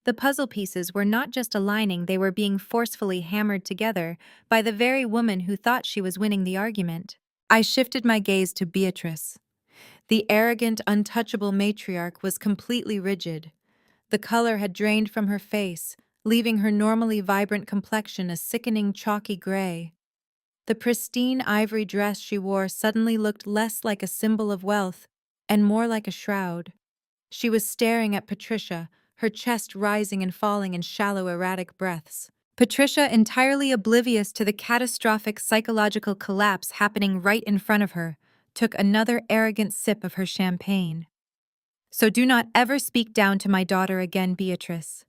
[SPEAKER 1] The puzzle pieces were not just aligning, they were being forcefully hammered together by the very woman who thought she was winning the argument. I shifted my gaze to Beatrice. The arrogant, untouchable matriarch was completely rigid. The color had drained from her face, leaving her normally vibrant complexion a sickening chalky gray. The pristine ivory dress she wore suddenly looked less like a symbol of wealth and more like a shroud. She was staring at Patricia, her chest rising and falling in shallow, erratic breaths. Patricia, entirely oblivious to the catastrophic psychological collapse happening right in front of her, took another arrogant sip of her champagne. "So do not ever speak down to my daughter again, Beatrice.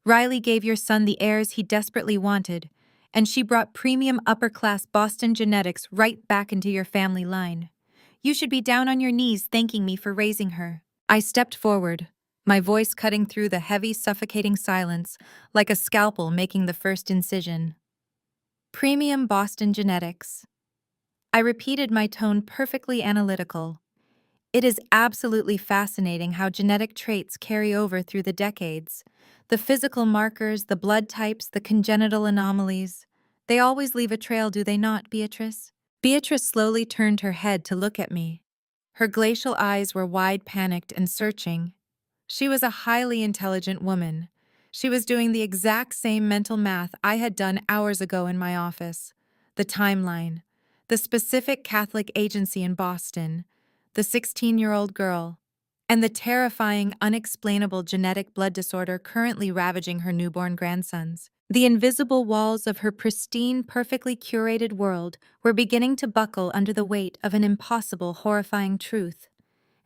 [SPEAKER 1] Riley gave your son the heirs he desperately wanted, and she brought premium upper-class Boston genetics right back into your family line. You should be down on your knees thanking me for raising her." I stepped forward, my voice cutting through the heavy, suffocating silence like a scalpel making the first incision. "Premium Boston genetics." I repeated, my tone perfectly analytical. "It is absolutely fascinating how genetic traits carry over through the decades. The physical markers, the blood types, the congenital anomalies. They always leave a trail, do they not, Beatrice?" Beatrice slowly turned her head to look at me. Her glacial eyes were wide, panicked, and searching. She was a highly intelligent woman. She was doing the exact same mental math I had done hours ago in my office. The timeline, the specific Catholic agency in Boston, the 16-year-old girl, and the terrifying, unexplainable genetic blood disorder currently ravaging her newborn grandsons. The invisible walls of her pristine, perfectly curated world were beginning to buckle under the weight of an impossible, horrifying truth.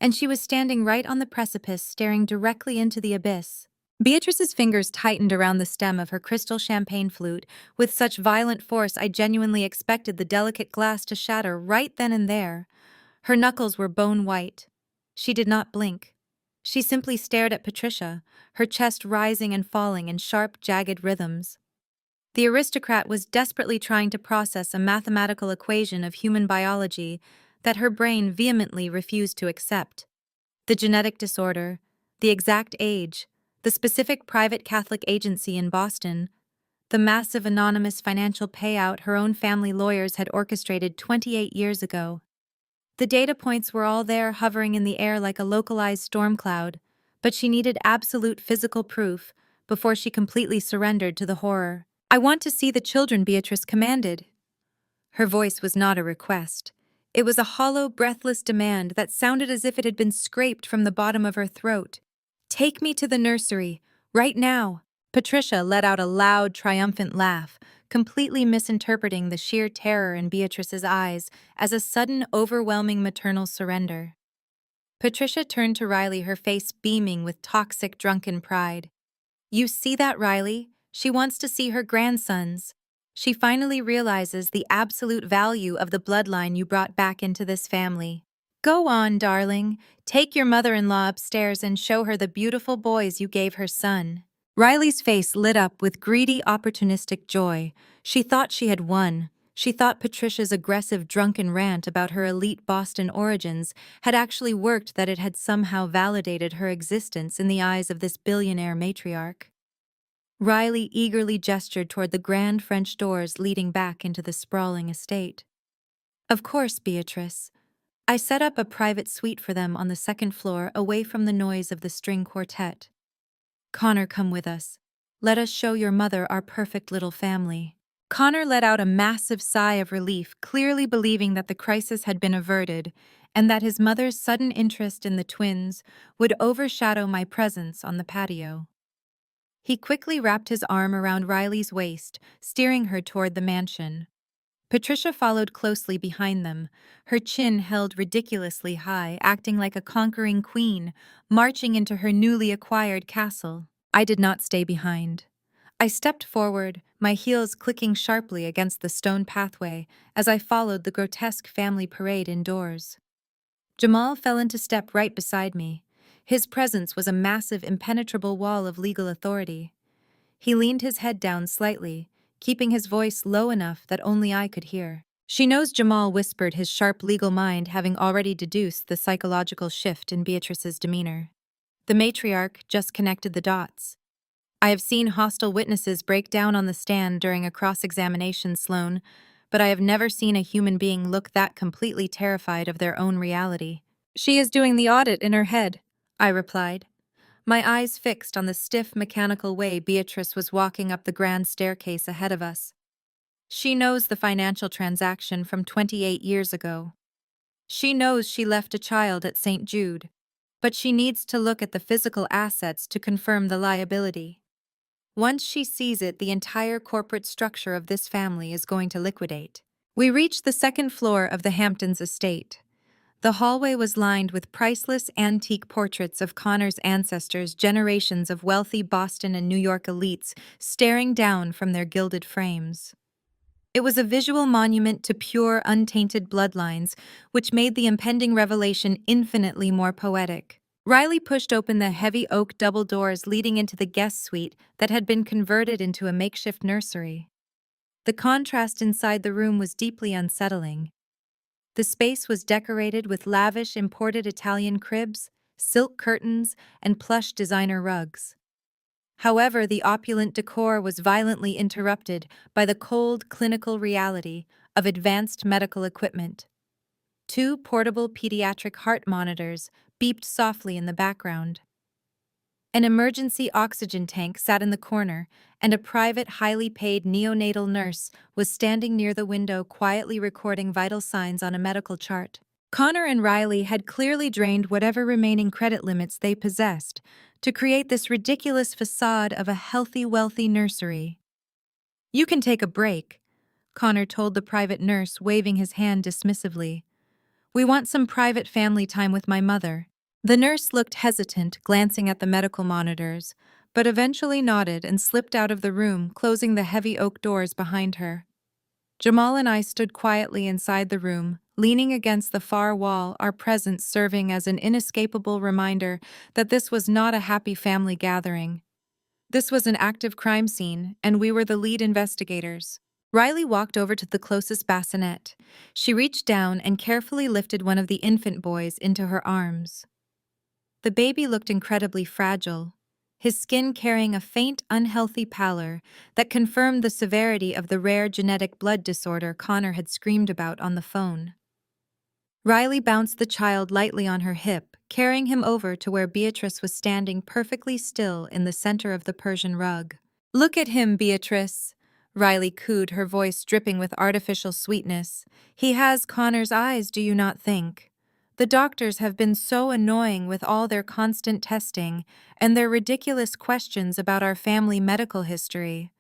[SPEAKER 1] And she was standing right on the precipice, staring directly into the abyss. Beatrice's fingers tightened around the stem of her crystal champagne flute with such violent force I genuinely expected the delicate glass to shatter right then and there. Her knuckles were bone white. She did not blink. She simply stared at Patricia, her chest rising and falling in sharp, jagged rhythms. The aristocrat was desperately trying to process a mathematical equation of human biology that her brain vehemently refused to accept. The genetic disorder, the exact age, the specific private Catholic agency in Boston, the massive anonymous financial payout her own family lawyers had orchestrated 28 years ago. The data points were all there, hovering in the air like a localized storm cloud, but she needed absolute physical proof before she completely surrendered to the horror. "I want to see the children," Beatrice commanded. Her voice was not a request. It was a hollow, breathless demand that sounded as if it had been scraped from the bottom of her throat. "Take me to the nursery, right now." Patricia let out a loud, triumphant laugh, completely misinterpreting the sheer terror in Beatrice's eyes as a sudden, overwhelming maternal surrender. Patricia turned to Riley, her face beaming with toxic, drunken pride. "You see that, Riley? She wants to see her grandsons. She finally realizes the absolute value of the bloodline you brought back into this family. Go on, darling. Take your mother-in-law upstairs and show her the beautiful boys you gave her son." Riley's face lit up with greedy, opportunistic joy. She thought she had won. She thought Patricia's aggressive, drunken rant about her elite Boston origins had actually worked, that it had somehow validated her existence in the eyes of this billionaire matriarch. Riley eagerly gestured toward the grand French doors leading back into the sprawling estate. "Of course, Beatrice. I set up a private suite for them on the second floor, away from the noise of the string quartet. Connor, come with us. Let us show your mother our perfect little family." Connor let out a massive sigh of relief, clearly believing that the crisis had been averted and that his mother's sudden interest in the twins would overshadow my presence on the patio. He quickly wrapped his arm around Riley's waist, steering her toward the mansion. Patricia followed closely behind them, her chin held ridiculously high, acting like a conquering queen, marching into her newly acquired castle. I did not stay behind. I stepped forward, my heels clicking sharply against the stone pathway as I followed the grotesque family parade indoors. Jamal fell into step right beside me. His presence was a massive, impenetrable wall of legal authority. He leaned his head down slightly, keeping his voice low enough that only I could hear. "She knows," Jamal whispered, his sharp legal mind having already deduced the psychological shift in Beatrice's demeanor. The matriarch just connected the dots. "I have seen hostile witnesses break down on the stand during a cross-examination, Sloane, but I have never seen a human being look that completely terrified of their own reality." "She is doing the audit in her head," I replied, my eyes fixed on the stiff, mechanical way Beatrice was walking up the grand staircase ahead of us. "She knows the financial transaction from 28 years ago. She knows she left a child at St. Jude, but she needs to look at the physical assets to confirm the liability. Once she sees it, the entire corporate structure of this family is going to liquidate." We reached the second floor of the Hamptons estate. The hallway was lined with priceless antique portraits of Connor's ancestors, generations of wealthy Boston and New York elites staring down from their gilded frames. It was a visual monument to pure, untainted bloodlines, which made the impending revelation infinitely more poetic. Riley pushed open the heavy oak double doors leading into the guest suite that had been converted into a makeshift nursery. The contrast inside the room was deeply unsettling. The space was decorated with lavish imported Italian cribs, silk curtains, and plush designer rugs. However, the opulent decor was violently interrupted by the cold, clinical reality of advanced medical equipment. 2 portable pediatric heart monitors beeped softly in the background. An emergency oxygen tank sat in the corner, and a private, highly paid neonatal nurse was standing near the window, quietly recording vital signs on a medical chart. Connor and Riley had clearly drained whatever remaining credit limits they possessed to create this ridiculous facade of a healthy, wealthy nursery. "You can take a break," Connor told the private nurse, waving his hand dismissively. "We want some private family time with my mother." The nurse looked hesitant, glancing at the medical monitors, but eventually nodded and slipped out of the room, closing the heavy oak doors behind her. Jamal and I stood quietly inside the room, leaning against the far wall, our presence serving as an inescapable reminder that this was not a happy family gathering. This was an active crime scene, and we were the lead investigators. Riley walked over to the closest bassinet. She reached down and carefully lifted one of the infant boys into her arms. The baby looked incredibly fragile, his skin carrying a faint, unhealthy pallor that confirmed the severity of the rare genetic blood disorder Connor had screamed about on the phone. Riley bounced the child lightly on her hip, carrying him over to where Beatrice was standing perfectly still in the center of the Persian rug. "Look at him, Beatrice," Riley cooed, her voice dripping with artificial sweetness. "He has Connor's eyes, do you not think? The doctors have been so annoying with all their constant testing and their ridiculous questions about our family medical history.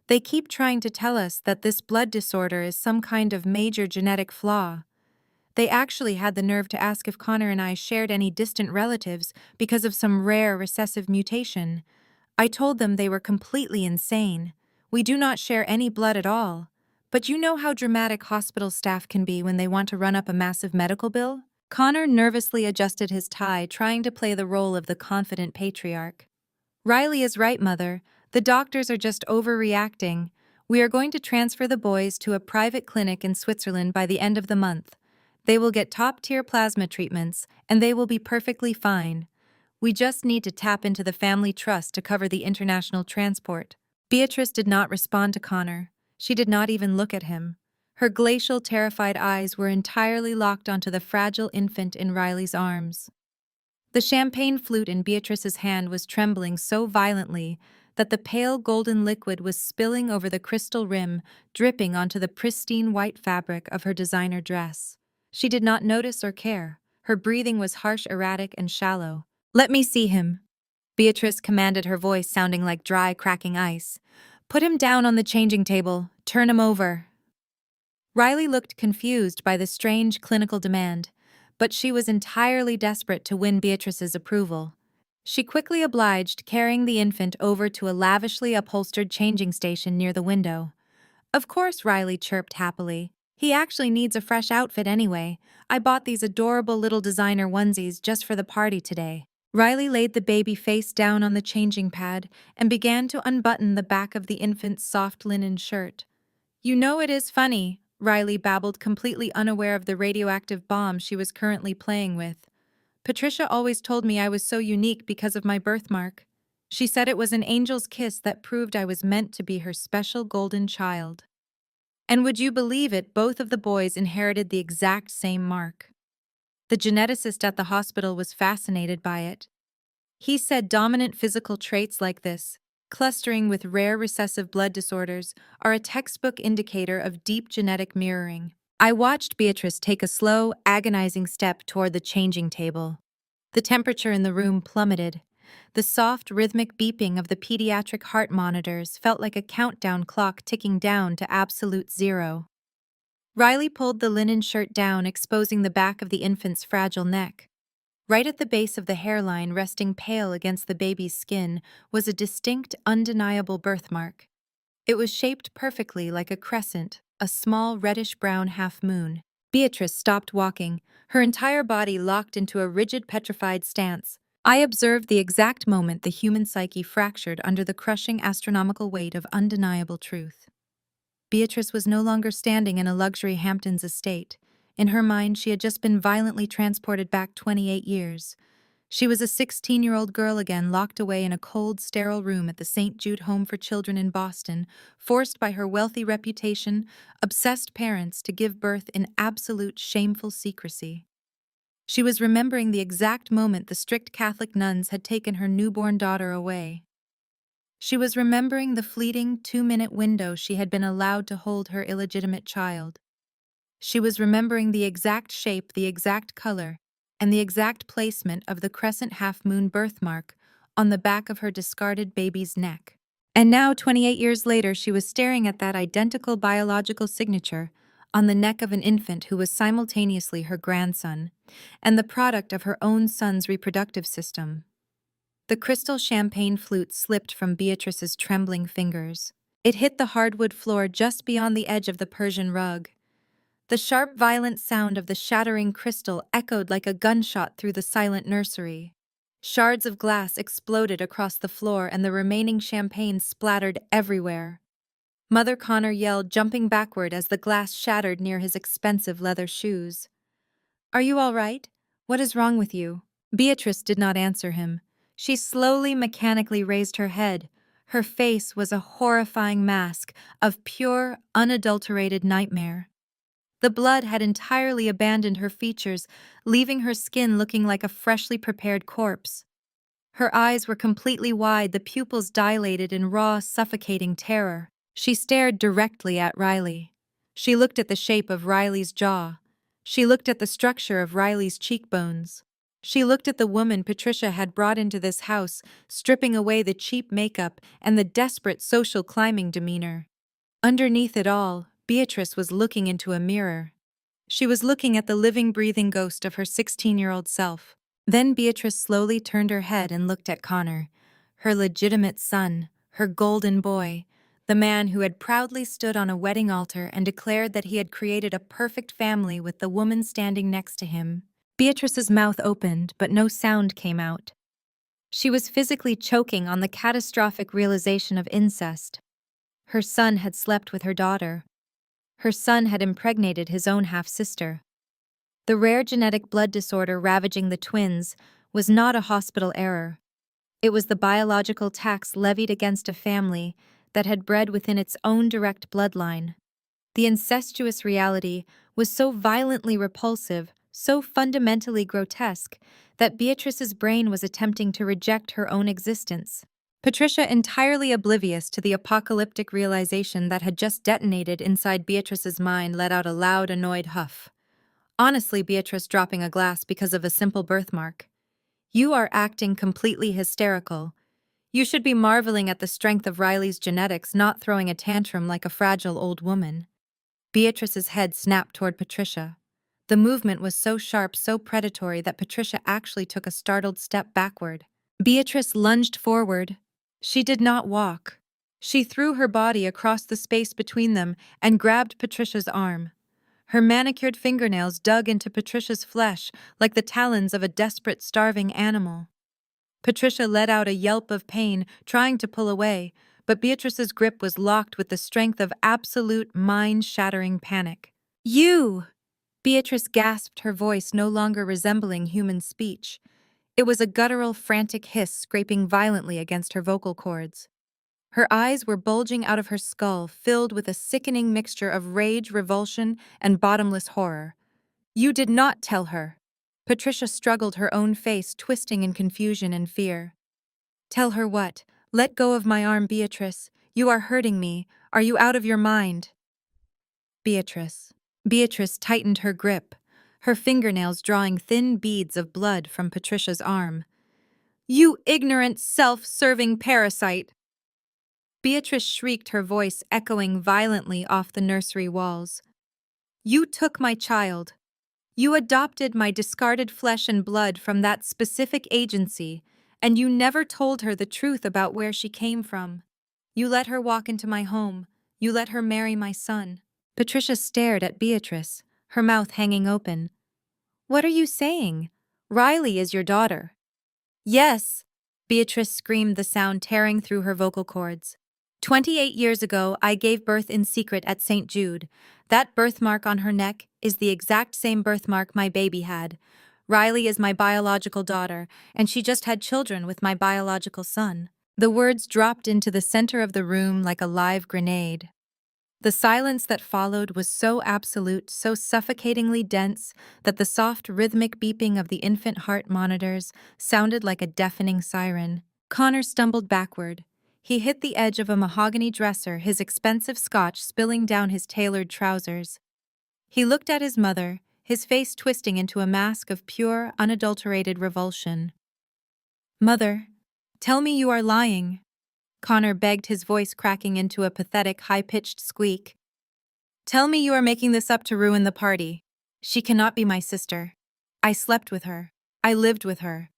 [SPEAKER 1] They keep trying to tell us that this blood disorder is some kind of major genetic flaw. They actually had the nerve to ask if Connor and I shared any distant relatives because of some rare recessive mutation. I told them they were completely insane. We do not share any blood at all. But you know how dramatic hospital staff can be when they want to run up a massive medical bill? Connor nervously adjusted his tie, trying to play the role of the confident patriarch. Riley is right, Mother. The doctors are just overreacting. We are going to transfer the boys to a private clinic in Switzerland by the end of the month. They will get top-tier plasma treatments, and they will be perfectly fine. We just need to tap into the family trust to cover the international transport. Beatrice did not respond to Connor. She did not even look at him. Her glacial, terrified eyes were entirely locked onto the fragile infant in Riley's arms. The champagne flute in Beatrice's hand was trembling so violently that the pale golden liquid was spilling over the crystal rim, dripping onto the pristine white fabric of her designer dress. She did not notice or care. Her breathing was harsh, erratic, and shallow. "Let me see him," Beatrice commanded, her voice sounding like dry, cracking ice. "Put him down on the changing table. Turn him over." Riley looked confused by the strange clinical demand, but she was entirely desperate to win Beatrice's approval. She quickly obliged, carrying the infant over to a lavishly upholstered changing station near the window. "Of course," Riley chirped happily. "He actually needs a fresh outfit anyway. I bought these adorable little designer onesies just for the party today." Riley laid the baby face down on the changing pad and began to unbutton the back of the infant's soft linen shirt. "You know it is funny," Riley babbled, completely unaware of the radioactive bomb she was currently playing with. "Patricia always told me I was so unique because of my birthmark. She said it was an angel's kiss that proved I was meant to be her special golden child. And would you believe it, both of the boys inherited the exact same mark. The geneticist at the hospital was fascinated by it. He said dominant physical traits like this, clustering with rare recessive blood disorders, are a textbook indicator of deep genetic mirroring." I watched Beatrice take a slow, agonizing step toward the changing table. The temperature in the room plummeted. The soft, rhythmic beeping of the pediatric heart monitors felt like a countdown clock ticking down to absolute zero. Riley pulled the linen shirt down, exposing the back of the infant's fragile neck. Right at the base of the hairline, resting pale against the baby's skin, was a distinct, undeniable birthmark. It was shaped perfectly like a crescent, a small reddish-brown half-moon. Beatrice stopped walking, her entire body locked into a rigid, petrified stance. I observed the exact moment the human psyche fractured under the crushing astronomical weight of undeniable truth. Beatrice was no longer standing in a luxury Hamptons estate. In her mind, she had just been violently transported back 28 years. She was a 16-year-old girl again, locked away in a cold, sterile room at the St. Jude Home for Children in Boston, forced by her wealthy reputation, obsessed parents to give birth in absolute shameful secrecy. She was remembering the exact moment the strict Catholic nuns had taken her newborn daughter away. She was remembering the fleeting 2-minute window she had been allowed to hold her illegitimate child. She was remembering the exact shape, the exact color, and the exact placement of the crescent half-moon birthmark on the back of her discarded baby's neck. And now, 28 years later, she was staring at that identical biological signature on the neck of an infant who was simultaneously her grandson and the product of her own son's reproductive system. The crystal champagne flute slipped from Beatrice's trembling fingers. It hit the hardwood floor just beyond the edge of the Persian rug. The sharp, violent sound of the shattering crystal echoed like a gunshot through the silent nursery. Shards of glass exploded across the floor and the remaining champagne splattered everywhere. Mother Connor yelled, jumping backward as the glass shattered near his expensive leather shoes. "Are you all right? What is wrong with you?" Beatrice did not answer him. She slowly, mechanically raised her head. Her face was a horrifying mask of pure, unadulterated nightmare. The blood had entirely abandoned her features, leaving her skin looking like a freshly prepared corpse. Her eyes were completely wide, the pupils dilated in raw, suffocating terror. She stared directly at Riley. She looked at the shape of Riley's jaw. She looked at the structure of Riley's cheekbones. She looked at the woman Patricia had brought into this house, stripping away the cheap makeup and the desperate social climbing demeanor. Underneath it all, Beatrice was looking into a mirror. She was looking at the living, breathing ghost of her 16-year-old self. Then Beatrice slowly turned her head and looked at Connor, her legitimate son, her golden boy, the man who had proudly stood on a wedding altar and declared that he had created a perfect family with the woman standing next to him. Beatrice's mouth opened, but no sound came out. She was physically choking on the catastrophic realization of incest. Her son had slept with her daughter. Her son had impregnated his own half-sister. The rare genetic blood disorder ravaging the twins was not a hospital error. It was the biological tax levied against a family that had bred within its own direct bloodline. The incestuous reality was so violently repulsive, so fundamentally grotesque, that Beatrice's brain was attempting to reject her own existence. Patricia, entirely oblivious to the apocalyptic realization that had just detonated inside Beatrice's mind, let out a loud, annoyed huff. Honestly, Beatrice, dropping a glass because of a simple birthmark. You are acting completely hysterical. You should be marveling at the strength of Riley's genetics, not throwing a tantrum like a fragile old woman. Beatrice's head snapped toward Patricia. The movement was so sharp, so predatory, that Patricia actually took a startled step backward. Beatrice lunged forward. She did not walk. She threw her body across the space between them and grabbed Patricia's arm. Her manicured fingernails dug into Patricia's flesh like the talons of a desperate, starving animal. Patricia let out a yelp of pain, trying to pull away, but Beatrice's grip was locked with the strength of absolute, mind-shattering panic. "You!" Beatrice gasped, her voice no longer resembling human speech. It was a guttural, frantic hiss scraping violently against her vocal cords. Her eyes were bulging out of her skull, filled with a sickening mixture of rage, revulsion, and bottomless horror. "You did not tell her." Patricia struggled, her own face twisting in confusion and fear. "Tell her what? Let go of my arm, Beatrice. You are hurting me. Are you out of your mind?" Beatrice. Beatrice tightened her grip, her fingernails drawing thin beads of blood from Patricia's arm. "You ignorant, self-serving parasite!" Beatrice shrieked, her voice echoing violently off the nursery walls. "You took my child. You adopted my discarded flesh and blood from that specific agency, and you never told her the truth about where she came from. You let her walk into my home. You let her marry my son." Patricia stared at Beatrice, her mouth hanging open. "What are you saying? Riley is your daughter." "Yes," Beatrice screamed, the sound tearing through her vocal cords. 28 years ago, I gave birth in secret at St. Jude. That birthmark on her neck is the exact same birthmark my baby had. Riley is my biological daughter, and she just had children with my biological son." The words dropped into the center of the room like a live grenade. The silence that followed was so absolute, so suffocatingly dense, that the soft, rhythmic beeping of the infant heart monitors sounded like a deafening siren. Connor stumbled backward. He hit the edge of a mahogany dresser, his expensive scotch spilling down his tailored trousers. He looked at his mother, his face twisting into a mask of pure, unadulterated revulsion. "Mother, tell me you are lying," Connor begged, his voice cracking into a pathetic, high-pitched squeak. "Tell me you are making this up to ruin the party. She cannot be my sister. I slept with her. I lived with her.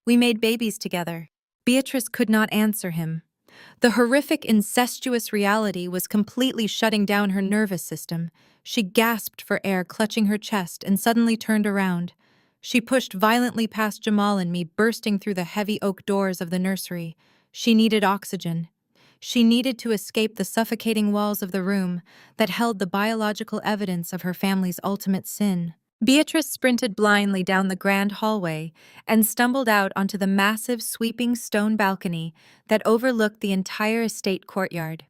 [SPEAKER 1] We made babies together." Beatrice could not answer him. The horrific, incestuous reality was completely shutting down her nervous system. She gasped for air, clutching her chest, and suddenly turned around. She pushed violently past Jamal and me, bursting through the heavy oak doors of the nursery. She needed oxygen. She needed to escape the suffocating walls of the room that held the biological evidence of her family's ultimate sin. Beatrice sprinted blindly down the grand hallway and stumbled out onto the massive, sweeping stone balcony that overlooked the entire estate courtyard.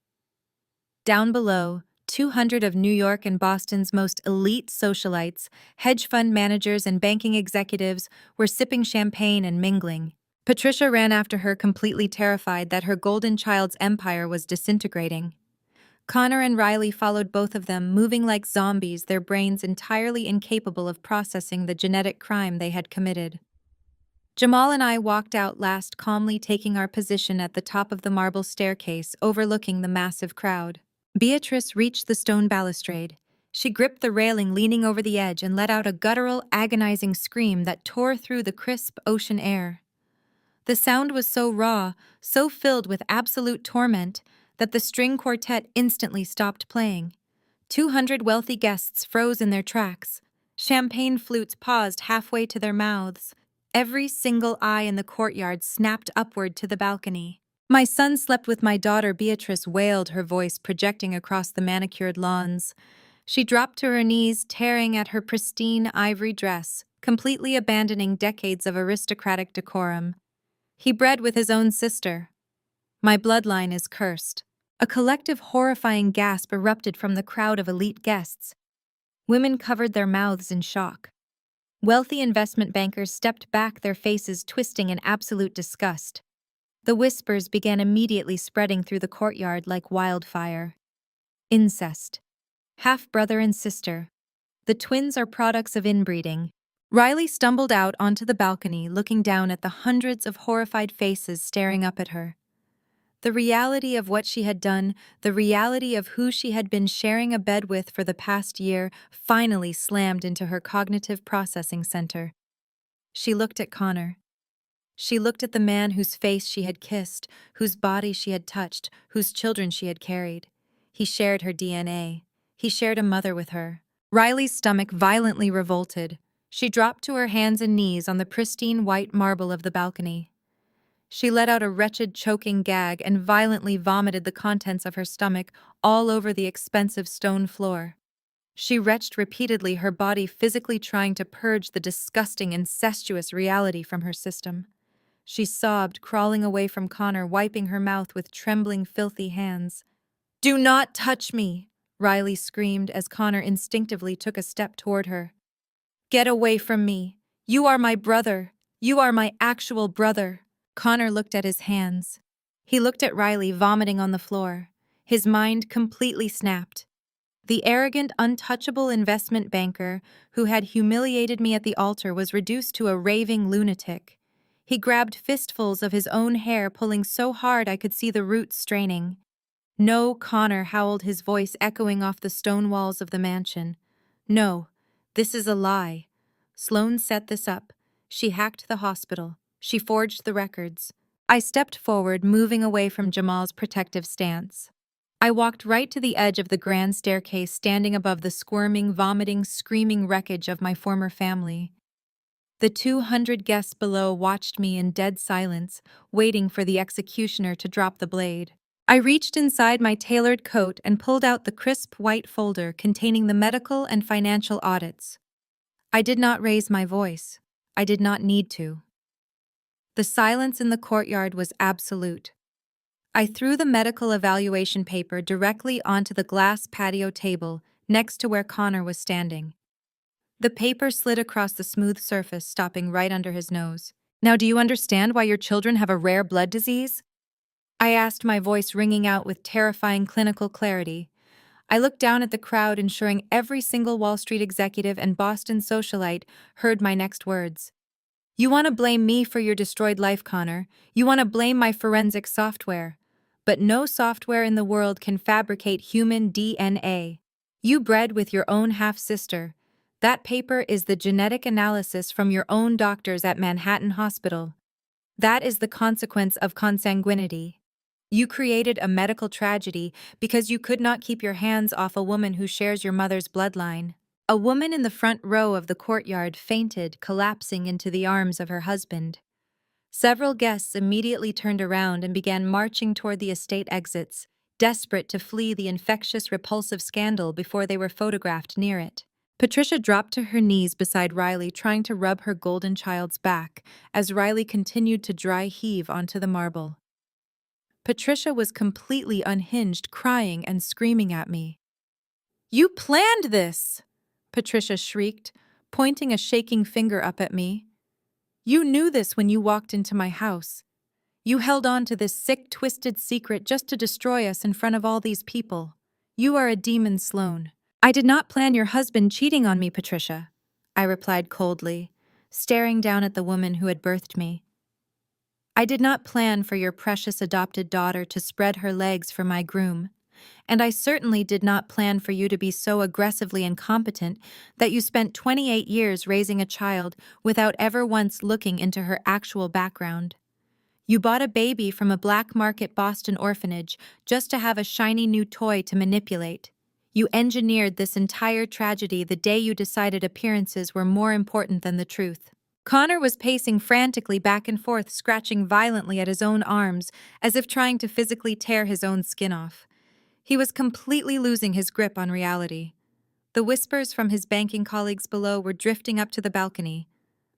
[SPEAKER 1] Down below, 200 of New York and Boston's most elite socialites, hedge fund managers, and banking executives were sipping champagne and mingling. Patricia ran after her, completely terrified that her golden child's empire was disintegrating. Connor and Riley followed both of them, moving like zombies, their brains entirely incapable of processing the genetic crime they had committed. Jamal and I walked out last, calmly taking our position at the top of the marble staircase overlooking the massive crowd. Beatrice reached the stone balustrade. She gripped the railing, leaning over the edge, and let out a guttural, agonizing scream that tore through the crisp ocean air. The sound was so raw, so filled with absolute torment, that the string quartet instantly stopped playing. 200 wealthy guests froze in their tracks. Champagne flutes paused halfway to their mouths. Every single eye in the courtyard snapped upward to the balcony. "My son slept with my daughter," Beatrice wailed, her voice projecting across the manicured lawns. She dropped to her knees, tearing at her pristine ivory dress, completely abandoning decades of aristocratic decorum. "He bred with his own sister. My bloodline is cursed." A collective horrifying gasp erupted from the crowd of elite guests. Women covered their mouths in shock. Wealthy investment bankers stepped back, their faces twisting in absolute disgust. The whispers began immediately spreading through the courtyard like wildfire. Incest. Half-brother and sister. The twins are products of inbreeding. Riley stumbled out onto the balcony, looking down at the hundreds of horrified faces staring up at her. The reality of what she had done, the reality of who she had been sharing a bed with for the past year, finally slammed into her cognitive processing center. She looked at Connor. She looked at the man whose face she had kissed, whose body she had touched, whose children she had carried. He shared her DNA. He shared a mother with her. Riley's stomach violently revolted. She dropped to her hands and knees on the pristine white marble of the balcony. She let out a wretched, choking gag and violently vomited the contents of her stomach all over the expensive stone floor. She retched repeatedly, her body physically trying to purge the disgusting, incestuous reality from her system. She sobbed, crawling away from Connor, wiping her mouth with trembling, filthy hands. "Do not touch me!" Riley screamed as Connor instinctively took a step toward her. "Get away from me! You are my brother! You are my actual brother!" Connor looked at his hands. He looked at Riley vomiting on the floor. His mind completely snapped. The arrogant, untouchable investment banker who had humiliated me at the altar was reduced to a raving lunatic. He grabbed fistfuls of his own hair, pulling so hard I could see the roots straining. "No," Connor howled, his voice echoing off the stone walls of the mansion. "No, this is a lie. Sloane set this up. She hacked the hospital. She forged the records." I stepped forward, moving away from Jamal's protective stance. I walked right to the edge of the grand staircase, standing above the squirming, vomiting, screaming wreckage of my former family. The 200 guests below watched me in dead silence, waiting for the executioner to drop the blade. I reached inside my tailored coat and pulled out the crisp white folder containing the medical and financial audits. I did not raise my voice. I did not need to. The silence in the courtyard was absolute. I threw the medical evaluation paper directly onto the glass patio table next to where Connor was standing. The paper slid across the smooth surface, stopping right under his nose. "Now, do you understand why your children have a rare blood disease?" I asked, my voice ringing out with terrifying clinical clarity. I looked down at the crowd, ensuring every single Wall Street executive and Boston socialite heard my next words. "You want to blame me for your destroyed life, Connor. You want to blame my forensic software. But no software in the world can fabricate human DNA. You bred with your own half-sister. That paper is the genetic analysis from your own doctors at Manhattan Hospital. That is the consequence of consanguinity. You created a medical tragedy because you could not keep your hands off a woman who shares your mother's bloodline." A woman in the front row of the courtyard fainted, collapsing into the arms of her husband. Several guests immediately turned around and began marching toward the estate exits, desperate to flee the infectious, repulsive scandal before they were photographed near it. Patricia dropped to her knees beside Riley, trying to rub her golden child's back as Riley continued to dry heave onto the marble. Patricia was completely unhinged, crying and screaming at me. "You planned this!" Patricia shrieked, pointing a shaking finger up at me. "You knew this when you walked into my house. You held on to this sick, twisted secret just to destroy us in front of all these people. You are a demon, Sloane. I did not plan your husband cheating on me, Patricia, I replied coldly, staring down at the woman who had birthed me. I did not plan for your precious adopted daughter to spread her legs for my groom, and I certainly did not plan for you to be so aggressively incompetent that you spent 28 years raising a child without ever once looking into her actual background. You bought a baby from a black market Boston orphanage just to have a shiny new toy to manipulate. You engineered this entire tragedy the day you decided appearances were more important than the truth. Connor was pacing frantically back and forth, scratching violently at his own arms, as if trying to physically tear his own skin off. He was completely losing his grip on reality. The whispers from his banking colleagues below were drifting up to the balcony.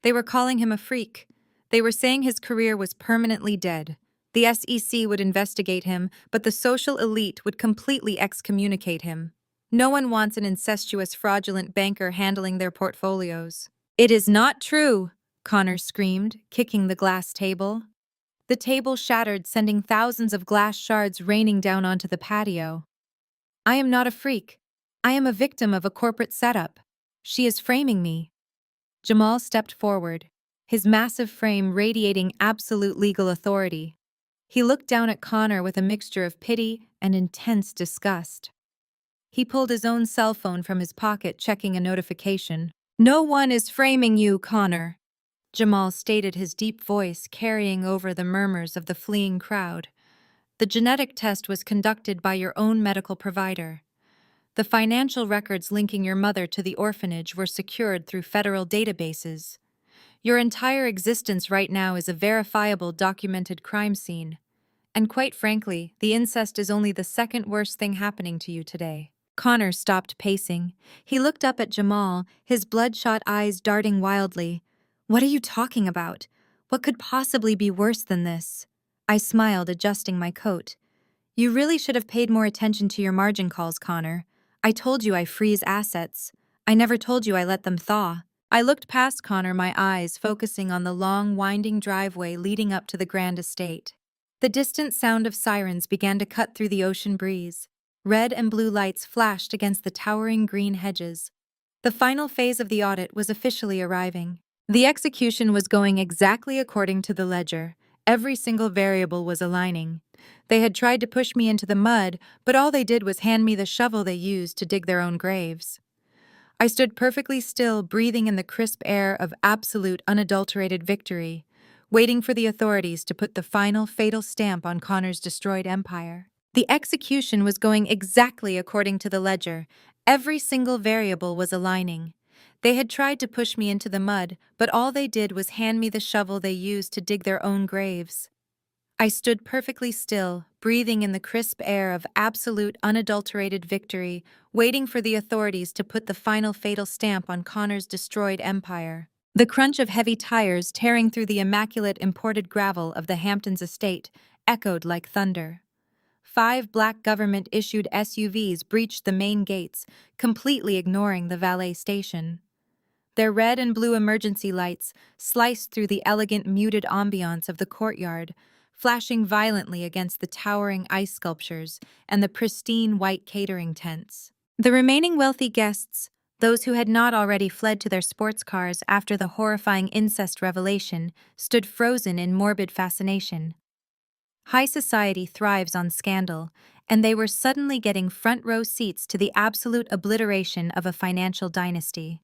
[SPEAKER 1] They were calling him a freak. They were saying his career was permanently dead. The SEC would investigate him, but the social elite would completely excommunicate him. No one wants an incestuous, fraudulent banker handling their portfolios. It is not true, Connor screamed, kicking the glass table. The table shattered, sending thousands of glass shards raining down onto the patio. I am not a freak. I am a victim of a corporate setup. She is framing me. Jamal stepped forward, his massive frame radiating absolute legal authority. He looked down at Connor with a mixture of pity and intense disgust. He pulled his own cell phone from his pocket, checking a notification. No one is framing you, Connor, Jamal stated, his deep voice carrying over the murmurs of the fleeing crowd. The genetic test was conducted by your own medical provider. The financial records linking your mother to the orphanage were secured through federal databases. Your entire existence right now is a verifiable documented crime scene. And quite frankly, the incest is only the second worst thing happening to you today. Connor stopped pacing. He looked up at Jamal, his bloodshot eyes darting wildly. What are you talking about? What could possibly be worse than this? I smiled, adjusting my coat. You really should have paid more attention to your margin calls, Connor. I told you I freeze assets. I never told you I let them thaw. I looked past Connor, my eyes focusing on the long, winding driveway leading up to the grand estate. The distant sound of sirens began to cut through the ocean breeze. Red and blue lights flashed against the towering green hedges. The final phase of the audit was officially arriving. The execution was going exactly according to the ledger. Every single variable was aligning. They had tried to push me into the mud, but all they did was hand me the shovel they used to dig their own graves. I stood perfectly still, breathing in the crisp air of absolute, unadulterated victory, waiting for the authorities to put the final, fatal stamp on Connor's destroyed empire. The execution was going exactly according to the ledger. Every single variable was aligning. They had tried to push me into the mud, but all they did was hand me the shovel they used to dig their own graves. I stood perfectly still, breathing in the crisp air of absolute, unadulterated victory, waiting for the authorities to put the final fatal stamp on Connor's destroyed empire. The crunch of heavy tires tearing through the immaculate imported gravel of the Hamptons estate echoed like thunder. 5 black government-issued SUVs breached the main gates, completely ignoring the valet station. Their red and blue emergency lights sliced through the elegant, muted ambiance of the courtyard, flashing violently against the towering ice sculptures and the pristine white catering tents. The remaining wealthy guests, those who had not already fled to their sports cars after the horrifying incest revelation, stood frozen in morbid fascination. High society thrives on scandal, and they were suddenly getting front-row seats to the absolute obliteration of a financial dynasty.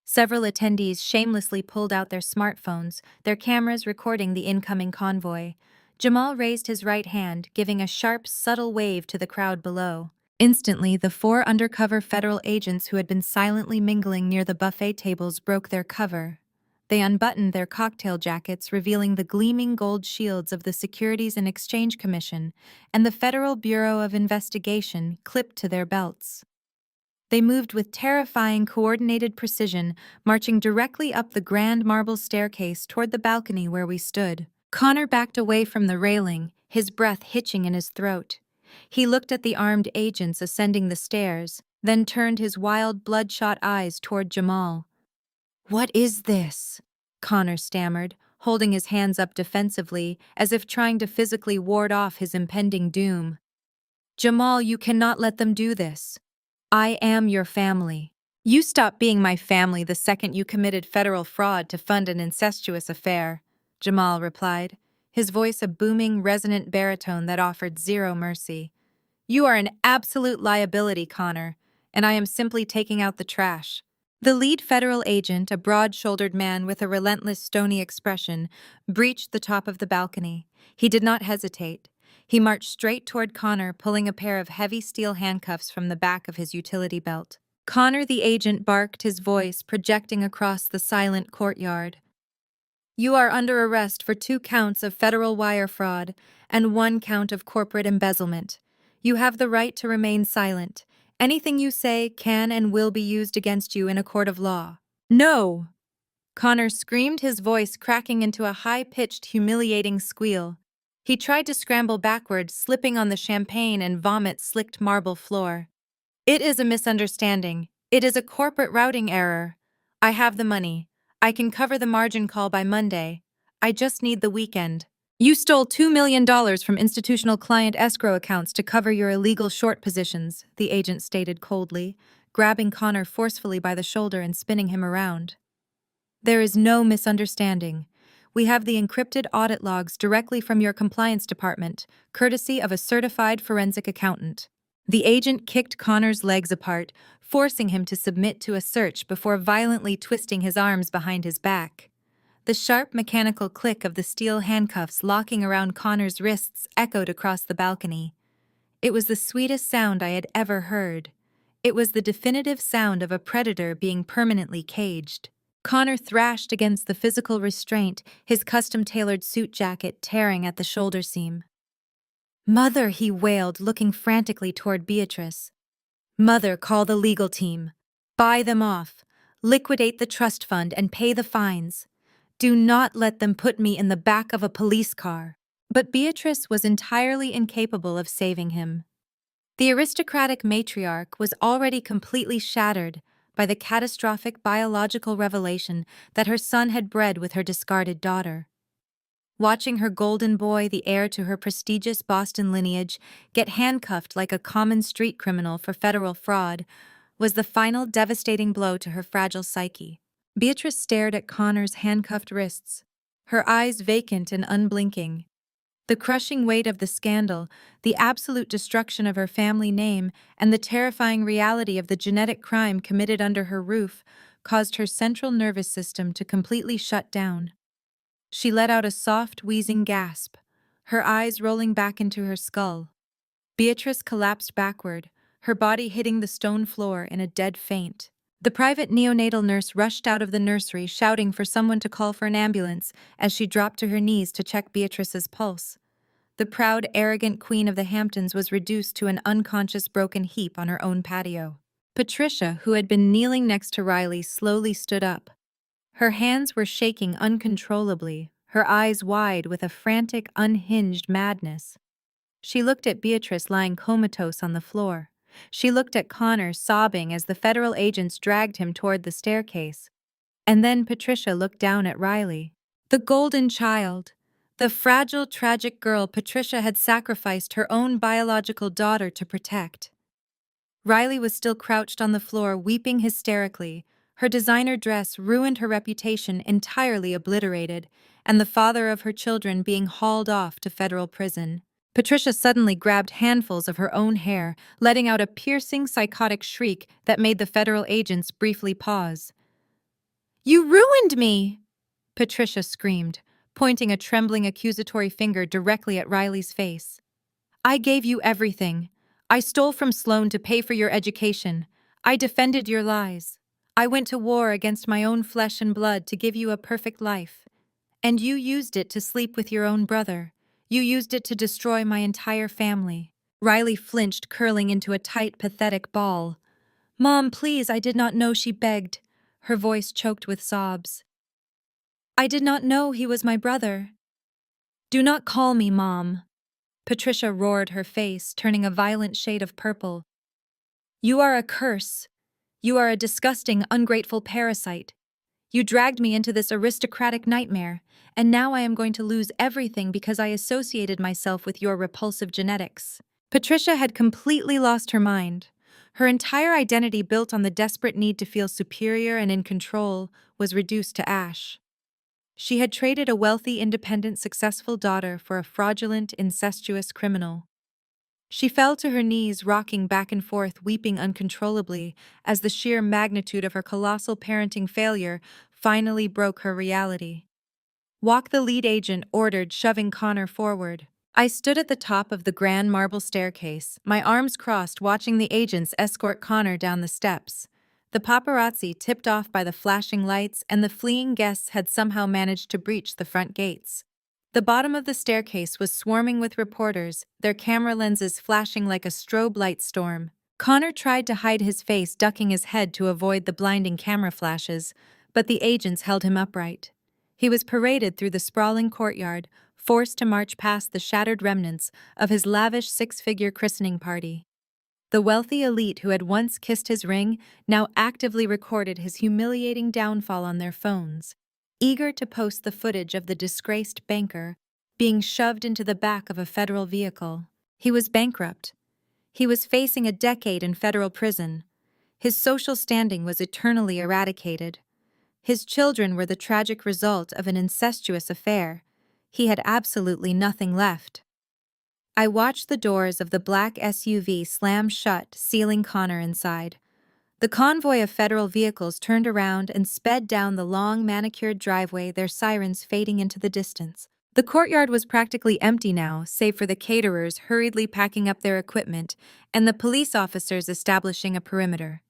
[SPEAKER 1] Several attendees shamelessly pulled out their smartphones, their cameras recording the incoming convoy. Jamal raised his right hand, giving a sharp, subtle wave to the crowd below. Instantly, the 4 undercover federal agents who had been silently mingling near the buffet tables broke their cover. They unbuttoned their cocktail jackets, revealing the gleaming gold shields of the Securities and Exchange Commission and the Federal Bureau of Investigation clipped to their belts. They moved with terrifying, coordinated precision, marching directly up the grand marble staircase toward the balcony where we stood. Connor backed away from the railing, his breath hitching in his throat. He looked at the armed agents ascending the stairs, then turned his wild, bloodshot eyes toward Jamal. "What is this?" Connor stammered, holding his hands up defensively, as if trying to physically ward off his impending doom. Jamal, you cannot let them do this. I am your family. You stopped being my family the second you committed federal fraud to fund an incestuous affair, Jamal replied, his voice a booming, resonant baritone that offered zero mercy. You are an absolute liability, Connor, and I am simply taking out the trash. The lead federal agent, a broad-shouldered man with a relentless, stony expression, breached the top of the balcony. He did not hesitate. He marched straight toward Connor, pulling a pair of heavy steel handcuffs from the back of his utility belt. Connor the agent barked, his voice projecting across the silent courtyard. You are under arrest for 2 counts of federal wire fraud and 1 count of corporate embezzlement. You have the right to remain silent. Anything you say can and will be used against you in a court of law. No! Connor screamed, his voice cracking into a high-pitched, humiliating squeal. He tried to scramble backward, slipping on the champagne and vomit-slicked marble floor. It is a misunderstanding. It is a corporate routing error. I have the money. I can cover the margin call by Monday. I just need the weekend. You stole $2 million from institutional client escrow accounts to cover your illegal short positions, the agent stated coldly, grabbing Connor forcefully by the shoulder and spinning him around. There is no misunderstanding. We have the encrypted audit logs directly from your compliance department, courtesy of a certified forensic accountant. The agent kicked Connor's legs apart, forcing him to submit to a search before violently twisting his arms behind his back. The sharp mechanical click of the steel handcuffs locking around Connor's wrists echoed across the balcony. It was the sweetest sound I had ever heard. It was the definitive sound of a predator being permanently caged. Connor thrashed against the physical restraint, his custom-tailored suit jacket tearing at the shoulder seam. Mother, he wailed, looking frantically toward Beatrice. Mother, call the legal team. Buy them off. Liquidate the trust fund and pay the fines. Do not let them put me in the back of a police car. But Beatrice was entirely incapable of saving him. The aristocratic matriarch was already completely shattered by the catastrophic biological revelation that her son had bred with her discarded daughter. Watching her golden boy, the heir to her prestigious Boston lineage, get handcuffed like a common street criminal for federal fraud was the final devastating blow to her fragile psyche. Beatrice stared at Connor's handcuffed wrists, her eyes vacant and unblinking. The crushing weight of the scandal, the absolute destruction of her family name, and the terrifying reality of the genetic crime committed under her roof caused her central nervous system to completely shut down. She let out a soft, wheezing gasp, her eyes rolling back into her skull. Beatrice collapsed backward, her body hitting the stone floor in a dead faint. The private neonatal nurse rushed out of the nursery, shouting for someone to call for an ambulance as she dropped to her knees to check Beatrice's pulse. The proud, arrogant queen of the Hamptons was reduced to an unconscious broken heap on her own patio. Patricia, who had been kneeling next to Riley, slowly stood up. Her hands were shaking uncontrollably, her eyes wide with a frantic, unhinged madness. She looked at Beatrice lying comatose on the floor. She looked at Connor sobbing as the federal agents dragged him toward the staircase. And then Patricia looked down at Riley. The golden child. The fragile, tragic girl Patricia had sacrificed her own biological daughter to protect. Riley was still crouched on the floor, weeping hysterically. Her designer dress ruined her reputation, entirely obliterated, and the father of her children being hauled off to federal prison. Patricia suddenly grabbed handfuls of her own hair, letting out a piercing, psychotic shriek that made the federal agents briefly pause. "You ruined me!" Patricia screamed, pointing a trembling accusatory finger directly at Riley's face. "I gave you everything. I stole from Sloane to pay for your education. I defended your lies. I went to war against my own flesh and blood to give you a perfect life. And you used it to sleep with your own brother. You used it to destroy my entire family." Riley flinched, curling into a tight, pathetic ball. "Mom, please, I did not know," she begged, her voice choked with sobs. "I did not know he was my brother." "Do not call me Mom," Patricia roared, her face turning a violent shade of purple. "You are a curse. You are a disgusting, ungrateful parasite. You dragged me into this aristocratic nightmare, and now I am going to lose everything because I associated myself with your repulsive genetics." Patricia had completely lost her mind. Her entire identity, built on the desperate need to feel superior and in control, was reduced to ash. She had traded a wealthy, independent, successful daughter for a fraudulent, incestuous criminal. She fell to her knees, rocking back and forth, weeping uncontrollably as the sheer magnitude of her colossal parenting failure finally broke her reality. "Walk," the lead agent ordered, shoving Connor forward. I stood at the top of the grand marble staircase, my arms crossed, watching the agents escort Connor down the steps. The paparazzi, tipped off by the flashing lights, and the fleeing guests had somehow managed to breach the front gates. The bottom of the staircase was swarming with reporters, their camera lenses flashing like a strobe light storm. Connor tried to hide his face, ducking his head to avoid the blinding camera flashes, but the agents held him upright. He was paraded through the sprawling courtyard, forced to march past the shattered remnants of his lavish six-figure christening party. The wealthy elite who had once kissed his ring now actively recorded his humiliating downfall on their phones, eager to post the footage of the disgraced banker being shoved into the back of a federal vehicle. He was bankrupt. He was facing a decade in federal prison. His social standing was eternally eradicated. His children were the tragic result of an incestuous affair. He had absolutely nothing left. I watched the doors of the black SUV slam shut, sealing Connor inside. The convoy of federal vehicles turned around and sped down the long, manicured driveway, their sirens fading into the distance. The courtyard was practically empty now, save for the caterers hurriedly packing up their equipment and the police officers establishing a perimeter.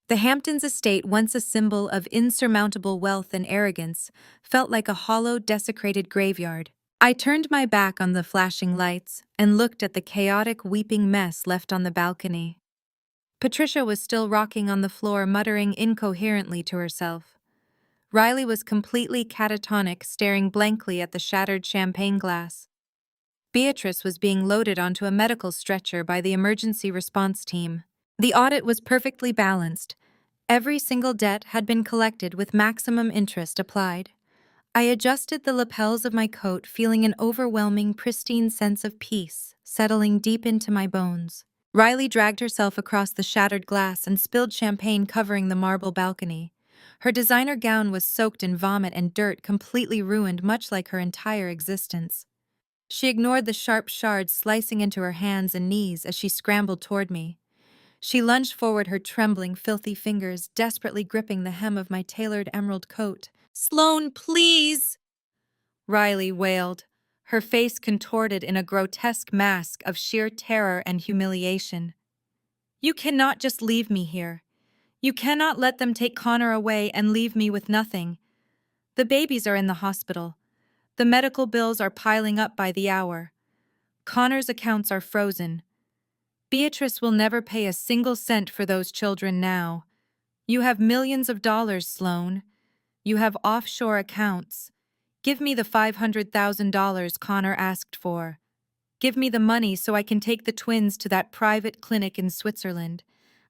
[SPEAKER 1] The Hamptons estate, once a symbol of insurmountable wealth and arrogance, felt like a hollow, desecrated graveyard. I turned my back on the flashing lights and looked at the chaotic, weeping mess left on the balcony. Patricia was still rocking on the floor, muttering incoherently to herself. Riley was completely catatonic, staring blankly at the shattered champagne glass. Beatrice was being loaded onto a medical stretcher by the emergency response team. The audit was perfectly balanced. Every single debt had been collected with maximum interest applied. I adjusted the lapels of my coat, feeling an overwhelming, pristine sense of peace settling deep into my bones. Riley dragged herself across the shattered glass and spilled champagne, covering the marble balcony. Her designer gown was soaked in vomit and dirt, completely ruined, much like her entire existence. She ignored the sharp shards slicing into her hands and knees as she scrambled toward me. She lunged forward, her trembling, filthy fingers desperately gripping the hem of my tailored emerald coat. "Sloane, please!" Riley wailed, her face contorted in a grotesque mask of sheer terror and humiliation. "You cannot just leave me here. You cannot let them take Connor away and leave me with nothing. The babies are in the hospital. The medical bills are piling up by the hour. Connor's accounts are frozen. Beatrice will never pay a single cent for those children now. You have millions of dollars, Sloane. You have offshore accounts. Give me the $500,000 Connor asked for. Give me the money so I can take the twins to that private clinic in Switzerland.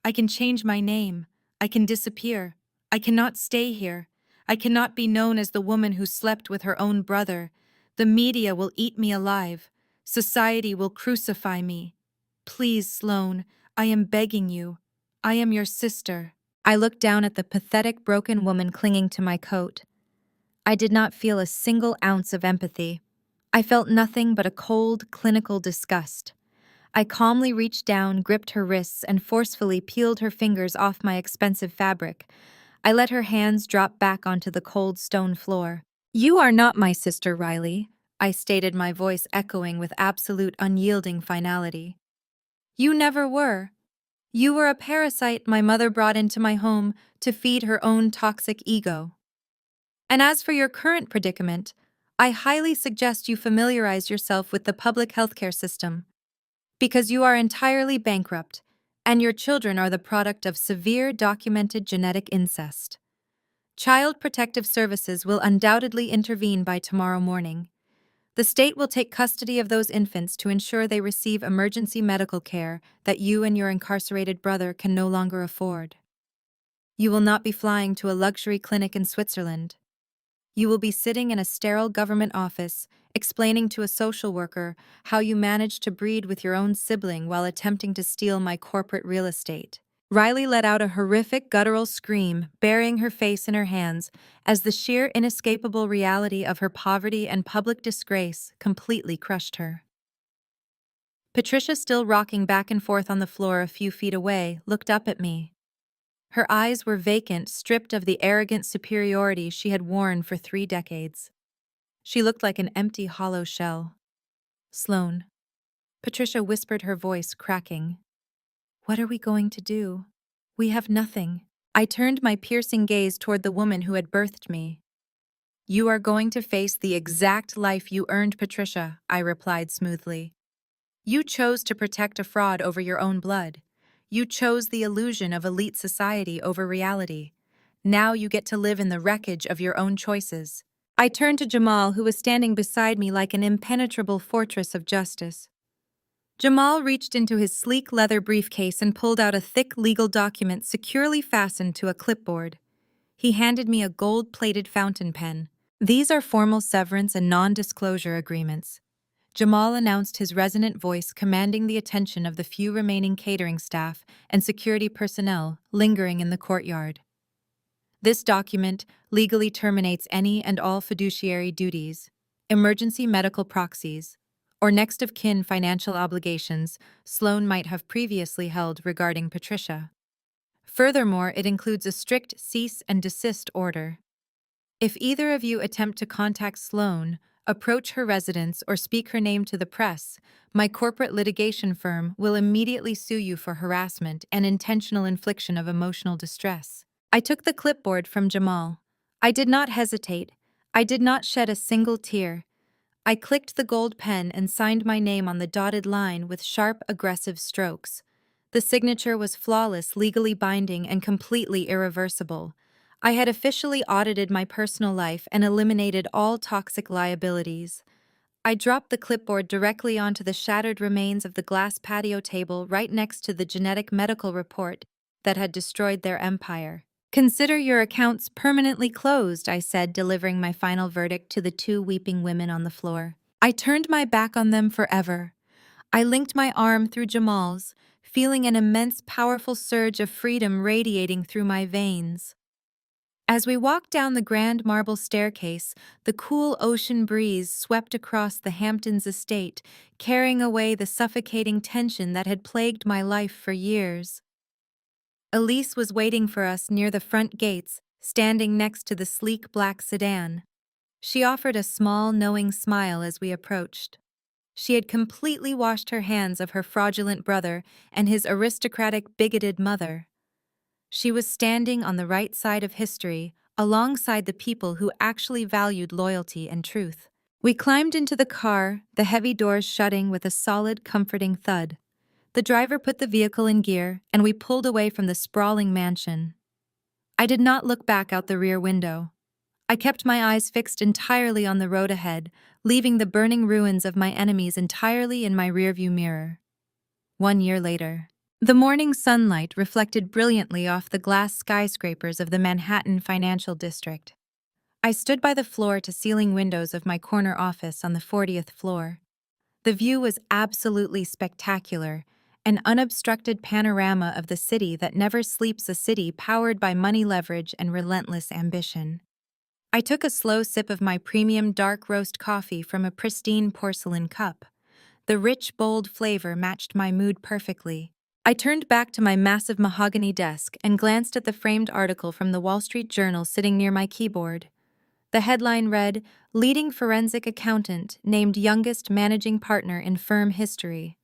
[SPEAKER 1] I can change my name. I can disappear. I cannot stay here. I cannot be known as the woman who slept with her own brother. The media will eat me alive. Society will crucify me. Please, Sloane, I am begging you. I am your sister." I looked down at the pathetic, broken woman clinging to my coat. I did not feel a single ounce of empathy. I felt nothing but a cold, clinical disgust. I calmly reached down, gripped her wrists, and forcefully peeled her fingers off my expensive fabric. I let her hands drop back onto the cold stone floor. "You are not my sister, Riley," I stated, my voice echoing with absolute unyielding finality. "You never were. You were a parasite my mother brought into my home to feed her own toxic ego. And as for your current predicament, I highly suggest you familiarize yourself with the public healthcare system, because you are entirely bankrupt, and your children are the product of severe documented genetic incest. Child Protective Services will undoubtedly intervene by tomorrow morning. The state will take custody of those infants to ensure they receive emergency medical care that you and your incarcerated brother can no longer afford. You will not be flying to a luxury clinic in Switzerland. You will be sitting in a sterile government office, explaining to a social worker how you managed to breed with your own sibling while attempting to steal my corporate real estate. Riley let out a horrific guttural scream, burying her face in her hands, as the sheer inescapable reality of her poverty and public disgrace completely crushed her. Patricia, still rocking back and forth on the floor a few feet away, looked up at me. Her eyes were vacant, stripped of the arrogant superiority she had worn for 3 decades. She looked like an empty, hollow shell. "Sloane," Patricia whispered, her voice cracking. "What are we going to do? We have nothing." I turned my piercing gaze toward the woman who had birthed me. "You are going to face the exact life you earned, Patricia," I replied smoothly. "You chose to protect a fraud over your own blood. You chose the illusion of elite society over reality. Now you get to live in the wreckage of your own choices." I turned to Jamal, who was standing beside me like an impenetrable fortress of justice. Jamal reached into his sleek leather briefcase and pulled out a thick legal document securely fastened to a clipboard. He handed me a gold-plated fountain pen. "These are formal severance and non-disclosure agreements." Jamal announced, his resonant voice commanding the attention of the few remaining catering staff and security personnel lingering in the courtyard. "This document legally terminates any and all fiduciary duties, emergency medical proxies, or next-of-kin financial obligations Sloane might have previously held regarding Patricia. Furthermore, it includes a strict cease and desist order. If either of you attempt to contact Sloane, approach her residence, or speak her name to the press, my corporate litigation firm will immediately sue you for harassment and intentional infliction of emotional distress." I took the clipboard from Jamal. I did not hesitate. I did not shed a single tear. I clicked the gold pen and signed my name on the dotted line with sharp, aggressive strokes. The signature was flawless, legally binding, and completely irreversible. I had officially audited my personal life and eliminated all toxic liabilities. I dropped the clipboard directly onto the shattered remains of the glass patio table right next to the genetic medical report that had destroyed their empire. "Consider your accounts permanently closed," I said, delivering my final verdict to the 2 weeping women on the floor. I turned my back on them forever. I linked my arm through Jamal's, feeling an immense, powerful surge of freedom radiating through my veins. As we walked down the grand marble staircase, the cool ocean breeze swept across the Hamptons estate, carrying away the suffocating tension that had plagued my life for years. Elise was waiting for us near the front gates, standing next to the sleek black sedan. She offered a small, knowing smile as we approached. She had completely washed her hands of her fraudulent brother and his aristocratic, bigoted mother. She was standing on the right side of history, alongside the people who actually valued loyalty and truth. We climbed into the car, the heavy doors shutting with a solid, comforting thud. The driver put the vehicle in gear, and we pulled away from the sprawling mansion. I did not look back out the rear window. I kept my eyes fixed entirely on the road ahead, leaving the burning ruins of my enemies entirely in my rearview mirror. 1 year later. The morning sunlight reflected brilliantly off the glass skyscrapers of the Manhattan financial district. I stood by the floor-to-ceiling windows of my corner office on the 40th floor. The view was absolutely spectacular, an unobstructed panorama of the city that never sleeps, a city powered by money, leverage, and relentless ambition. I took a slow sip of my premium dark roast coffee from a pristine porcelain cup. The rich, bold flavor matched my mood perfectly. I turned back to my massive mahogany desk and glanced at the framed article from the Wall Street Journal sitting near my keyboard. The headline read, "Leading Forensic Accountant Named Youngest Managing Partner in Firm History."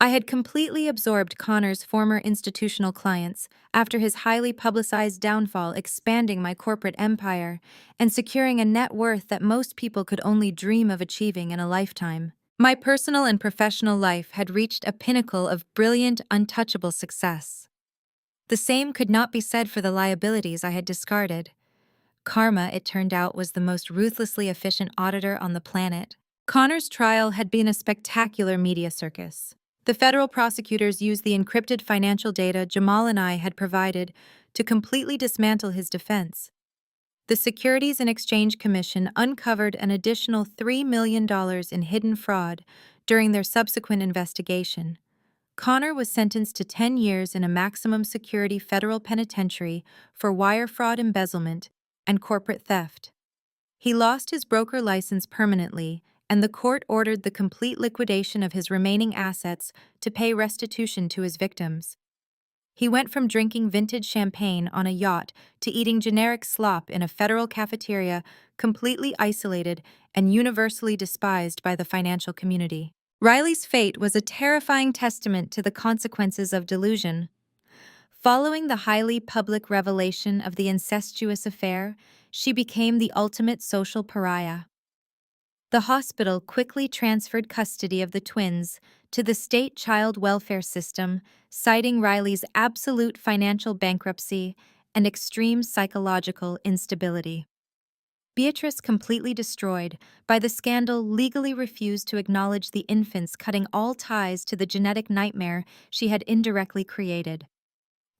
[SPEAKER 1] I had completely absorbed Connor's former institutional clients after his highly publicized downfall, expanding my corporate empire and securing a net worth that most people could only dream of achieving in a lifetime. My personal and professional life had reached a pinnacle of brilliant, untouchable success. The same could not be said for the liabilities I had discarded. Karma, it turned out, was the most ruthlessly efficient auditor on the planet. Connor's trial had been a spectacular media circus. The federal prosecutors used the encrypted financial data Jamal and I had provided to completely dismantle his defense. The Securities and Exchange Commission uncovered an additional $3 million in hidden fraud during their subsequent investigation. Connor was sentenced to 10 years in a maximum security federal penitentiary for wire fraud, embezzlement, and corporate theft. He lost his broker license permanently, and the court ordered the complete liquidation of his remaining assets to pay restitution to his victims. He went from drinking vintage champagne on a yacht to eating generic slop in a federal cafeteria, completely isolated and universally despised by the financial community. Riley's fate was a terrifying testament to the consequences of delusion. Following the highly public revelation of the incestuous affair, she became the ultimate social pariah. The hospital quickly transferred custody of the twins to the state child welfare system, citing Riley's absolute financial bankruptcy and extreme psychological instability. Beatrice, completely destroyed by the scandal, legally refused to acknowledge the infants, cutting all ties to the genetic nightmare she had indirectly created.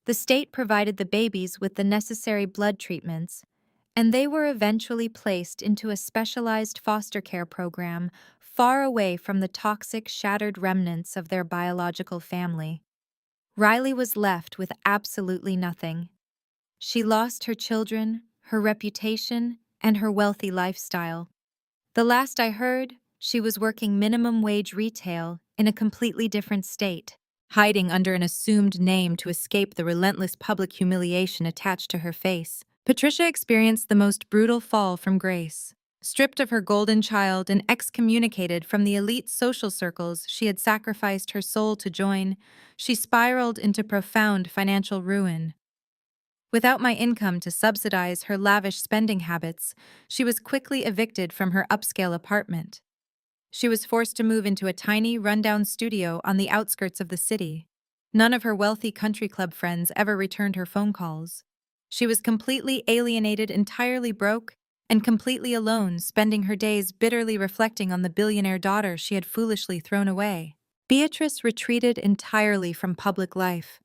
[SPEAKER 1] The state provided the babies with the necessary blood treatments, and they were eventually placed into a specialized foster care program far away from the toxic, shattered remnants of their biological family. Riley was left with absolutely nothing. She lost her children, her reputation, and her wealthy lifestyle. The last I heard, she was working minimum wage retail in a completely different state, hiding under an assumed name to escape the relentless public humiliation attached to her face. Patricia experienced the most brutal fall from grace. Stripped of her golden child and excommunicated from the elite social circles she had sacrificed her soul to join, she spiraled into profound financial ruin. Without my income to subsidize her lavish spending habits, she was quickly evicted from her upscale apartment. She was forced to move into a tiny, rundown studio on the outskirts of the city. None of her wealthy country club friends ever returned her phone calls. She was completely alienated, entirely broke, and completely alone, spending her days bitterly reflecting on the billionaire daughter she had foolishly thrown away. Beatrice retreated entirely from public life.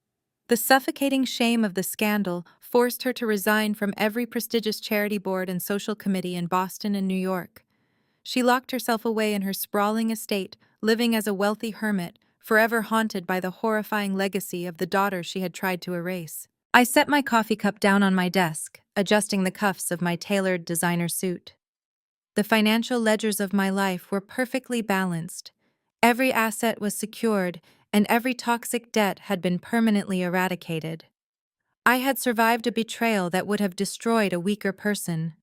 [SPEAKER 1] The suffocating shame of the scandal forced her to resign from every prestigious charity board and social committee in Boston and New York. She locked herself away in her sprawling estate, living as a wealthy hermit, forever haunted by the horrifying legacy of the daughter she had tried to erase. I set my coffee cup down on my desk, adjusting the cuffs of my tailored designer suit. The financial ledgers of my life were perfectly balanced. Every asset was secured, and every toxic debt had been permanently eradicated. I had survived a betrayal that would have destroyed a weaker person.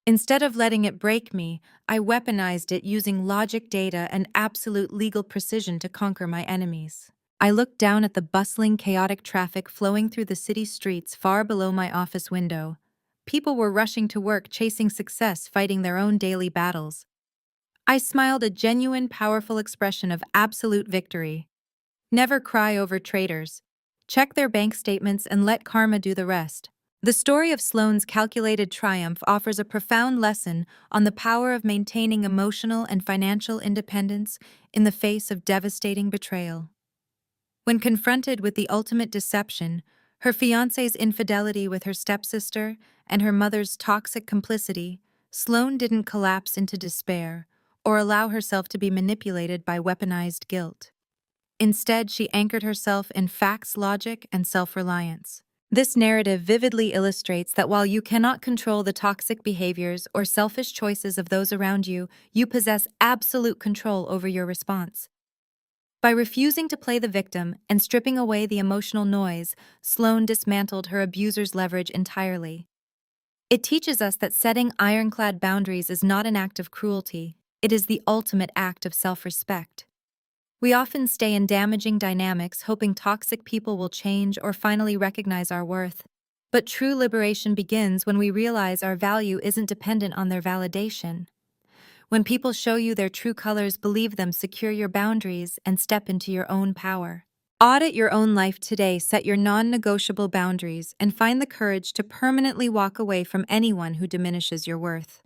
[SPEAKER 1] Instead of letting it break me, I weaponized it using logic, data, and absolute legal precision to conquer my enemies. I looked down at the bustling, chaotic traffic flowing through the city streets far below my office window. People were rushing to work, chasing success, fighting their own daily battles. I smiled, a genuine, powerful expression of absolute victory. Never cry over traitors. Check their bank statements and let karma do the rest. The story of Sloane's calculated triumph offers a profound lesson on the power of maintaining emotional and financial independence in the face of devastating betrayal. When confronted with the ultimate deception, her fiancé's infidelity with her stepsister and her mother's toxic complicity, Sloane didn't collapse into despair or allow herself to be manipulated by weaponized guilt. Instead, she anchored herself in facts, logic, and self-reliance. This narrative vividly illustrates that while you cannot control the toxic behaviors or selfish choices of those around you, you possess absolute control over your response. By refusing to play the victim and stripping away the emotional noise, Sloane dismantled her abuser's leverage entirely. It teaches us that setting ironclad boundaries is not an act of cruelty, it is the ultimate act of self-respect. We often stay in damaging dynamics hoping toxic people will change or finally recognize our worth. But true liberation begins when we realize our value isn't dependent on their validation. When people show you their true colors, believe them, secure your boundaries, and step into your own power. Audit your own life today, set your non-negotiable boundaries, and find the courage to permanently walk away from anyone who diminishes your worth.